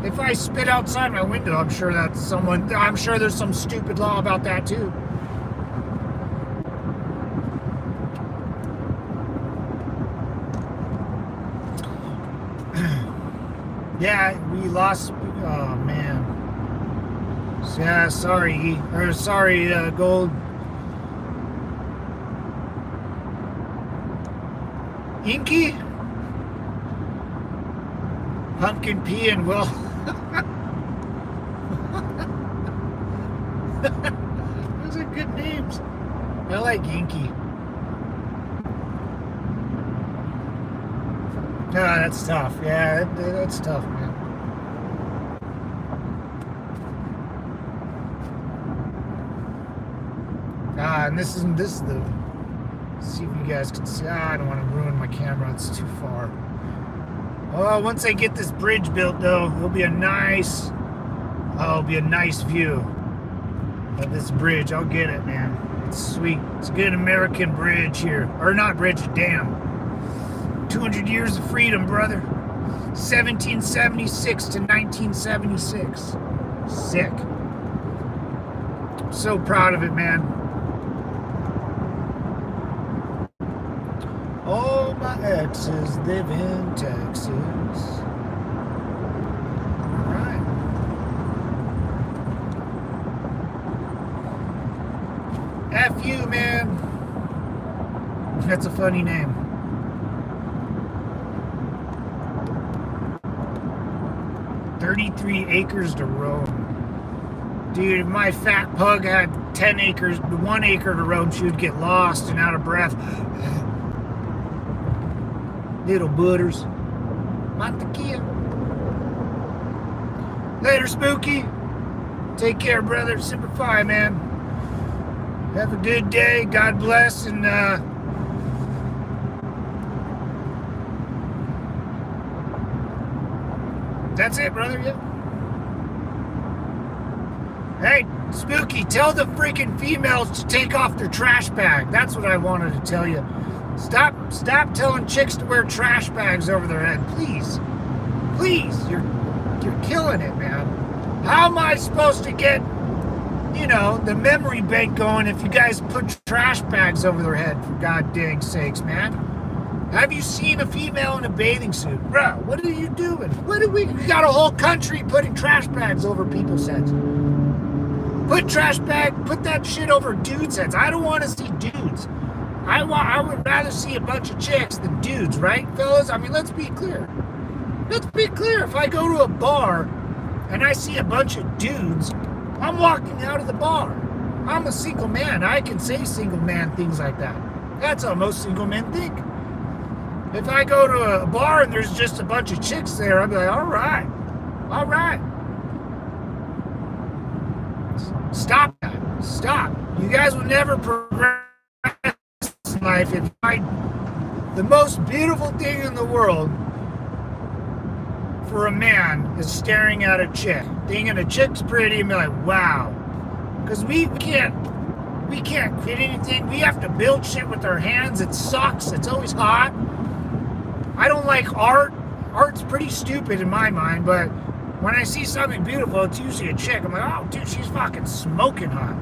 If I spit outside my window, I'm sure there's some stupid law about that too. Yeah, we lost, oh man. Yeah, sorry, Gold. Inky? Pumpkin Pea and Will. Those are good names. I like Inky. Ah, that's tough. Yeah, that's tough, man. And this is the. See if you guys can see. I don't want to ruin my camera. It's too far. Oh, once I get this bridge built, though, it'll be a nice view of this bridge. I'll get it, man. It's sweet. It's a good American bridge here. Or not bridge, dam. 200 years of freedom, brother. 1776 to 1976. Sick. I'm so proud of it, man. All my exes live in Texas. All right. F you, man. That's a funny name. "33 acres to roam." Dude, if my fat pug had 10 acres, 1 acre to roam, she would get lost and out of breath. Little butters. Mantequilla. Later, Spooky. Take care, brother. Simplify, man. Have a good day. God bless. And That's it, brother. Yeah. Hey, Spooky, tell the freaking females to take off their trash bag. That's what I wanted to tell you. Stop telling chicks to wear trash bags over their head, please. Please, you're killing it, man. How am I supposed to get, the memory bank going if you guys put trash bags over their head, for God dang sakes, man? Have you seen a female in a bathing suit? Bro, what are you doing? We got a whole country putting trash bags over people's heads. Put that shit over dudes' heads. I don't want to see dudes. I would rather see a bunch of chicks than dudes, right, fellas? I mean, let's be clear. Let's be clear. If I go to a bar and I see a bunch of dudes, I'm walking out of the bar. I'm a single man. I can say single man things like that. That's how most single men think. If I go to a bar and there's just a bunch of chicks there, I'll be like, all right. Stop that. Stop. You guys will never progress in life if the most beautiful thing in the world for a man is staring at a chick, thinking a chick's pretty and be like, wow. Because we can't create anything. We have to build shit with our hands. It sucks. It's always hot. I don't like art. Art's pretty stupid in my mind, but when I see something beautiful, it's usually a chick. I'm like, oh, dude, she's fucking smoking hot.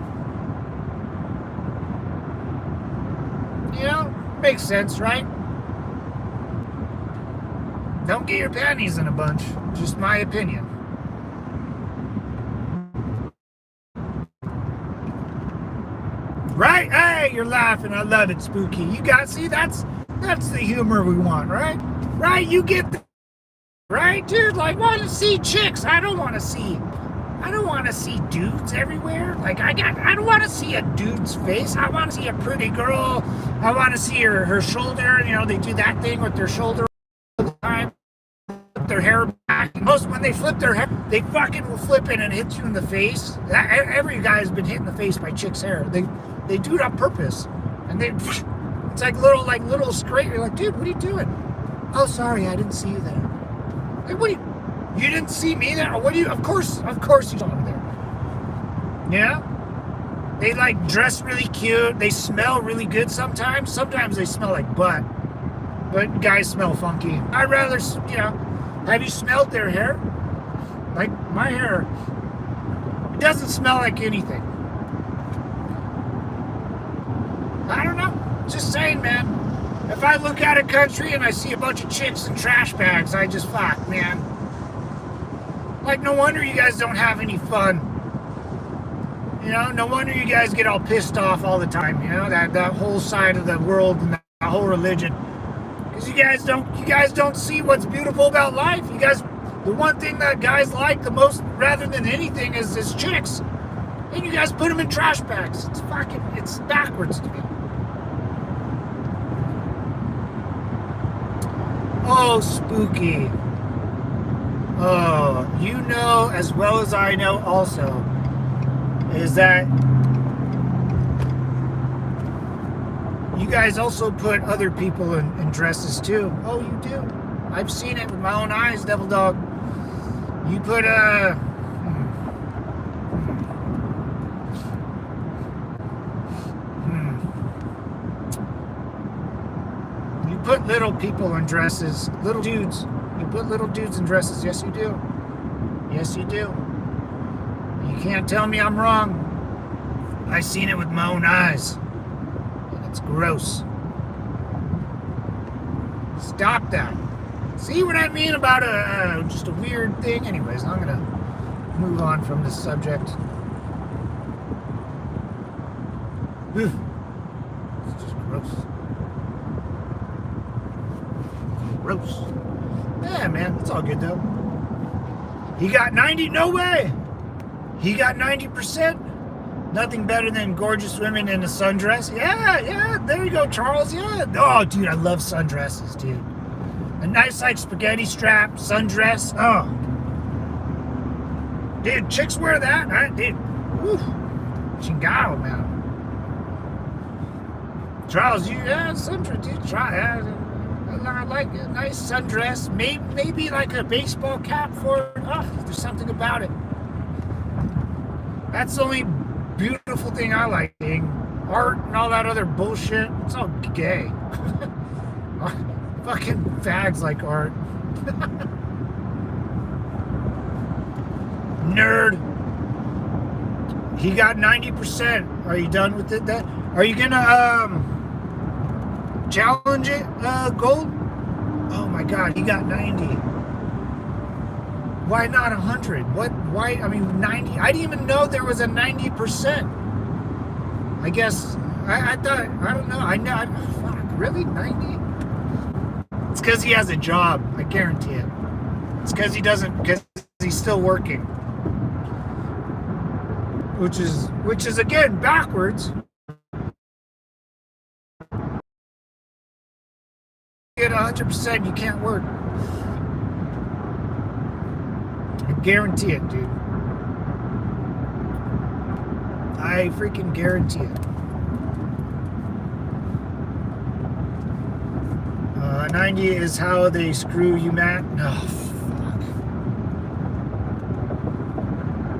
Makes sense, right? Don't get your panties in a bunch. Just my opinion. Right? Hey, you're laughing. I love it, Spooky. See, that's the humor we want, right? Right? You get the right, dude? Like, want to see chicks. I don't want to see dudes everywhere. Like, I don't want to see a dude's face. I want to see a pretty girl. I want to see her shoulder. They do that thing with their shoulder all the time. Flip their hair back. Most when they flip their hair, they fucking will flip it and hit you in the face. Every guy's been hit in the face by chicks' hair. They do it on purpose. And it's like little scrape. You're like, dude, what are you doing? Oh, sorry, I didn't see you there. Like, you didn't see me there? What do you? Of course you saw me there. Yeah? They dress really cute. They smell really good sometimes. Sometimes they smell like butt. But guys smell funky. I'd rather, have you smelled their hair? Like my hair, it doesn't smell like anything. I don't know. Just saying, man. If I look at a country and I see a bunch of chicks in trash bags, I just fuck, man. Like, no wonder you guys don't have any fun. No wonder you guys get all pissed off all the time. That whole side of the world and that whole religion. Because you guys don't see what's beautiful about life. The one thing that guys like the most, rather than anything, is chicks. And you guys put them in trash bags. It's backwards to me. Oh, Spooky. Oh, as well as I know also, is that you guys also put other people in dresses too. Oh, you do. I've seen it with my own eyes, Devil Dog. You put you put little people in dresses, little dudes. You put little dudes in dresses. Yes, you do. Yes, you do. You can't tell me I'm wrong. I seen it with my own eyes. And it's gross. Stop that. See what I mean about just a weird thing? Anyways, I'm going to move on from this subject. It's just gross. Gross. Yeah, man, it's all good though. He got 90, no way. He got 90%. Nothing better than gorgeous women in a sundress. Yeah, there you go, Charles. Yeah. Oh, dude, I love sundresses, dude. A nice, spaghetti strap sundress. Oh. Dude, chicks wear that. Dude, whew. Chingao, man. Charles, sundress, dude, try that. I I like a nice sundress, maybe like a baseball cap for it. Oh, there's something about it. That's the only beautiful thing I like. Art and all that other bullshit, it's all gay. Fucking fags like art. Nerd. He got 90%. Are you done with it? Are you gonna challenge it, Gold? Oh my God, he got 90. Why not 100? What? Why? I mean, 90. I didn't even know there was a 90%. I guess I thought, I don't know. Fuck, really 90? It's because he has a job. I guarantee it. It's because he's still working. Which is again backwards. Get 100%, you can't work. I guarantee it, dude. I freaking guarantee it. 90 is how they screw you, Matt. No, fuck.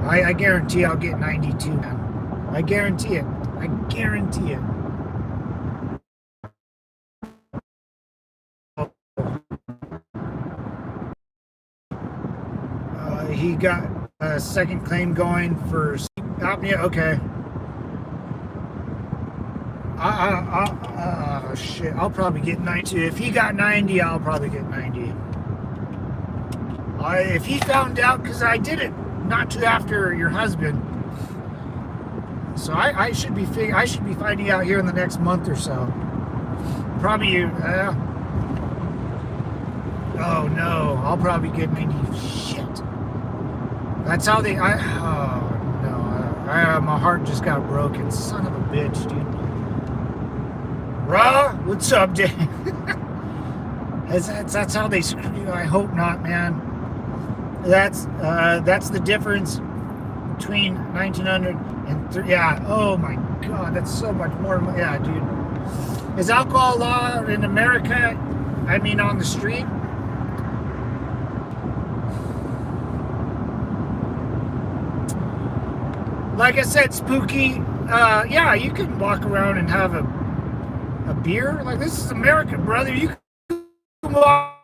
I guarantee I'll get 92, man. I guarantee it. I guarantee it. He got a second claim going for sleep apnea. Okay. Shit. I'll probably get 90. If he got 90, I'll probably get 90. If he found out, because I did it not too after your husband, so I should be finding out here in the next month or so. Probably. Oh no, I'll probably get 90. Shit. That's how they. Oh no, my heart just got broken. Son of a bitch, dude. Raw, what's up, Jay? That's how they screw you. I hope not, man. That's the difference between 1900 and yeah. Oh my God, that's so much more. Yeah, dude. Is alcohol law in America? I mean, on the street. Like I said, Spooky, yeah, you can walk around and have a beer. Like, this is America, brother. You can walk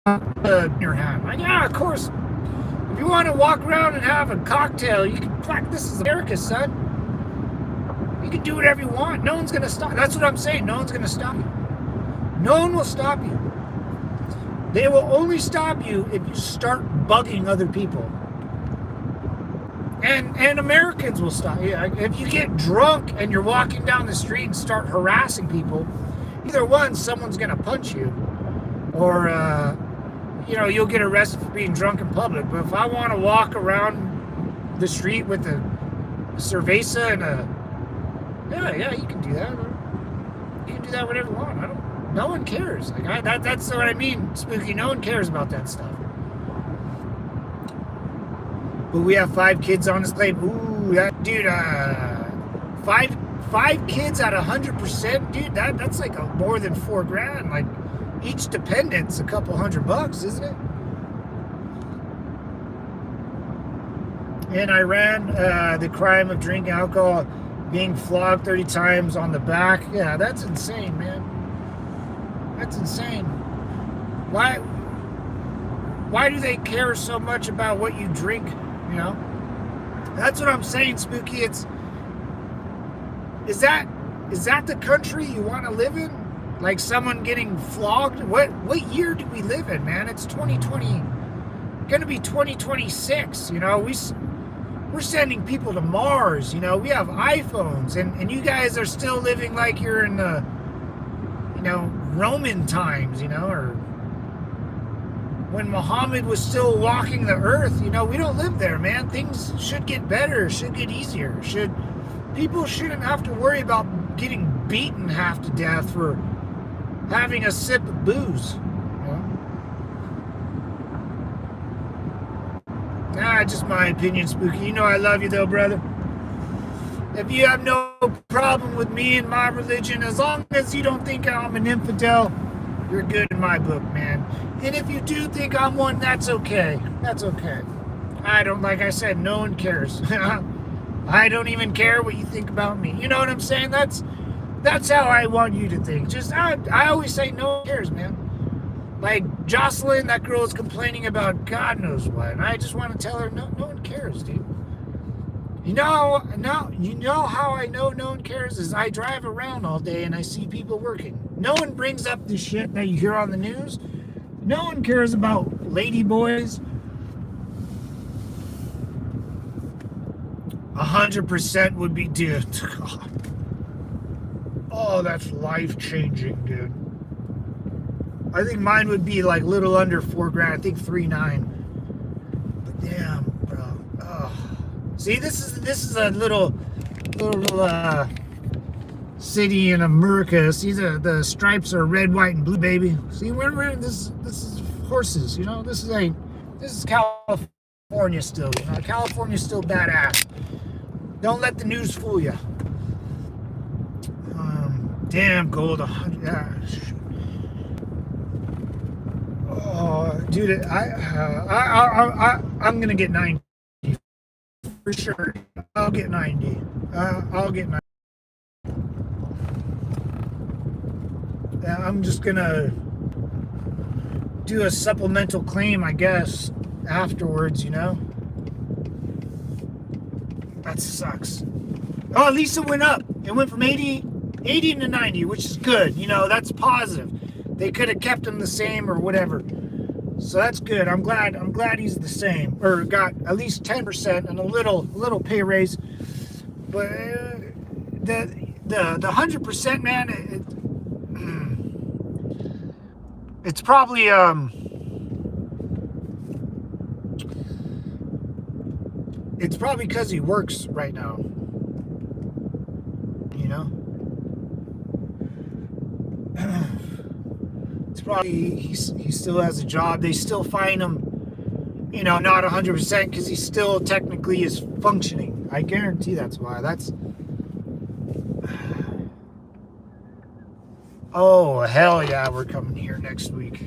in your hand. Like, yeah, of course. If you want to walk around and have a cocktail, you can. Like, this is America, son. You can do whatever you want. No one's going to stop. That's what I'm saying. No one's going to stop you. No one will stop you. They will only stop you if you start bugging other people. And Americans will stop you. If you get drunk and you're walking down the street and start harassing people, either one, someone's going to punch you, or you'll get arrested for being drunk in public. But if I want to walk around the street with a cerveza and yeah, you can do that. You can do that whatever you want. No one cares. Like that's what I mean, Spooky. No one cares about that stuff. But we have 5 kids on this claim. Ooh, that dude. 5 kids at 100%, dude. That's like more than $4,000. Like each dependent's a couple $100, isn't it? In Iran, the crime of drinking alcohol, being flogged 30 times on the back. Yeah, that's insane, man. That's insane. Why do they care so much about what you drink? You know, that's what I'm saying, Spooky. Is that the country you want to live in? Like someone getting flogged? What year do we live in, man? It's 2020, gonna be 2026. You know, we're sending people to Mars. You know, we have iPhones, and you guys are still living like you're in the, Roman times. Or when Muhammad was still walking the earth. We don't live there, man. Things should get better, should get easier. People shouldn't have to worry about getting beaten half to death for having a sip of booze. Nah, just my opinion, Spooky. You know I love you though, brother. If you have no problem with me and my religion, as long as you don't think I'm an infidel, You're good in my book, man. And if you do think I'm one, that's okay. That's okay. I don't, like I said, no one cares. I don't even care what you think about me. You know what I'm saying? That's how I want you to think. Just, I always say no one cares, man. Like Jocelyn, that girl is complaining about God knows what. And I just want to tell her, no one cares, dude. You know how I know no one cares is I drive around all day and I see people working. No one brings up the shit that you hear on the news. No one cares about lady boys. 100% would be, dude. Oh, that's life-changing, dude. I think mine would be like little under $4,000. I think 3.9. But damn, bro. Oh. See, this is a little city in America. See, the stripes are red, white, and blue, baby. See, we're this is horses. You know, this is California still. You know, California's still badass. Don't let the news fool you. Damn, gold 100. Yeah. Oh, dude, I'm gonna get 90 for sure. I'll get 90. I'll get 90. Yeah, I'm just gonna do a supplemental claim, I guess, afterwards. You know, that sucks. Oh, at least it went up. It went from 80 to 90, which is good. You know, that's positive. They could have kept him the same or whatever. So that's good. I'm glad he's the same, or got at least 10% and a little pay raise. But the 100%, man, it's probably because he works right now. You know. It's probably he still has a job. They still fine him, you know, not 100% because he still technically is functioning. I guarantee that's why. Oh, hell yeah, we're coming here next week.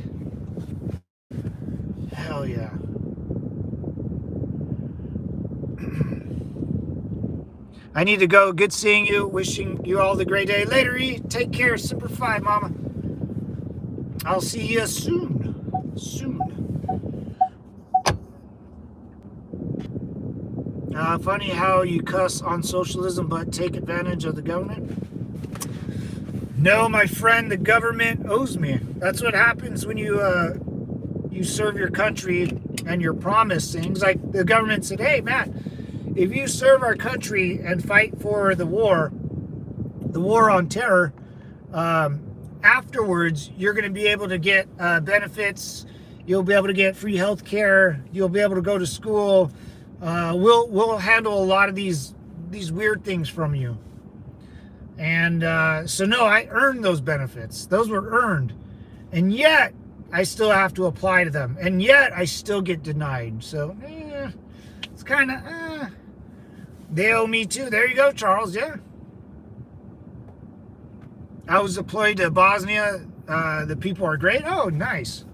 Hell yeah. I need to go. Good seeing you. Wishing you all the great day. Later, E. Take care. Semper Fi, mama. I'll see you soon. Funny how you cuss on socialism but take advantage of the government. No, my friend, the government owes me. That's what happens when you serve your country and you're promised things. Like the government said, hey, Matt, if you serve our country and fight for the war on terror, afterwards, you're going to be able to get benefits. You'll be able to get free health care. You'll be able to go to school. We'll handle a lot of these weird things from you. And so, no, I earned those benefits. Those were earned. And yet, I still have to apply to them. And yet, I still get denied. So, it's kind of, they owe me too. There you go, Charles. Yeah. I was deployed to Bosnia. The people are great. Oh, nice.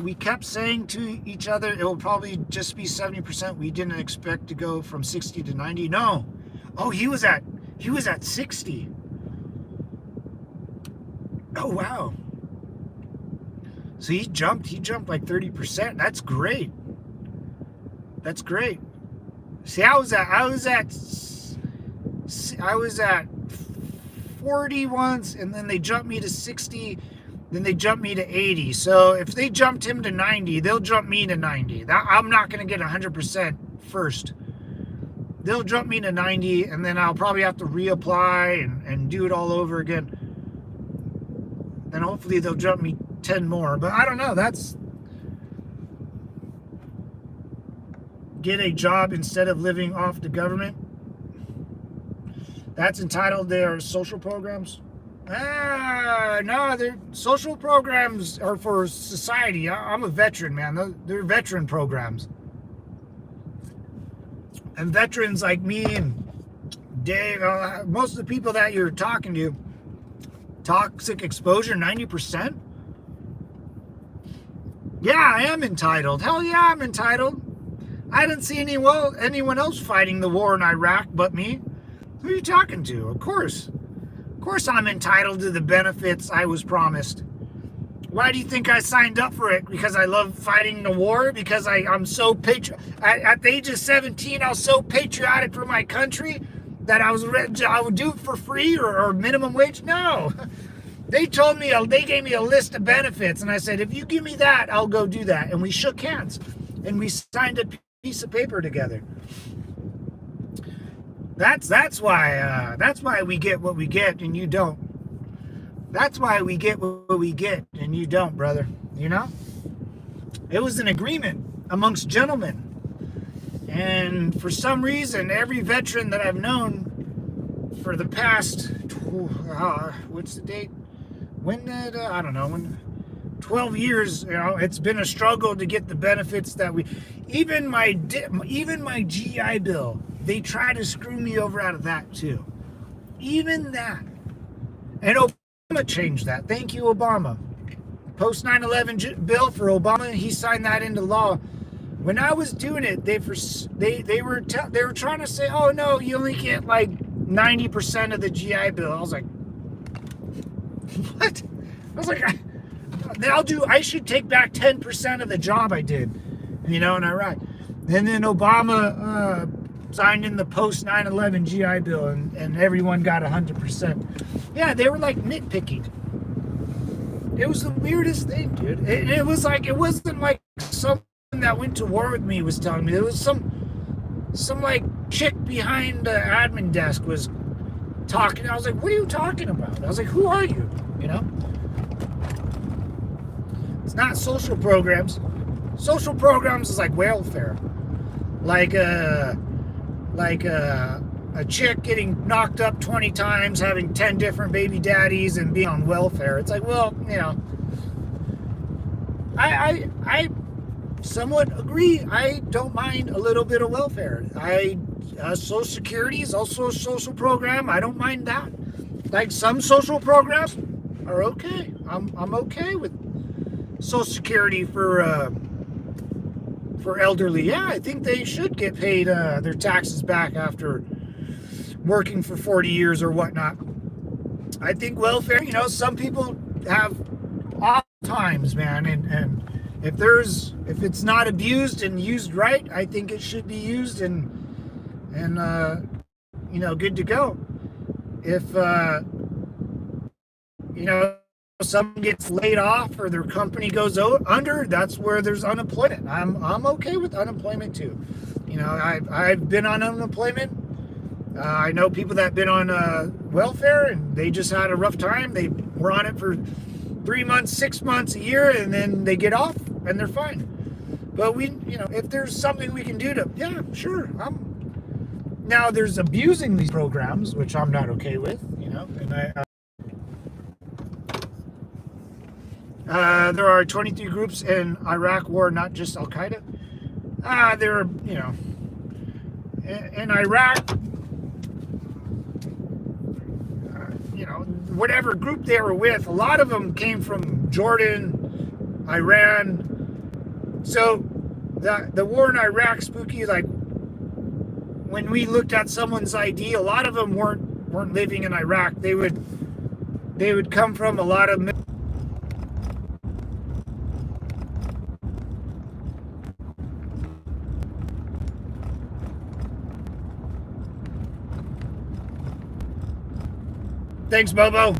We kept saying to each other, it will probably just be 70%. We didn't expect to go from 60 to 90. No. Oh, he was at 60. Oh, wow. So he jumped like 30%. That's great. That's great. See, I was at 40 once, and then they jumped me to 60, then they jumped me to 80. So if they jumped him to 90, they'll jump me to 90. I'm not going to get 100% first. They'll jump me to 90, and then I'll probably have to reapply and do it all over again. Then hopefully they'll jump me 10 more. But I don't know. That's get a job instead of living off the government. That's entitled their social programs. No, their social programs are for society. I'm a veteran, man. They're veteran programs. And veterans like me and Dave, most of the people that you're talking to Toxic exposure, 90%? Yeah, I am entitled. Hell yeah, I'm entitled. I didn't see anyone else fighting the war in Iraq but me. Who are you talking to? Of course. Of course I'm entitled to the benefits I was promised. Why do you think I signed up for it? Because I love fighting the war? Because I'm so at the age of 17, I was so patriotic for my country that I would do it for free or minimum wage? No. They gave me a list of benefits, and I said, if you give me that, I'll go do that. And we shook hands, and we signed a piece of paper together. That's why we get what we get, and you don't. That's why we get what we get, and you don't, brother. You know? It was an agreement amongst gentlemen. And for some reason, every veteran that I've known for the past, what's the date? I don't know, 12 years, it's been a struggle to get the benefits that even my GI Bill, they try to screw me over out of that too. Even that. And Obama changed that. Thank you, Obama. Post 9/11 bill for Obama, he signed that into law. When I was doing it, they were trying to say, oh no, you only get like 90% of the GI Bill. I was like, what? I was like, I should take back 10% of the job I did, in Iraq. And then Obama signed in the post 9/11 GI Bill, and everyone got 100%. Yeah, they were like nitpicking. It was the weirdest thing, dude. It wasn't like someone that went to war with me was telling me. There was some like chick behind the admin desk was talking. I was like, what are you talking about? I was like, who are you? It's not social programs. Social programs is like welfare. Like a chick getting knocked up 20 times, having 10 different baby daddies, and being on welfare. It's like, well, I somewhat agree. I don't mind a little bit of welfare. Social Security is also a social program. I don't mind that. Like some social programs are okay. I'm okay with Social Security for elderly. Yeah, I think they should get paid their taxes back after working for 40 years or whatnot. I think welfare, some people have off times, man, and if it's not abused and used right, I think it should be used and good to go. If someone gets laid off or their company goes under, that's where there's unemployment. I'm okay with unemployment too. I've been on unemployment. I know people that have been on welfare and they just had a rough time. They were on it for 3 months, 6 months, a year, and then they get off and they're fine. But if there's something we can do yeah, sure. Now there's abusing these programs, which I'm not okay with, and there are 23 groups in Iraq war, not just Al Qaeda. There are, in Iraq, whatever group they were with, a lot of them came from Jordan, Iran. So the war in Iraq, spooky, like when we looked at someone's ID, a lot of them weren't living in Iraq. They would come from a lot of Thanks, Bobo.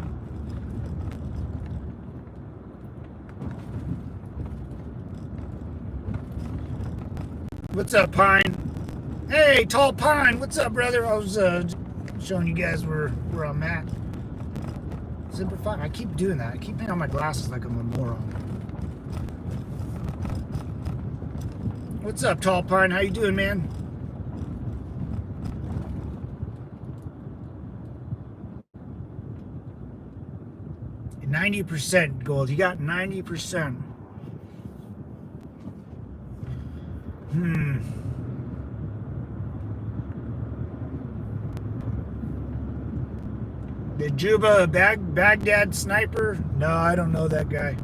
What's up, Pine? Hey, Tall Pine. What's up, brother? I was showing you guys where I'm at. Zipper 5. I keep doing that. I keep putting on my glasses like I'm a moron. What's up, Tall Pine? How you doing, man? And 90% gold. You got 90%. Juba, Baghdad sniper? No, I don't know that guy.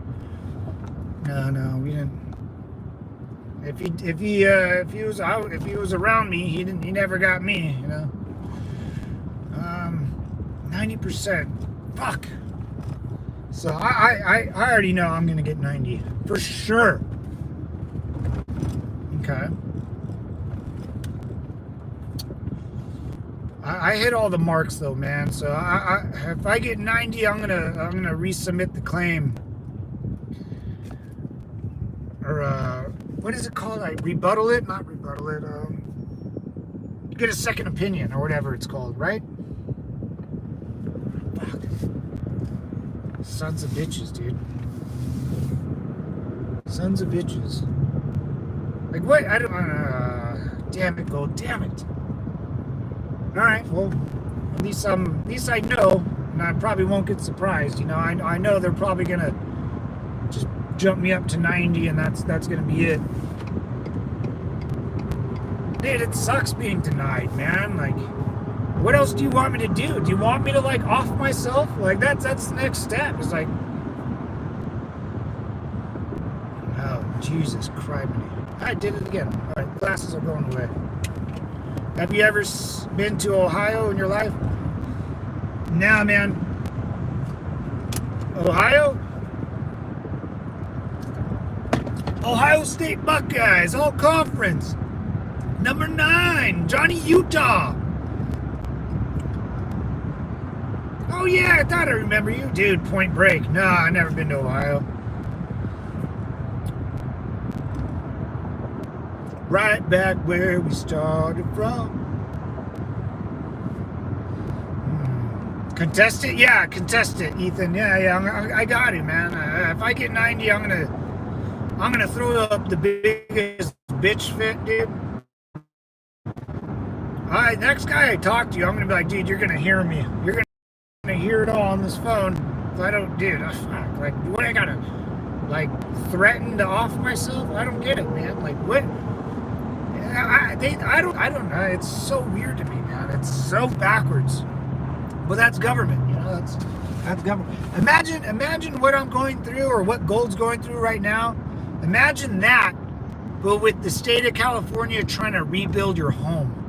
No, we didn't. If he was around me, he never got me, you know. 90%. Fuck. So I already know I'm gonna get 90 for sure. Okay. I hit all the marks though, man. So if I get 90, I'm gonna resubmit the claim. Or what is it called? I rebuttal it, not rebuttal it. Get a second opinion or whatever it's called, right? Fuck. Sons of bitches, dude. Sons of bitches. Like what? I don't. Damn it, Gold. Damn it. All right. Well, at least I know, and I probably won't get surprised. You know, I know they're probably gonna just jump me up to 90, and that's gonna be it. Dude, it sucks being denied, man. Like, what else do you want me to do? Do you want me to like off myself? Like that's the next step. It's like, oh Jesus Christ! I did it again. All right, glasses are going away. Have you ever been to Ohio in your life? Nah, man. Ohio? Ohio State Buckeyes, all conference. Number 9, Johnny Utah. Oh yeah, I thought I remember you. Dude, Point Break. Nah, I never been to Ohio. Right back where we started from. Contestant? Yeah, contestant, Ethan. Yeah, I got it, man. If I get 90, I'm gonna throw up the biggest bitch fit, dude. All right, next guy I talk to, I'm gonna be like, dude, you're gonna hear me. You're gonna hear it all on this phone. If I don't, dude, like, what I gotta, like, threaten to off myself? I don't get it, man. Like, what? I don't know. It's so weird to me, man. It's so backwards. But that's government, you know. That's government. Imagine what I'm going through, or what Gold's going through right now. Imagine that, but with the state of California trying to rebuild your home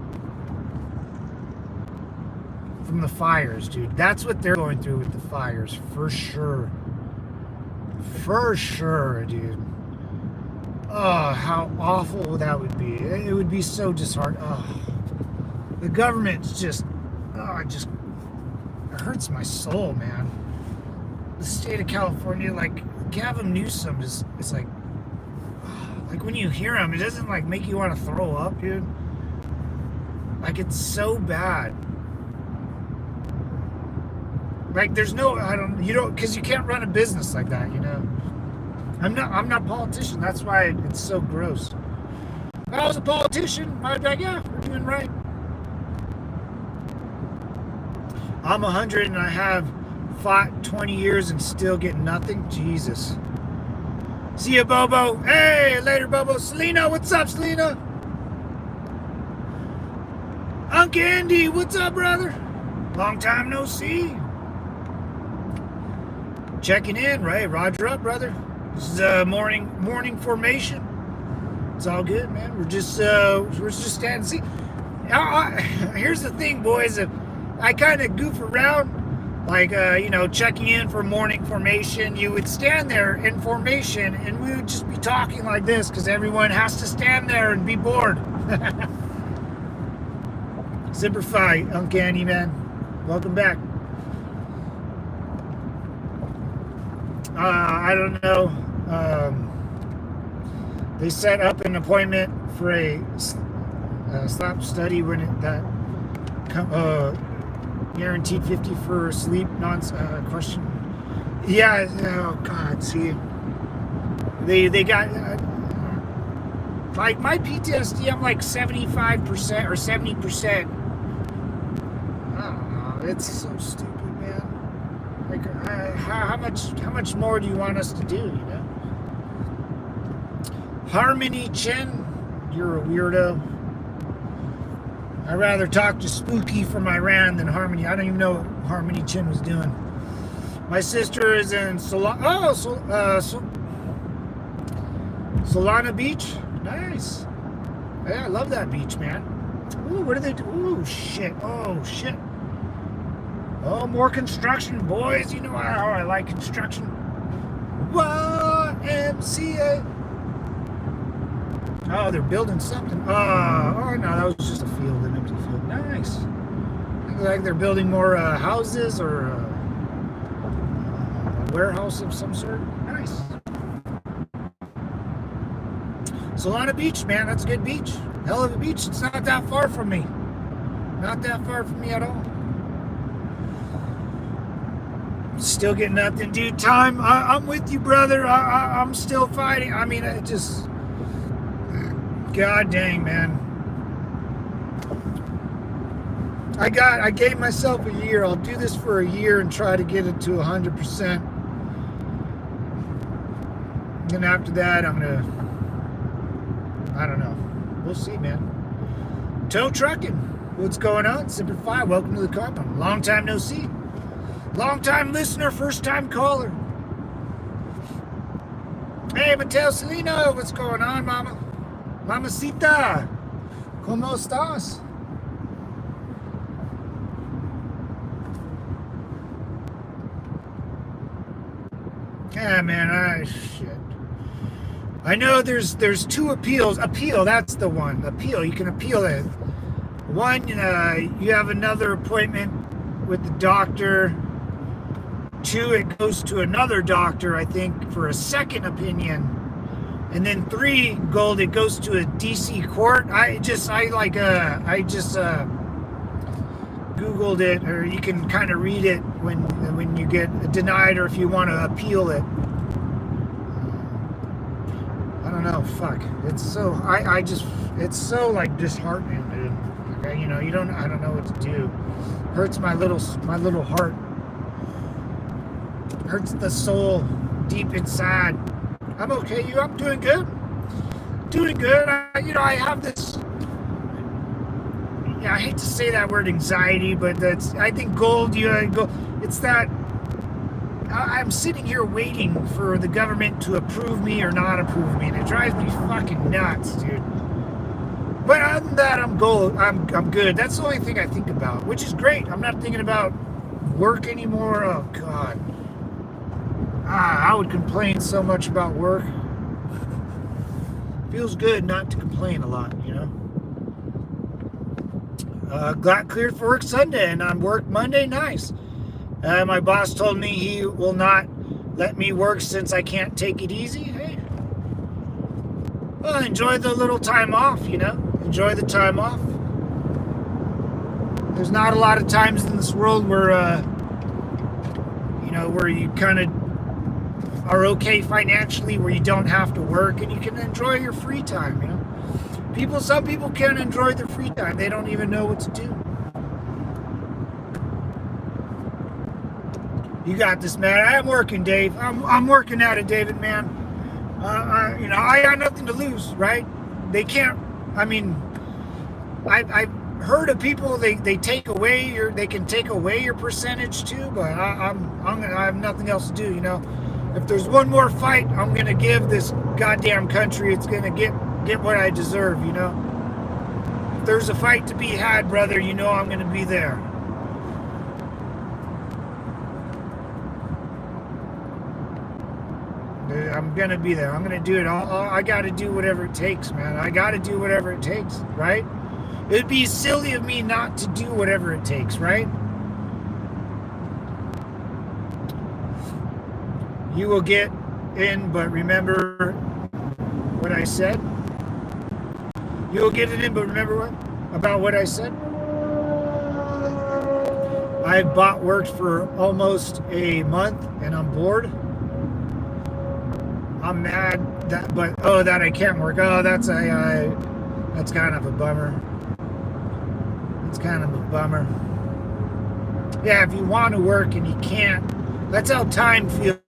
from the fires, dude. That's what they're going through with the fires, for sure. For sure, dude. Oh, how awful that would be. It would be so disheartening. Oh, the government's just, it hurts my soul, man. The state of California, like, Gavin Newsom is like when you hear him, it doesn't, like, make you want to throw up, dude. Like, it's so bad. Like, there's no, because you can't run a business like that, you know. I'm not a politician. That's why it's so gross. If I was a politician, I'd be like, yeah, we're doing right. I'm 100 and I have fought 20 years and still get nothing. Jesus. See ya, Bobo. Hey, later, Bobo. Selena, what's up, Selena? Uncle Andy, what's up, brother? Long time no see. Checking in, right? Roger up, brother. This is morning formation. It's all good, man. We're just standing. See, here's the thing, boys. If I kind of goof around, like checking in for morning formation, you would stand there in formation, and we would just be talking like this because everyone has to stand there and be bored. Simplify, Uncanny Man. Welcome back. I don't know. They set up an appointment for a SLAP study when guaranteed 50 for sleep question. Yeah. Oh God. See, they got like my PTSD. I'm like 75% or 70%. I don't know. It's so stupid. Like, how much more do you want us to do, you know? Harmony Chen, you're a weirdo. I'd rather talk to Spooky from Iran than Harmony. I don't even know what Harmony Chin was doing. My sister is in Solana Beach. Nice. Yeah, I love that beach, man. Ooh, what do they do? Ooh, shit. Oh, shit. Oh, more construction, boys. You know how I like construction. YMCA. Oh, they're building something. Oh, no, that was just a field, an empty field. Nice. Looks like they're building more houses or a warehouse of some sort. Nice. Solana Beach, man, that's a good beach. Hell of a beach. It's not that far from me. Not that far from me at all. Still getting nothing, dude. Time. I'm with you, brother. I'm still fighting. I mean, it just... God dang, man. I gave myself a year. I'll do this for a year and try to get it to 100%. Then after that, I'm gonna... I don't know. We'll see, man. Tow trucking. What's going on? Semper Fi. Welcome to the compound. Long time no see. Long time listener, first time caller. Hey, Mateo Celino. What's going on, mama? Mamacita. ¿Cómo estás? Yeah, man. Shit. I know there's two appeals. Appeal, that's the one. Appeal, you can appeal it. One, you have another appointment with the doctor. Two, it goes to another doctor, I think, for a second opinion. And then three, Gold, it goes to a DC court. I just Googled it, or you can kind of read it when you get denied or if you want to appeal it. I don't know, fuck. It's so, it's so like disheartening, dude. Okay, you know, I don't know what to do. Hurts my little heart. Hurts the soul deep inside. I'm okay, I'm doing good. Doing good. I have this, I hate to say that word anxiety, but I think Gold, it's that I'm sitting here waiting for the government to approve me or not approve me, and it drives me fucking nuts, dude. But other than that, I'm good. That's the only thing I think about, which is great. I'm not thinking about work anymore. Oh, God. I would complain so much about work. Feels good not to complain a lot, you know. Got cleared for work Sunday, and I'm work Monday. Nice. My boss told me he will not let me work since I can't take it easy. Hey, well, enjoy the little time off, you know. Enjoy the time off. There's not a lot of times in this world where, where you kind of are okay financially, where you don't have to work and you can enjoy your free time, you know. Some people can't enjoy their free time. They don't even know what to do. You got this, man. I'm working, Dave. I'm working at it, David, man. I got nothing to lose, right? They can't. I mean, I've heard of people. They can take away your percentage too, but I have nothing else to do. You know, if there's one more fight, I'm gonna give this goddamn country. It's gonna get what I deserve. You know, if there's a fight to be had, brother, you know I'm gonna be there. I'm gonna be there. I'm gonna do it. I gotta do whatever it takes, man. I gotta do whatever it takes, right? It'd be silly of me not to do whatever it takes, right? You will get in, but remember what I said. You will get it in, but remember what I said. I've worked for almost a month, and I'm bored. I'm mad that I can't work. Oh, that's kind of a bummer. It's kind of a bummer. Yeah, if you want to work and you can't, that's how time feels.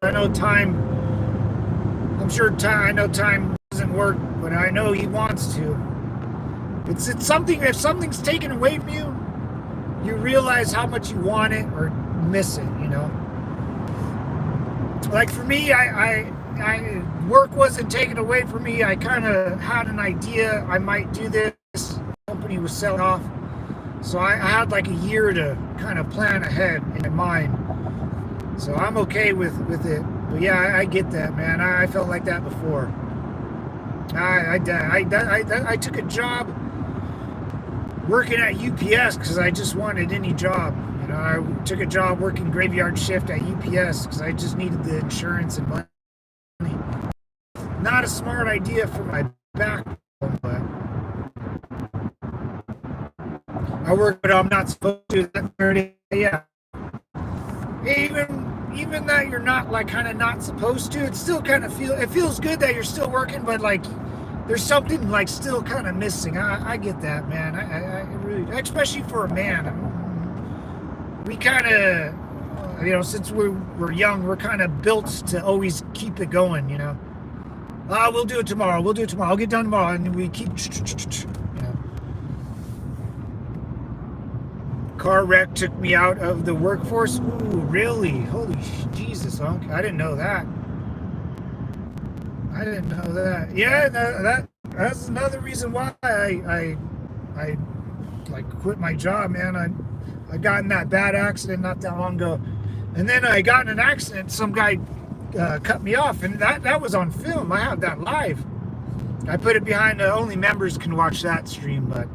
I know time. I know time doesn't work, but I know he wants to. It's something, if something's taken away from you, you realize how much you want it or miss it, you know? Like for me, I work wasn't taken away from me. I kind of had an idea I might do this. The company was selling off. So I had like a year to kind of plan ahead in mind. So I'm okay with it. But yeah, I get that, man. I felt like that before. I took a job working at UPS because I just wanted any job. You know, I took a job working graveyard shift at UPS because I just needed the insurance and money. Not a smart idea for my back, but I work, but I'm not supposed to. Yeah. Even that you're not like kind of not supposed to, it still kind of feels good that you're still working, but like there's something like still kind of missing. I get that, man. I really, especially for a man. We kind of, you know, since we're young, we're kind of built to always keep it going, you know. We'll do it tomorrow. We'll do it tomorrow. I'll get done tomorrow, and we keep, you know. Car wreck took me out of the workforce. Ooh, really? Holy Jesus, Unc. I didn't know that. I didn't know that. Yeah, that's another reason why I like quit my job, man. I got in that bad accident not that long ago. And then I got in an accident. Some guy cut me off, and that was on film. I have that live. I put it behind, only members can watch that stream, but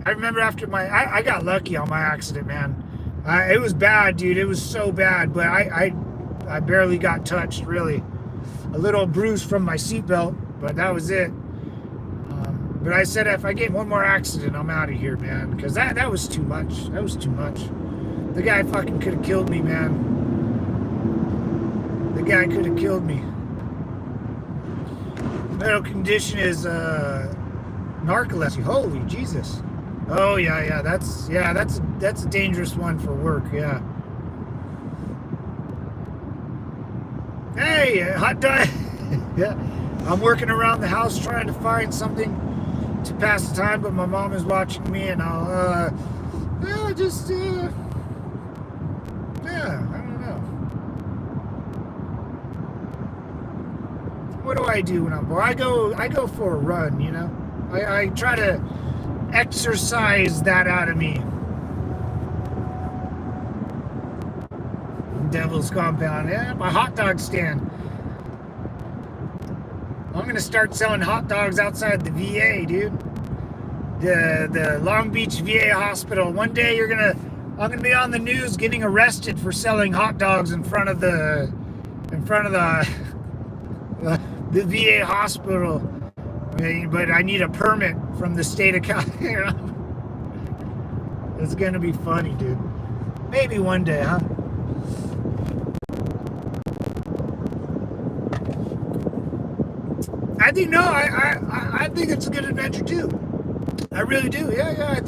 I remember after I got lucky on my accident, man. It was bad, dude. It was so bad, but I barely got touched, really. A little bruise from my seatbelt, but that was it. But I said, if I get one more accident, I'm out of here, man, because that was too much. That was too much. The guy fucking could have killed me, man. The guy could have killed me. Medical condition is narcolepsy. Holy Jesus. Oh yeah, that's a dangerous one for work. Yeah. Hey, hot dog. Yeah, I'm working around the house trying to find something to pass the time, but my mom is watching me, and I'll I don't know. What do I do when I'm bored? I go for a run, you know. I try to exercise that out of me. Devil's Compound. Yeah, my hot dog stand. I'm gonna start selling hot dogs outside the VA, dude. The Long Beach VA hospital. One day I'm gonna be on the news getting arrested for selling hot dogs in front of the the VA hospital. But I need a permit from the state of California. It's gonna be funny, dude. Maybe one day, huh? I think I think it's a good adventure too. I really do. Yeah.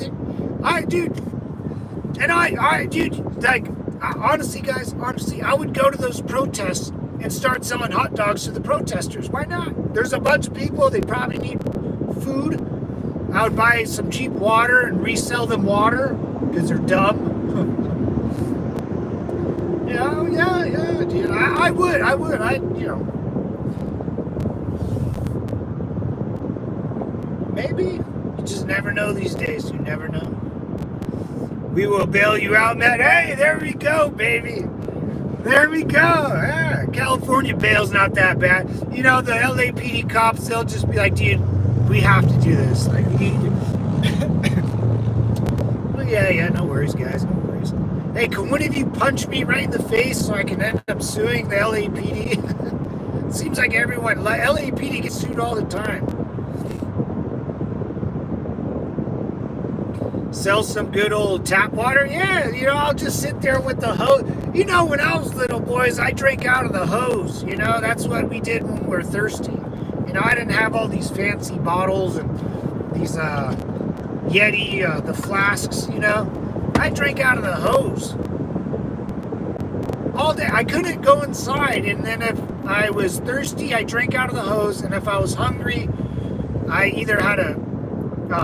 Dude, like, honestly, guys, I would go to those protests and start selling hot dogs to the protesters. Why not? There's a bunch of people. They probably need food. I would buy some cheap water and resell them water because they're dumb. Yeah, dude. I would. You know. Maybe. You just never know these days. You never know. We will bail you out, man. Hey, there we go, baby. There we go. Yeah, California bail's not that bad. You know, the LAPD cops, they'll just be like, dude, we have to do this. Like, well, yeah, no worries, guys. No worries. Hey, can one of you punch me right in the face so I can end up suing the LAPD? Seems like everyone, LAPD gets sued all the time. Sell some good old tap water? Yeah, you know, I'll just sit there with the hose. You know, when I was little, boys, I drank out of the hose. You know, that's what we did when we were thirsty. You know, I didn't have all these fancy bottles and these Yeti, the flasks, you know. I drank out of the hose. All day. I couldn't go inside. And then if I was thirsty, I drank out of the hose. And if I was hungry, I either had to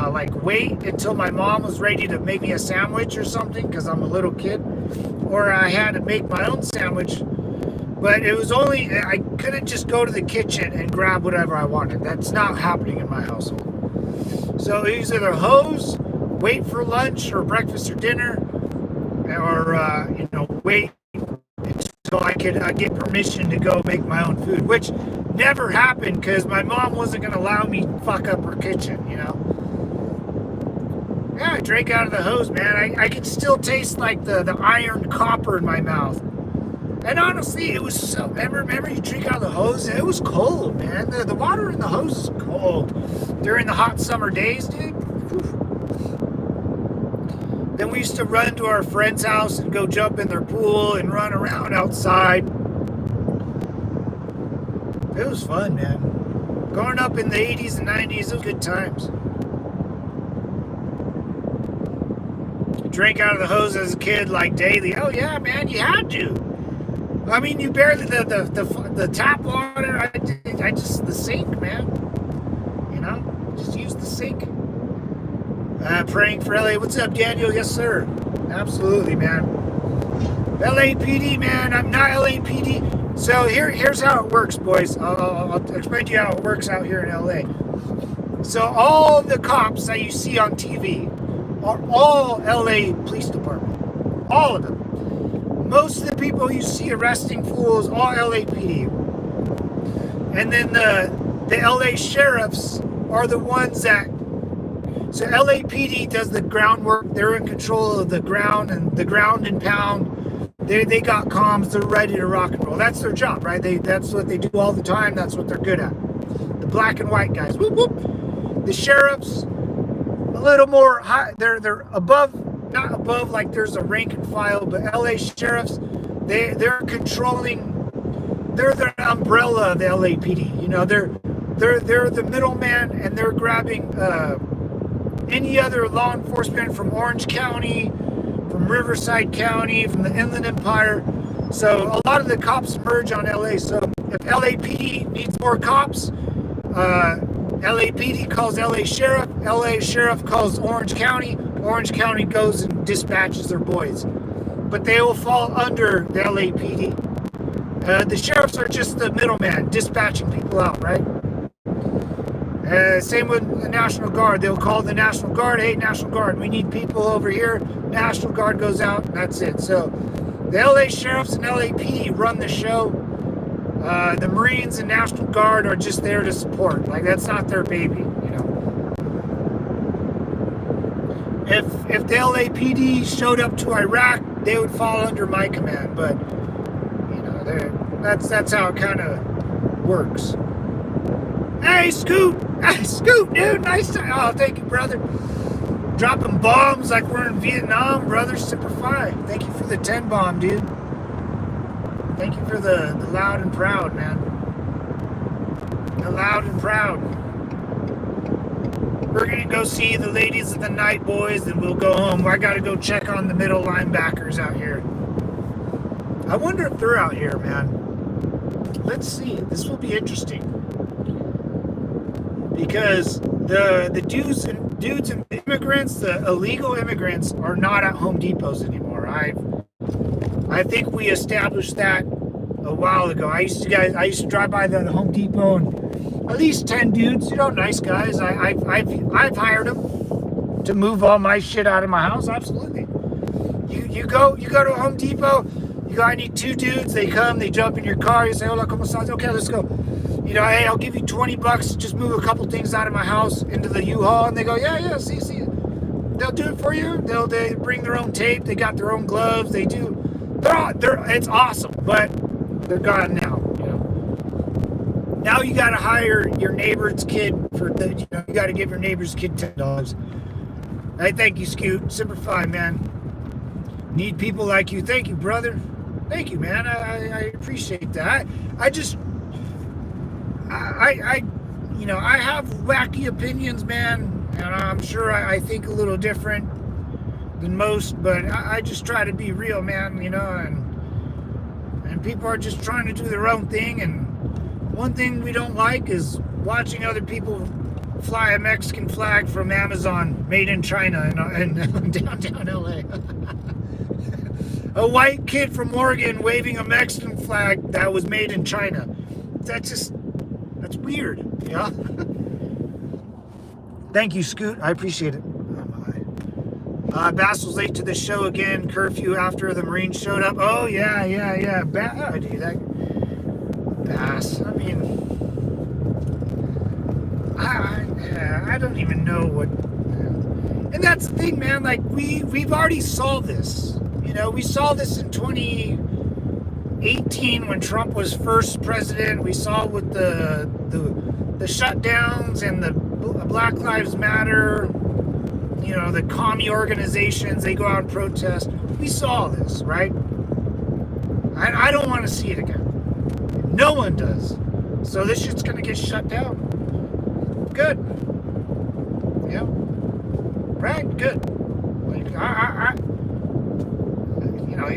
like wait until my mom was ready to make me a sandwich or something because I'm a little kid, or I had to make my own sandwich. But it was only, I couldn't just go to the kitchen and grab whatever I wanted. That's not happening in my household. So it was either hose, wait for lunch or breakfast or dinner, or wait until I could get permission to go make my own food, which never happened because my mom wasn't going to allow me to fuck up her kitchen, Yeah, I drank out of the hose, man. I could still taste like the iron copper in my mouth. And honestly, it was so... Remember you drink out of the hose? It was cold, man. The water in the hose is cold. During the hot summer days, dude. Whew. Then we used to run to our friend's house and go jump in their pool and run around outside. It was fun, man. Growing up in the 80s and 90s, it was good times. Drank out of the hose as a kid, like daily. Oh yeah, man, you had to. I mean, you barely the tap water. I just the sink, man. Just use the sink. Praying for LA. What's up, Daniel? Yes, sir. Absolutely, man. LAPD, man. I'm not LAPD. So here's how it works, boys. I'll explain to you how it works out here in LA. So all the cops that you see on TV are all LA Police Department. All of them. Most of the people you see arresting fools, all LAPD. And then the LA sheriffs are the ones that... So LAPD does the groundwork. They're in control of the ground and pound. They got comms. They're ready to rock and roll. That's their job, right? That's what they do all the time. That's what they're good at. The black and white guys. Whoop, whoop. The sheriffs, a little more high. They're above, not above like there's a rank and file, but LA sheriffs, they're controlling. They're the umbrella of the LAPD. They're the middleman, and they're grabbing any other law enforcement from Orange County, from Riverside County, from the Inland Empire. So a lot of the cops merge on LA. So if LAPD needs more cops, LAPD calls LA Sheriff calls Orange County goes and dispatches their boys. But they will fall under the LAPD. The sheriffs are just the middleman, dispatching people out, right? Same with the National Guard. They'll call the National Guard, hey, National Guard, we need people over here. National Guard goes out, and that's it. So the LA Sheriffs and LAPD run the show. The Marines and National Guard are just there to support. Like, that's not their baby, If the LAPD showed up to Iraq, they would fall under my command. But, that's how it kind of works. Hey, Scoot, dude, nice to... Oh, thank you, brother. Dropping bombs like we're in Vietnam, brother. Super fine. Thank you for the 10 bomb, dude. Thank you for the loud and proud, man. The loud and proud. We're going to go see the ladies of the night, boys, and we'll go home. I got to go check on the middle linebackers out here. I wonder if they're out here, man. Let's see. This will be interesting. Because the dudes and the immigrants, the illegal immigrants, are not at Home Depots anymore. I think we established that a while ago. I used to drive by the Home Depot, and at least 10 dudes, nice guys. I've hired them to move all my shit out of my house. Absolutely. You go to a Home Depot. You go, I need 2 dudes. They come, they jump in your car. You say, hola, ¿cómo estás? Okay, let's go. Hey, I'll give you $20. Just move a couple things out of my house into the U-Haul. And they go, yeah, see. They'll do it for you. They bring their own tape. They got their own gloves. They do. It's awesome, but they're gone now. Now you got to hire your neighbor's kid for you got to give your neighbor's kid $10. Hey, thank you, Scoot. Super fine, man. Need people like you. Thank you, brother. Thank you, man. I appreciate that. I have wacky opinions, man, and I'm sure I think a little different than most, but I just try to be real, man, and people are just trying to do their own thing, and one thing we don't like is watching other people fly a Mexican flag from Amazon, made in China, in downtown LA. A white kid from Oregon waving a Mexican flag that was made in China. That's weird, yeah? Thank you, Scoot. I appreciate it. Bass was late to the show again. Curfew after the Marines showed up. Oh, yeah. Dude, Bass. I mean, I don't even know what. And that's the thing, man. Like, we've already saw this. You know, we saw this in 2018 when Trump was first president. We saw it with the shutdowns and the Black Lives Matter. You know, the commie organizations, they go out and protest. We saw this, right? I don't want to see it again. No one does. So this shit's going to get shut down. Good. Yeah. Right? Good. Like, you know,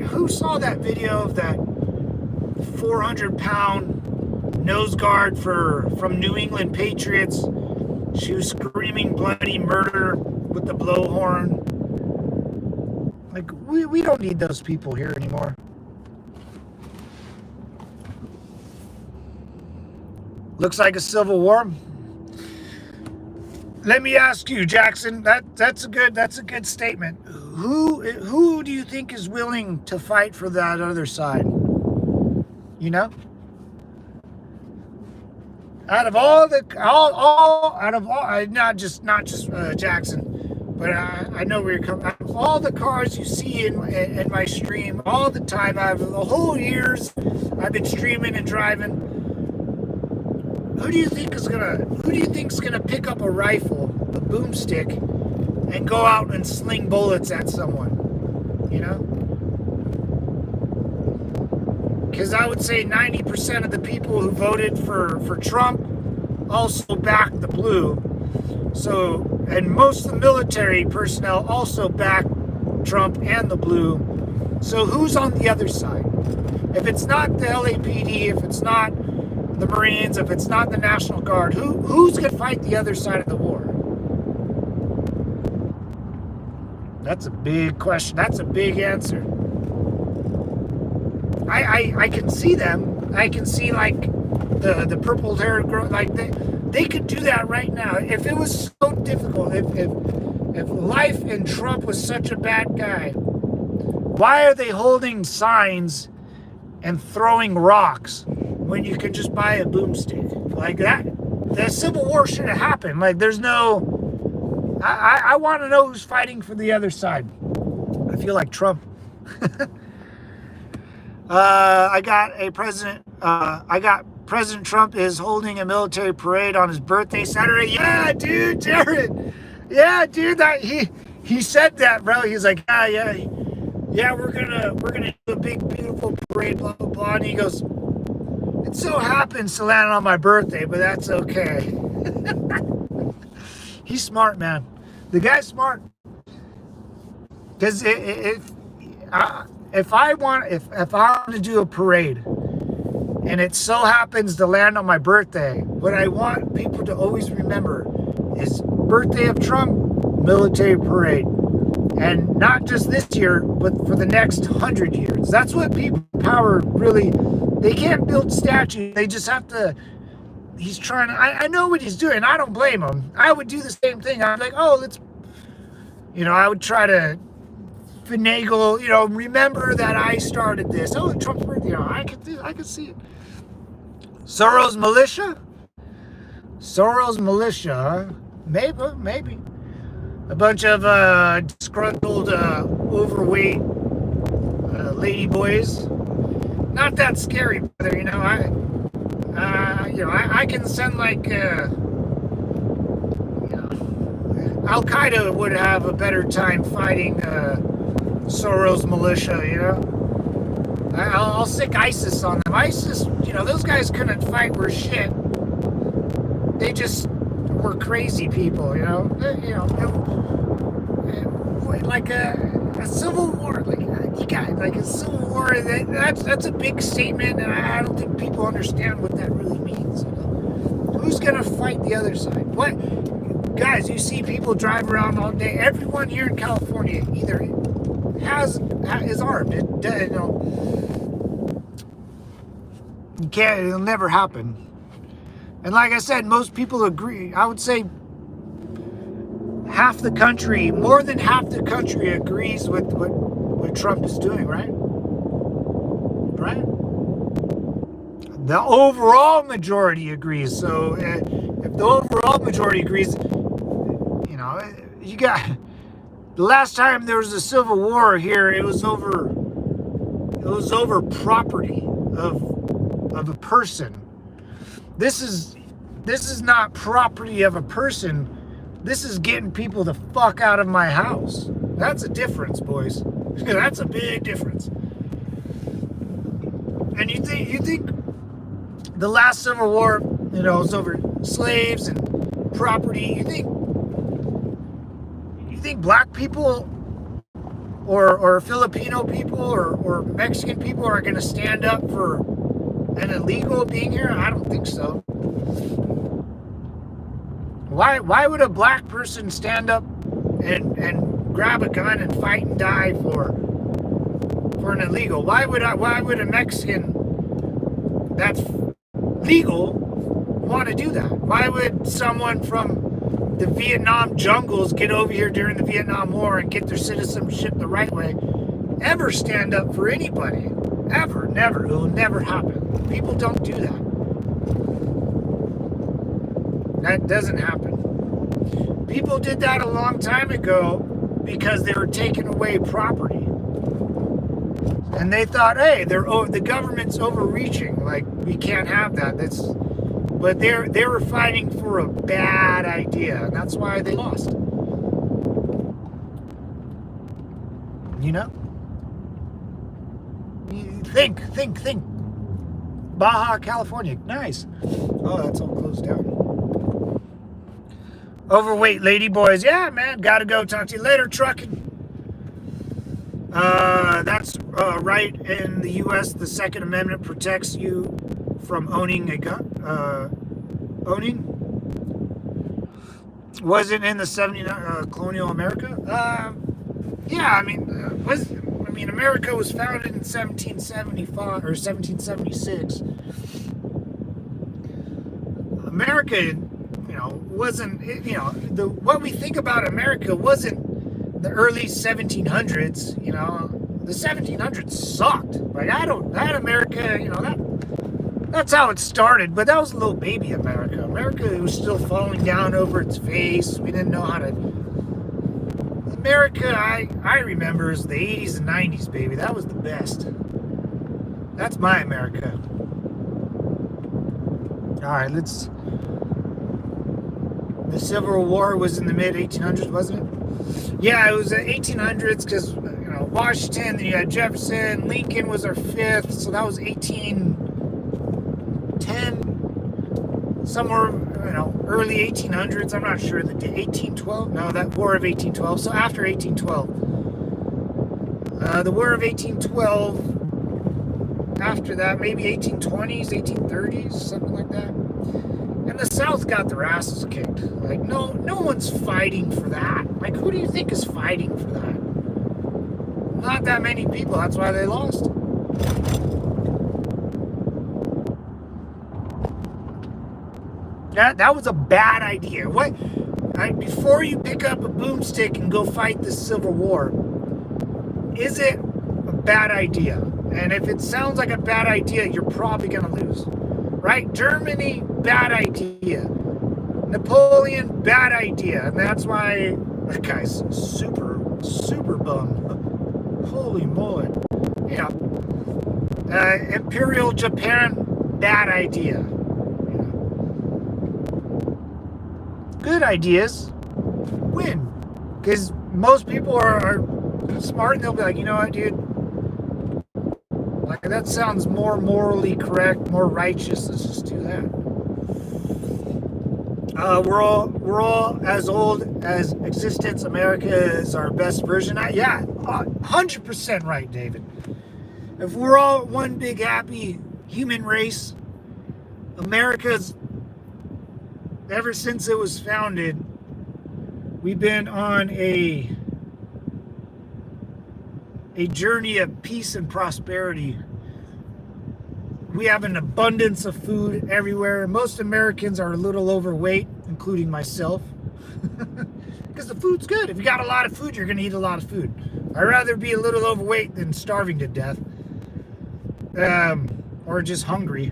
who saw that video of that 400-pound nose guard from New England Patriots? She was screaming bloody murder with the blowhorn. Like, we don't need those people here anymore. Looks like a civil war. Let me ask you, Jackson. That's a good statement. Who do you think is willing to fight for that other side? You know? Out of all, not just Jackson, but I know where you're coming. Out of all the cars you see in my stream all the time, out of the whole years I've been streaming and driving, who do you think's gonna pick up a rifle, a boomstick, and go out and sling bullets at someone? You know? Because I would say 90% of the people who voted for Trump also backed the blue. So, and most of the military personnel also backed Trump and the blue. So who's on the other side? If it's not the LAPD, if it's not the Marines, if it's not the National Guard, who's going to fight the other side of the war? That's a big question. That's a big answer. I can see them. I can see, like, the purple hair girl. Like, they could do that right now. If it was so difficult, if life in Trump was such a bad guy, why are they holding signs and throwing rocks when you could just buy a boomstick? Like, that, the Civil War should have happened. Like, there's no... I want to know who's fighting for the other side. I feel like Trump. President Trump is holding a military parade on his birthday Saturday. Yeah, dude, Jared. Yeah, dude, he said that, bro. He's like, yeah, we're gonna do a big, beautiful parade, blah blah blah. And he goes, it so happens to land on my birthday, but that's okay. He's smart, man. The guy's smart. Because if I want to do a parade and it so happens to land on my birthday, what I want people to always remember is birthday of Trump, military parade. And not just this year, but for the next 100 years. That's what people power really, they can't build statues. They just have to, he's trying to, I know what he's doing. I don't blame him. I would do the same thing. I'm like, oh, let's, I would try to finagle, remember that I started this. Oh, Trump's birthday, I could see it. Soros militia, huh? Maybe. A bunch of disgruntled, overweight lady boys. Not that scary, brother. I can send like. Al Qaeda would have a better time fighting Soros militia. I'll stick ISIS on them. ISIS, those guys couldn't fight worth shit. They just were crazy people, like a civil war, like a civil war. That's a big statement, and I don't think people understand what that really means. Who's gonna fight the other side? What, guys? You see people drive around all day. Everyone here in California either is armed. You can't. It'll never happen. And like I said, most people agree. I would say half the country, more than half the country, agrees with what Trump is doing. Right? Right? The overall majority agrees. So if the overall majority agrees, you got, the last time there was a civil war here, it was over property of a person. This is not property of a person. This is getting people the fuck out of my house. That's a difference, boys. That's a big difference. And you think the last Civil War, was over slaves and property. You think black people or Filipino people or Mexican people are going to stand up for an illegal being here? I don't think so. Why would a black person stand up and grab a gun and fight and die for an illegal? Why would a Mexican that's legal want to do that? Why would someone from the Vietnam jungles get over here during the Vietnam War and get their citizenship the right way ever stand up for anybody? Ever. Never. It will never happen. People don't do that. That doesn't happen. People did that a long time ago because they were taking away property. And they thought, hey, the government's overreaching. Like, we can't have that. But they were fighting for a bad idea, and that's why they lost. Think. Baja California, nice. Oh, that's all closed down. Overweight lady boys, yeah, man. Gotta go. Talk to you later. Trucking. That's right. In the U.S., the Second Amendment protects you from owning a gun. Owning wasn't in the 79 colonial America. Yeah, America was founded in 1775 or 1776. America, wasn't, what we think about America wasn't the early 1700s. The 1700s sucked. Like, that America, that's how it started, but that was a little baby America. America was still falling down over its face. We didn't know how to. America, I remember, is the 80s and 90s, baby. That was the best. That's my America. All right, the Civil War was in the mid-1800s, wasn't it? Yeah, it was the 1800s because, Washington, then you had Jefferson, Lincoln was our fifth, so that was 1810, somewhere, early 1800s. I'm not sure the 1812. No, that War of 1812. So after 1812, the War of 1812. After that, maybe 1820s, 1830s, something like that. And the South got their asses kicked. Like, no one's fighting for that. Like, who do you think is fighting for that? Not that many people. That's why they lost. That was a bad idea. Before you pick up a boomstick and go fight the Civil War, is it a bad idea? And if it sounds like a bad idea, you're probably going to lose. Right? Germany, bad idea. Napoleon, bad idea. And that's why that guy's super, super bummed. Holy moly. Imperial Japan, bad idea. Good ideas win. Because most people are smart and they'll be like, you know what, dude? Like, that sounds more morally correct, more righteous. Let's just do that. We're all as old as existence. America is our best version. Yeah, 100% right, David. If we're all one big happy human race, America's ever since it was founded, we've been on a journey of peace and prosperity. We have an abundance of food everywhere. Most Americans are a little overweight, including myself. Because the food's good. If you got a lot of food, you're going to eat a lot of food. I'd rather be a little overweight than starving to death. Or just hungry.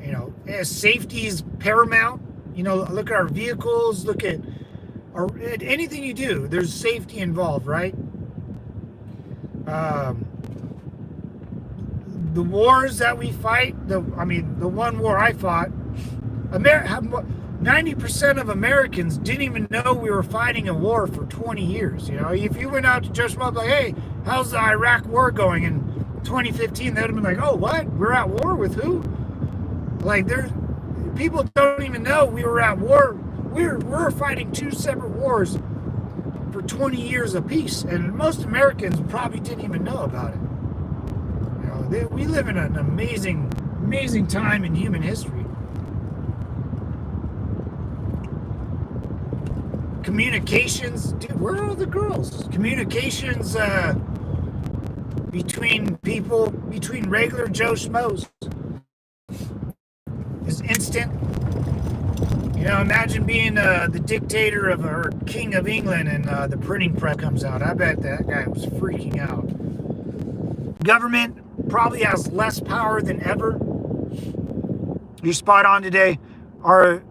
You know, safety is paramount. You know, look at our vehicles, look at anything you do, there's safety involved, right? The wars that we fight, the one war I fought, 90% of Americans didn't even know we were fighting a war for 20 years. You know, if you went out to judge them up like, hey, how's the Iraq war going in 2015? They'd have been like, oh, what? We're at war with who? Like, people don't even know we were at war. We're fighting two separate wars for 20 years apiece, and most Americans probably didn't even know about it. You know, we live in an amazing time in human history. Communications, dude, where are all the girls? Communications between people, between regular Joe Schmoes is instant. You know, imagine being the dictator of or king of England and the printing press comes out. I bet that guy was freaking out. Government probably has less power than ever. You're spot on today. Are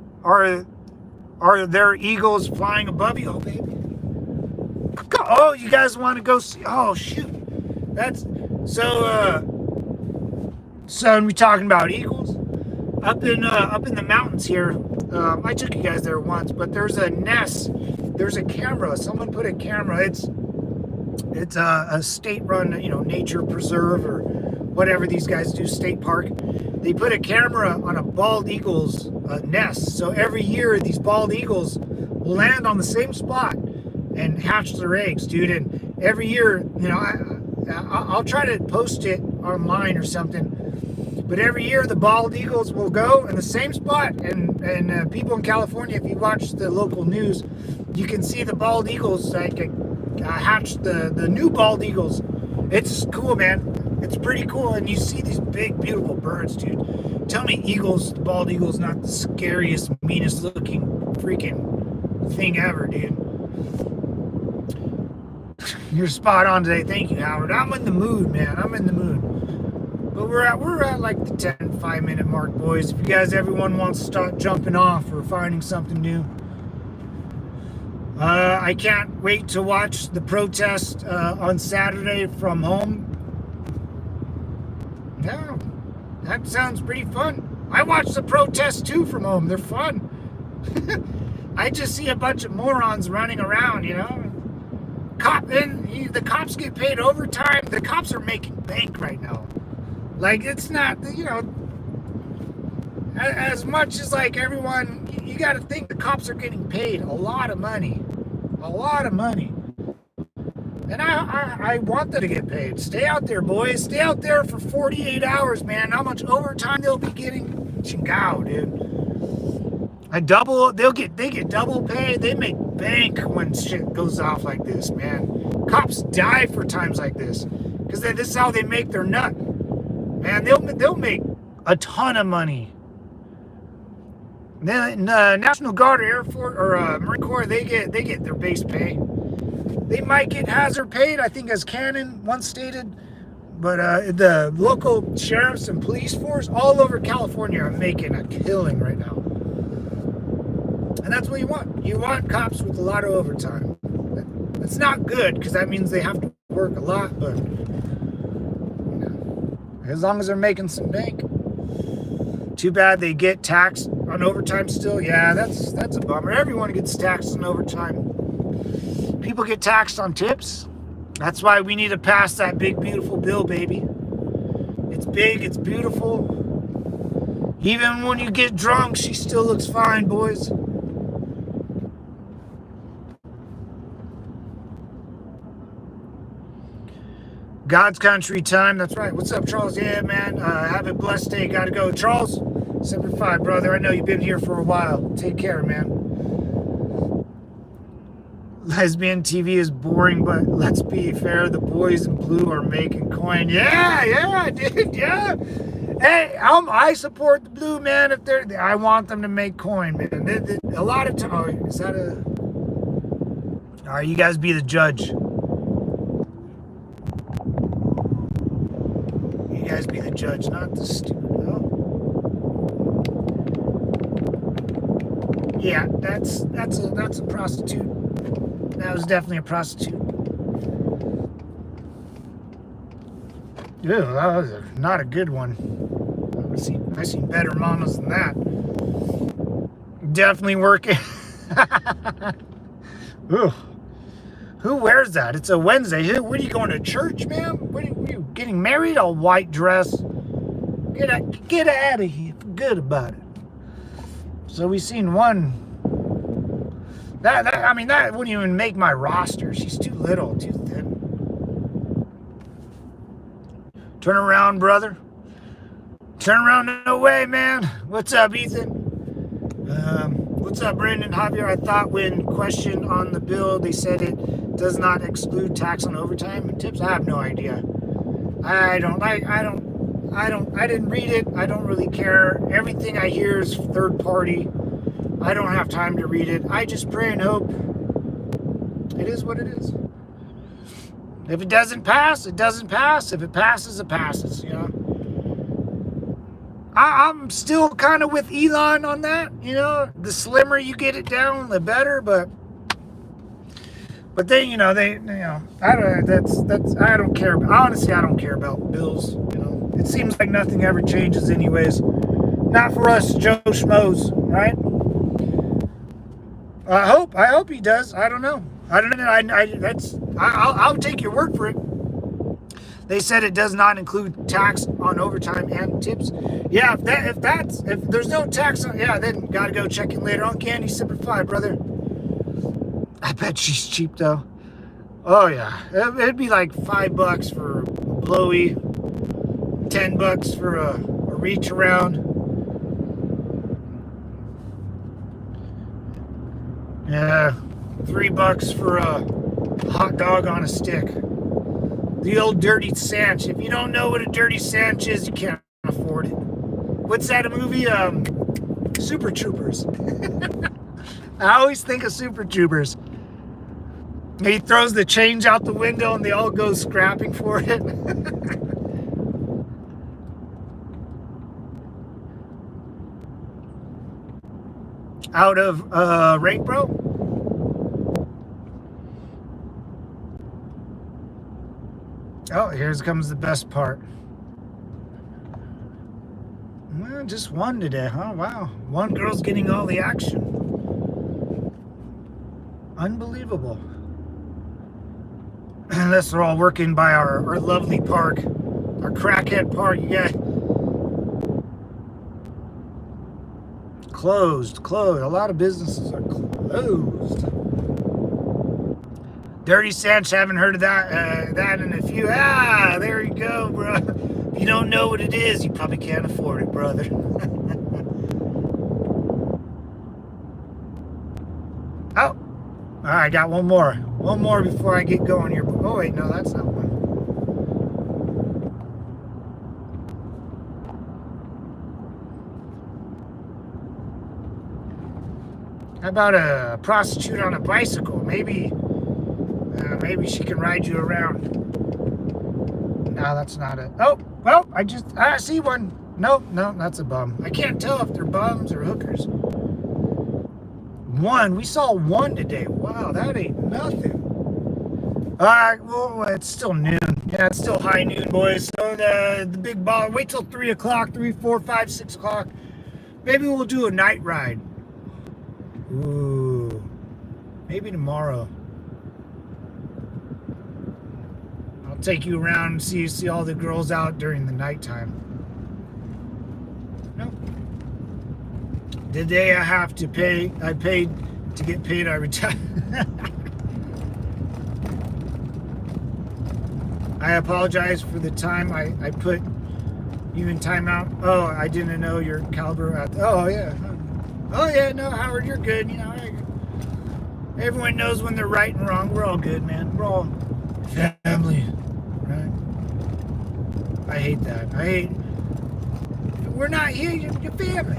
there eagles flying above you? Oh, baby. Oh, you guys want to go see? Oh, shoot. That's so. So we're talking about eagles up in the mountains here. I took you guys there once, but there's a nest. There's a camera. Someone put a camera. It's a state-run, you know, nature preserve or whatever these guys do, state park. They put a camera on a bald eagle's nest. So every year, these bald eagles will land on the same spot and hatch their eggs, dude. And every year, you know, I'll try to post it online or something. But every year, the bald eagles will go in the same spot. And people in California, if you watch the local news, you can see the bald eagles like hatch the new bald eagles. It's cool, man. It's pretty cool. And you see these big, beautiful birds, dude. Tell me eagles, the bald eagle's not the scariest, meanest looking freaking thing ever, dude. You're spot on today. Thank you, Howard. I'm in the mood, man. I'm in the mood. But we're at like the 5-minute mark, boys. If you guys, everyone wants to start jumping off or finding something new. I can't wait to watch the protest on Saturday from home. Yeah, that sounds pretty fun. I watch the protests too from home. They're fun. I just see a bunch of morons running around, you know. The cops get paid overtime. The cops are making bank right now. Like, it's not, you know, as much as like everyone, you got to think the cops are getting paid a lot of money. A lot of money. And I want them to get paid. Stay out there, boys. Stay out there for 48 hours, man. How much overtime they'll be getting? Chingao, dude. They get double pay. They make bank when shit goes off like this, man. Cops die for times like this. Because this is how they make their nut. Man, they'll make a ton of money. Then National Guard or Air Force or Marine Corps, they get their base pay. They might get hazard paid, I think, as Cannon once stated. But the local sheriffs and police force all over California are making a killing right now. And that's what you want. You want cops with a lot of overtime. That's not good, because that means they have to work a lot, but you know, as long as they're making some bank. Too bad they get taxed on overtime still. Yeah, that's a bummer. Everyone gets taxed on overtime. People get taxed on tips. That's why we need to pass that big, beautiful bill, baby. It's big, it's beautiful. Even when you get drunk, she still looks fine, boys. God's country time. That's right. What's up, Charles? Yeah, man. Have a blessed day. Gotta go. Charles, Semper Fi, brother. I know you've been here for a while. Take care, man. Lesbian TV is boring, but let's be fair. The boys in blue are making coin. Yeah, dude, yeah. Hey, I support the blue, man. If I want them to make coin, man. A lot of time. Oh, is that a? All right, you guys be the judge. You guys be the judge, not the stupid. Oh. Yeah, that's a prostitute. That was definitely a prostitute. Ew, that was not a good one. I've seen better mamas than that. Definitely working. Ugh. Who wears that? It's a Wednesday. What are you going to church, man? What are you getting married? A white dress? Get out of here. Forget about it. So we seen one. I mean, that wouldn't even make my roster. She's too little, too thin. Turn around, brother. Turn around, no way, man. What's up, Ethan? What's up, Brandon? Javier, I thought when questioned on the bill, they said it does not exclude tax on overtime and tips. I have no idea. I didn't read it. I don't really care. Everything I hear is third party. I don't have time to read it. I just pray and hope. It is what it is. If it doesn't pass, it doesn't pass. If it passes, it passes, you know. I'm still kind of with Elon on that, you know. The slimmer you get it down, the better, but then, I don't care. Honestly, I don't care about bills, you know. It seems like nothing ever changes anyways. Not for us Joe Schmoes, right? I hope he does. I don't know. I'll take your word for it. They said it does not include tax on overtime and tips. Yeah, if there's no tax on, yeah, then gotta go check in later on. Candy Semper Fi, brother. I bet she's cheap though. Oh yeah, it'd be like $5 for a blowy, $10 for a reach around. Yeah, $3 for a hot dog on a stick. The old dirty Sanch. If you don't know what a dirty Sanch is, you can't afford it. What's that, a movie? Super Troopers. I always think of Super Troopers. He throws the change out the window and they all go scrapping for it. Out of rank, bro? Oh, here comes the best part. Well, just one today, huh? Wow. One girl's getting all the action. Unbelievable. Unless they're all working by our lovely park. Our crackhead park. Yeah. Closed. A lot of businesses are closed. Dirty Sanch, haven't heard of that in a few. There you go, bro. If you don't know what it is, you probably can't afford it, brother. Oh, I got one more. One more before I get going here. Oh, wait, no, that's not one. How about a prostitute on a bicycle? Maybe she can ride you around. No, that's not it. Oh, well, I see one. No, that's a bum. I can't tell if they're bums or hookers. We saw one today. Wow, that ain't nothing. Well, it's still noon. Yeah, it's still high noon, boys. So the big ball, wait till 3 o'clock, 3, 4, 5, 6 o'clock. Maybe we'll do a night ride. Ooh, maybe tomorrow. I'll take you around and see all the girls out during the nighttime. No. The day I have to pay, I paid to get paid, I retired. I apologize for the time I put You in timeout? Oh, I didn't know your caliber at oh yeah. Oh yeah, no, Howard, you're good. You know, everyone knows when they're right and wrong. We're all good, man. We're all family, right? I hate that. We're not here, you're family.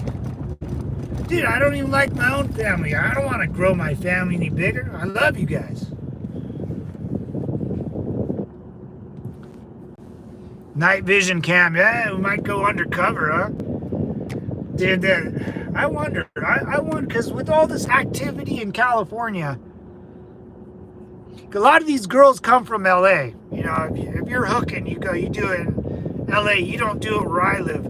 Dude, I don't even like my own family. I don't want to grow my family any bigger. I love you guys. Night vision cam. Yeah, we might go undercover, huh? Dude, I wonder. I wonder, because with all this activity in California, a lot of these girls come from LA. You know, if you're hooking, you do it in LA. You don't do it where I live.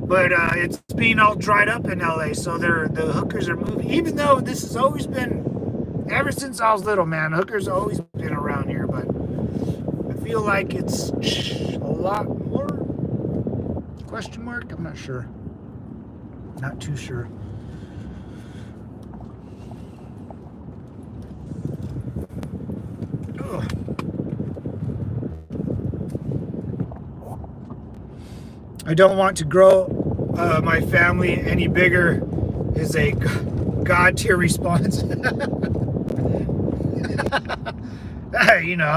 But it's being all dried up in LA, so the hookers are moving. Even though this has always been, ever since I was little, man, hookers have always been around here. But I feel like it's a lot more. Question mark? I'm not sure. Not too sure. Ugh. I don't want to grow my family any bigger is a God tier response. You know,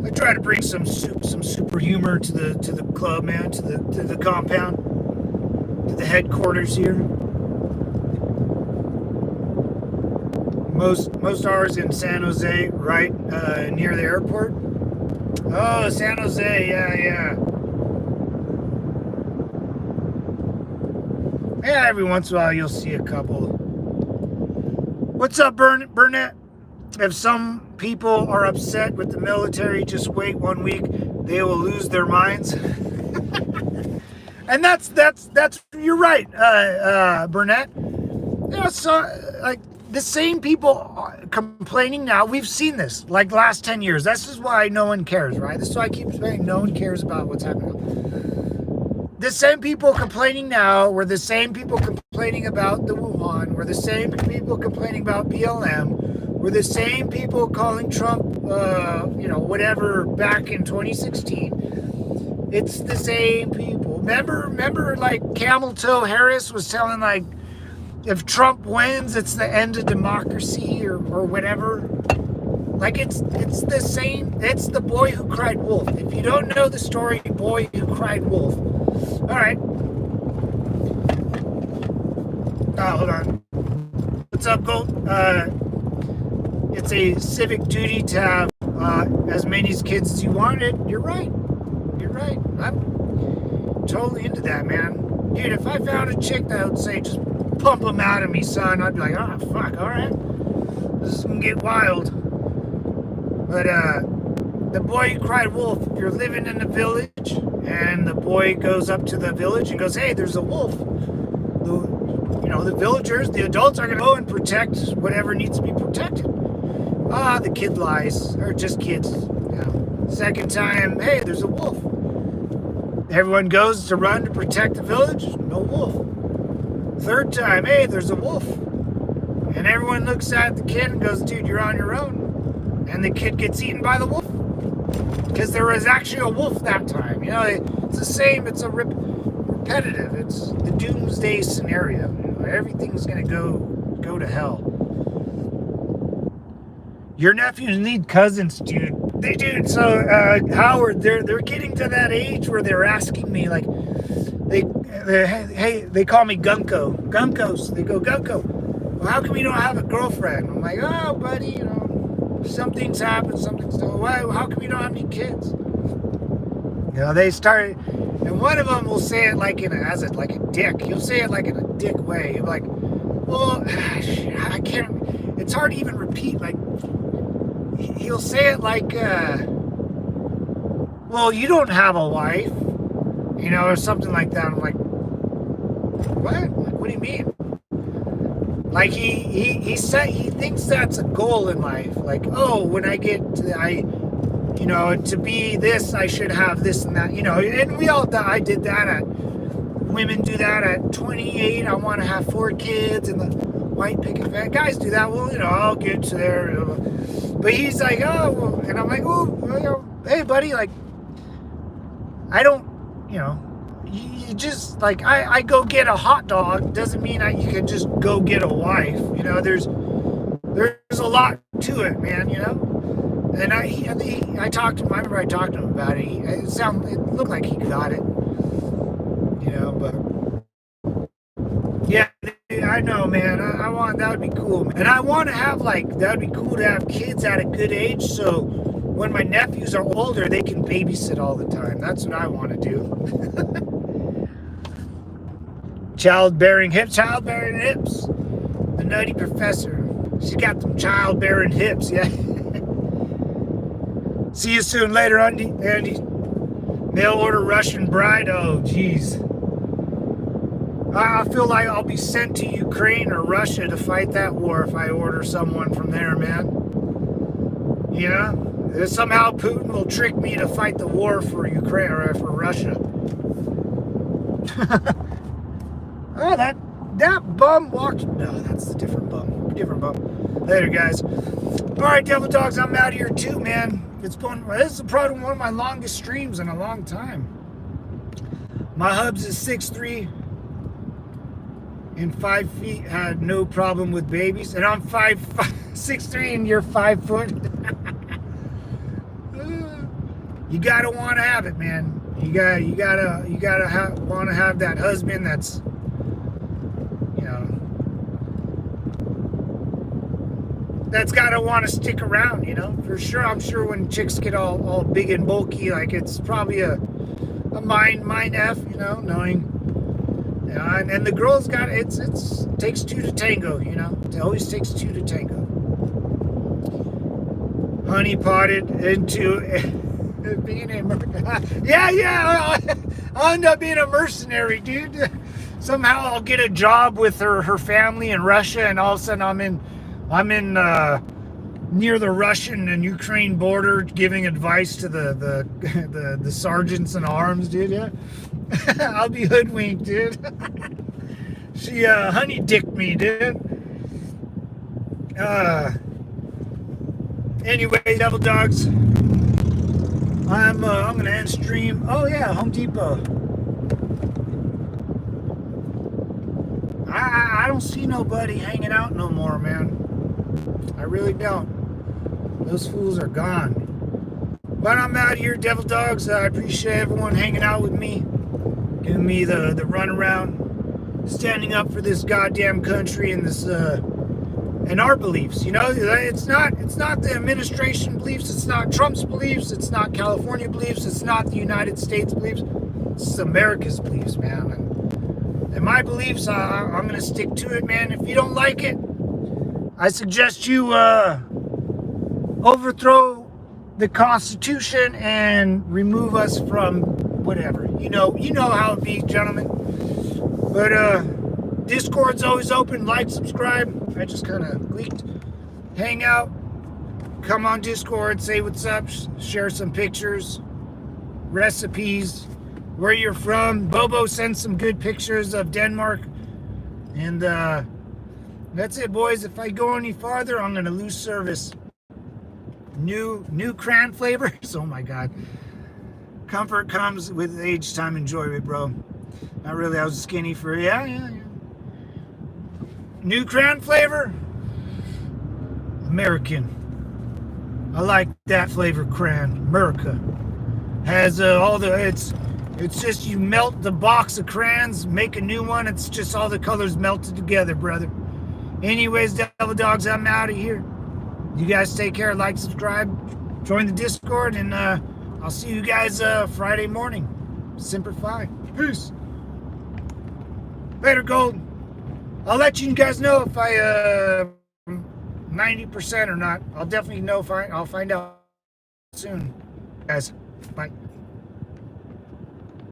I try to bring some super humor to the club, man, to the compound, to the headquarters here. Most hours in San Jose, right near the airport. Oh, San Jose, yeah. Yeah, every once in a while you'll see a couple. What's up, Burnett? If some people are upset with the military, just wait 1 week. They will lose their minds. And that's you're right, Burnett. You know, so like the same people complaining now. We've seen this like last 10 years. This is why no one cares, right? This is why I keep saying no one cares about what's happening. The same people complaining now were the same people complaining about the Wuhan, were the same people complaining about BLM, were the same people calling Trump, whatever, back in 2016. It's the same people. Remember, like Camel Toe Harris was telling, like, if Trump wins, it's the end of democracy or whatever. Like, it's the same. It's the boy who cried wolf. If you don't know the story, boy who cried wolf. All right. Oh, hold on. What's up, Gold? It's a civic duty to have as many kids as you wanted. You're right. I'm totally into that, man. Dude, if I found a chick that would say, just pump them out of me, son, I'd be like, oh, fuck, all right. This is going to get wild. But, the boy who cried wolf, if you're living in the village and the boy goes up to the village and goes, hey, there's a wolf. The villagers, the adults are going to go and protect whatever needs to be protected. The kid lies, or just kids. Second time, hey, there's a wolf. Everyone goes to run to protect the village, no wolf. Third time, hey, there's a wolf. And everyone looks at the kid and goes, dude, you're on your own. And the kid gets eaten by the wolf. Because there was actually a wolf that time. It's the same. It's a repetitive. It's the doomsday scenario. Everything's going to go to hell. Your nephews need cousins, dude. They do. So, Howard, they're getting to that age where they're asking me, like, they call me Gunko. Gunkos. They go, Gunko, well, how come we don't have a girlfriend? I'm like, oh, buddy, something's happened, how come you don't have any kids? They started, and one of them will say it like like a dick. He'll say it like in a dick way. He'll be like, well, I can't, it's hard to even repeat. Like, he'll say it like, well, you don't have a wife, or something like that. I'm like, what? Like, what do you mean? Like he said he thinks that's a goal in life. Like, oh, when I get to be this, I should have this and that. And I did that women do that at 28. I want to have 4 kids, and the white picket fence guys do that. Well, I'll get to there. But he's like, oh, well, and I'm like, oh, hey, buddy, like, I don't, you know, you just, like, I go get a hot dog doesn't mean you can just go get a wife. You know, there's a lot to it, man, you know. And I talked to him. I remember I talked to him about it. It looked like he got it, you know. But yeah, I know, man. I want, that would be cool, man. And I want to have, like, that would be cool to have kids at a good age, so when my nephews are older, they can babysit all the time. That's what I want to do. Childbearing hips. The Nutty Professor. She got them childbearing hips, yeah. See you soon later, Andy. Mail order Russian bride. Oh, jeez. I feel like I'll be sent to Ukraine or Russia to fight that war if I order someone from there, man. You know? Somehow Putin will trick me to fight the war for Ukraine or for Russia. Oh, that bum walked. No, that's a different bum. Later, guys. All right, Devil Dogs, I'm out of here too, man. This is probably one of my longest streams in a long time. My hubs is 6'3" and 5 feet. Had no problem with babies, and I'm 6'3" and you're 5 foot. You gotta want to have it, man. You gotta want to have that husband that's, you know, that's gotta want to stick around, you know, for sure. I'm sure when chicks get all big and bulky, like, it's probably a mind F, you know, knowing, you know, and the girl's got it takes two to tango, you know. It always takes two to tango. Honey potted into being a yeah, I'll end up being a mercenary, dude. Somehow I'll get a job with her family in Russia, and all of a sudden I'm in near the Russian and Ukraine border, giving advice to the sergeants in arms, dude. Yeah, I'll be hoodwinked, dude. She honey dicked me, dude. Anyway, Devil Dogs, I'm gonna end stream. Oh yeah, Home Depot. I don't see nobody hanging out no more, man. I really don't. Those fools are gone. But I'm out here, Devil Dogs. I appreciate everyone hanging out with me, giving me the runaround, standing up for this goddamn country and this and our beliefs. You know, it's not the administration beliefs. It's not Trump's beliefs. It's not California beliefs. It's not the United States beliefs. It's America's beliefs, man. And my beliefs, I'm gonna stick to it, man. If you don't like it, I suggest you overthrow the Constitution and remove us from whatever. You know how it be, gentlemen. But Discord's always open. Like, subscribe. I just kind of leaked. Hang out. Come on Discord. Say what's up. Share some pictures, recipes, where you're from. Bobo sends some good pictures of Denmark. And that's it, boys. If I go any farther, I'm gonna lose service. New cran flavors. Oh my god. Comfort comes with age, time, enjoyment, bro. Not really. I was skinny for yeah. New cran flavor. American. I like that flavor, cran. America has all the it's just you melt the box of crayons, make a new one. It's just all the colors melted together, brother. Anyways, Devil Dogs, I'm out of here. You guys take care. Like, subscribe, join the Discord, and I'll see you guys Friday morning. Semper Fi. Peace. Later, Gold. I'll let you guys know if I 90% or not. I'll definitely know if I'll find out soon. Guys, bye.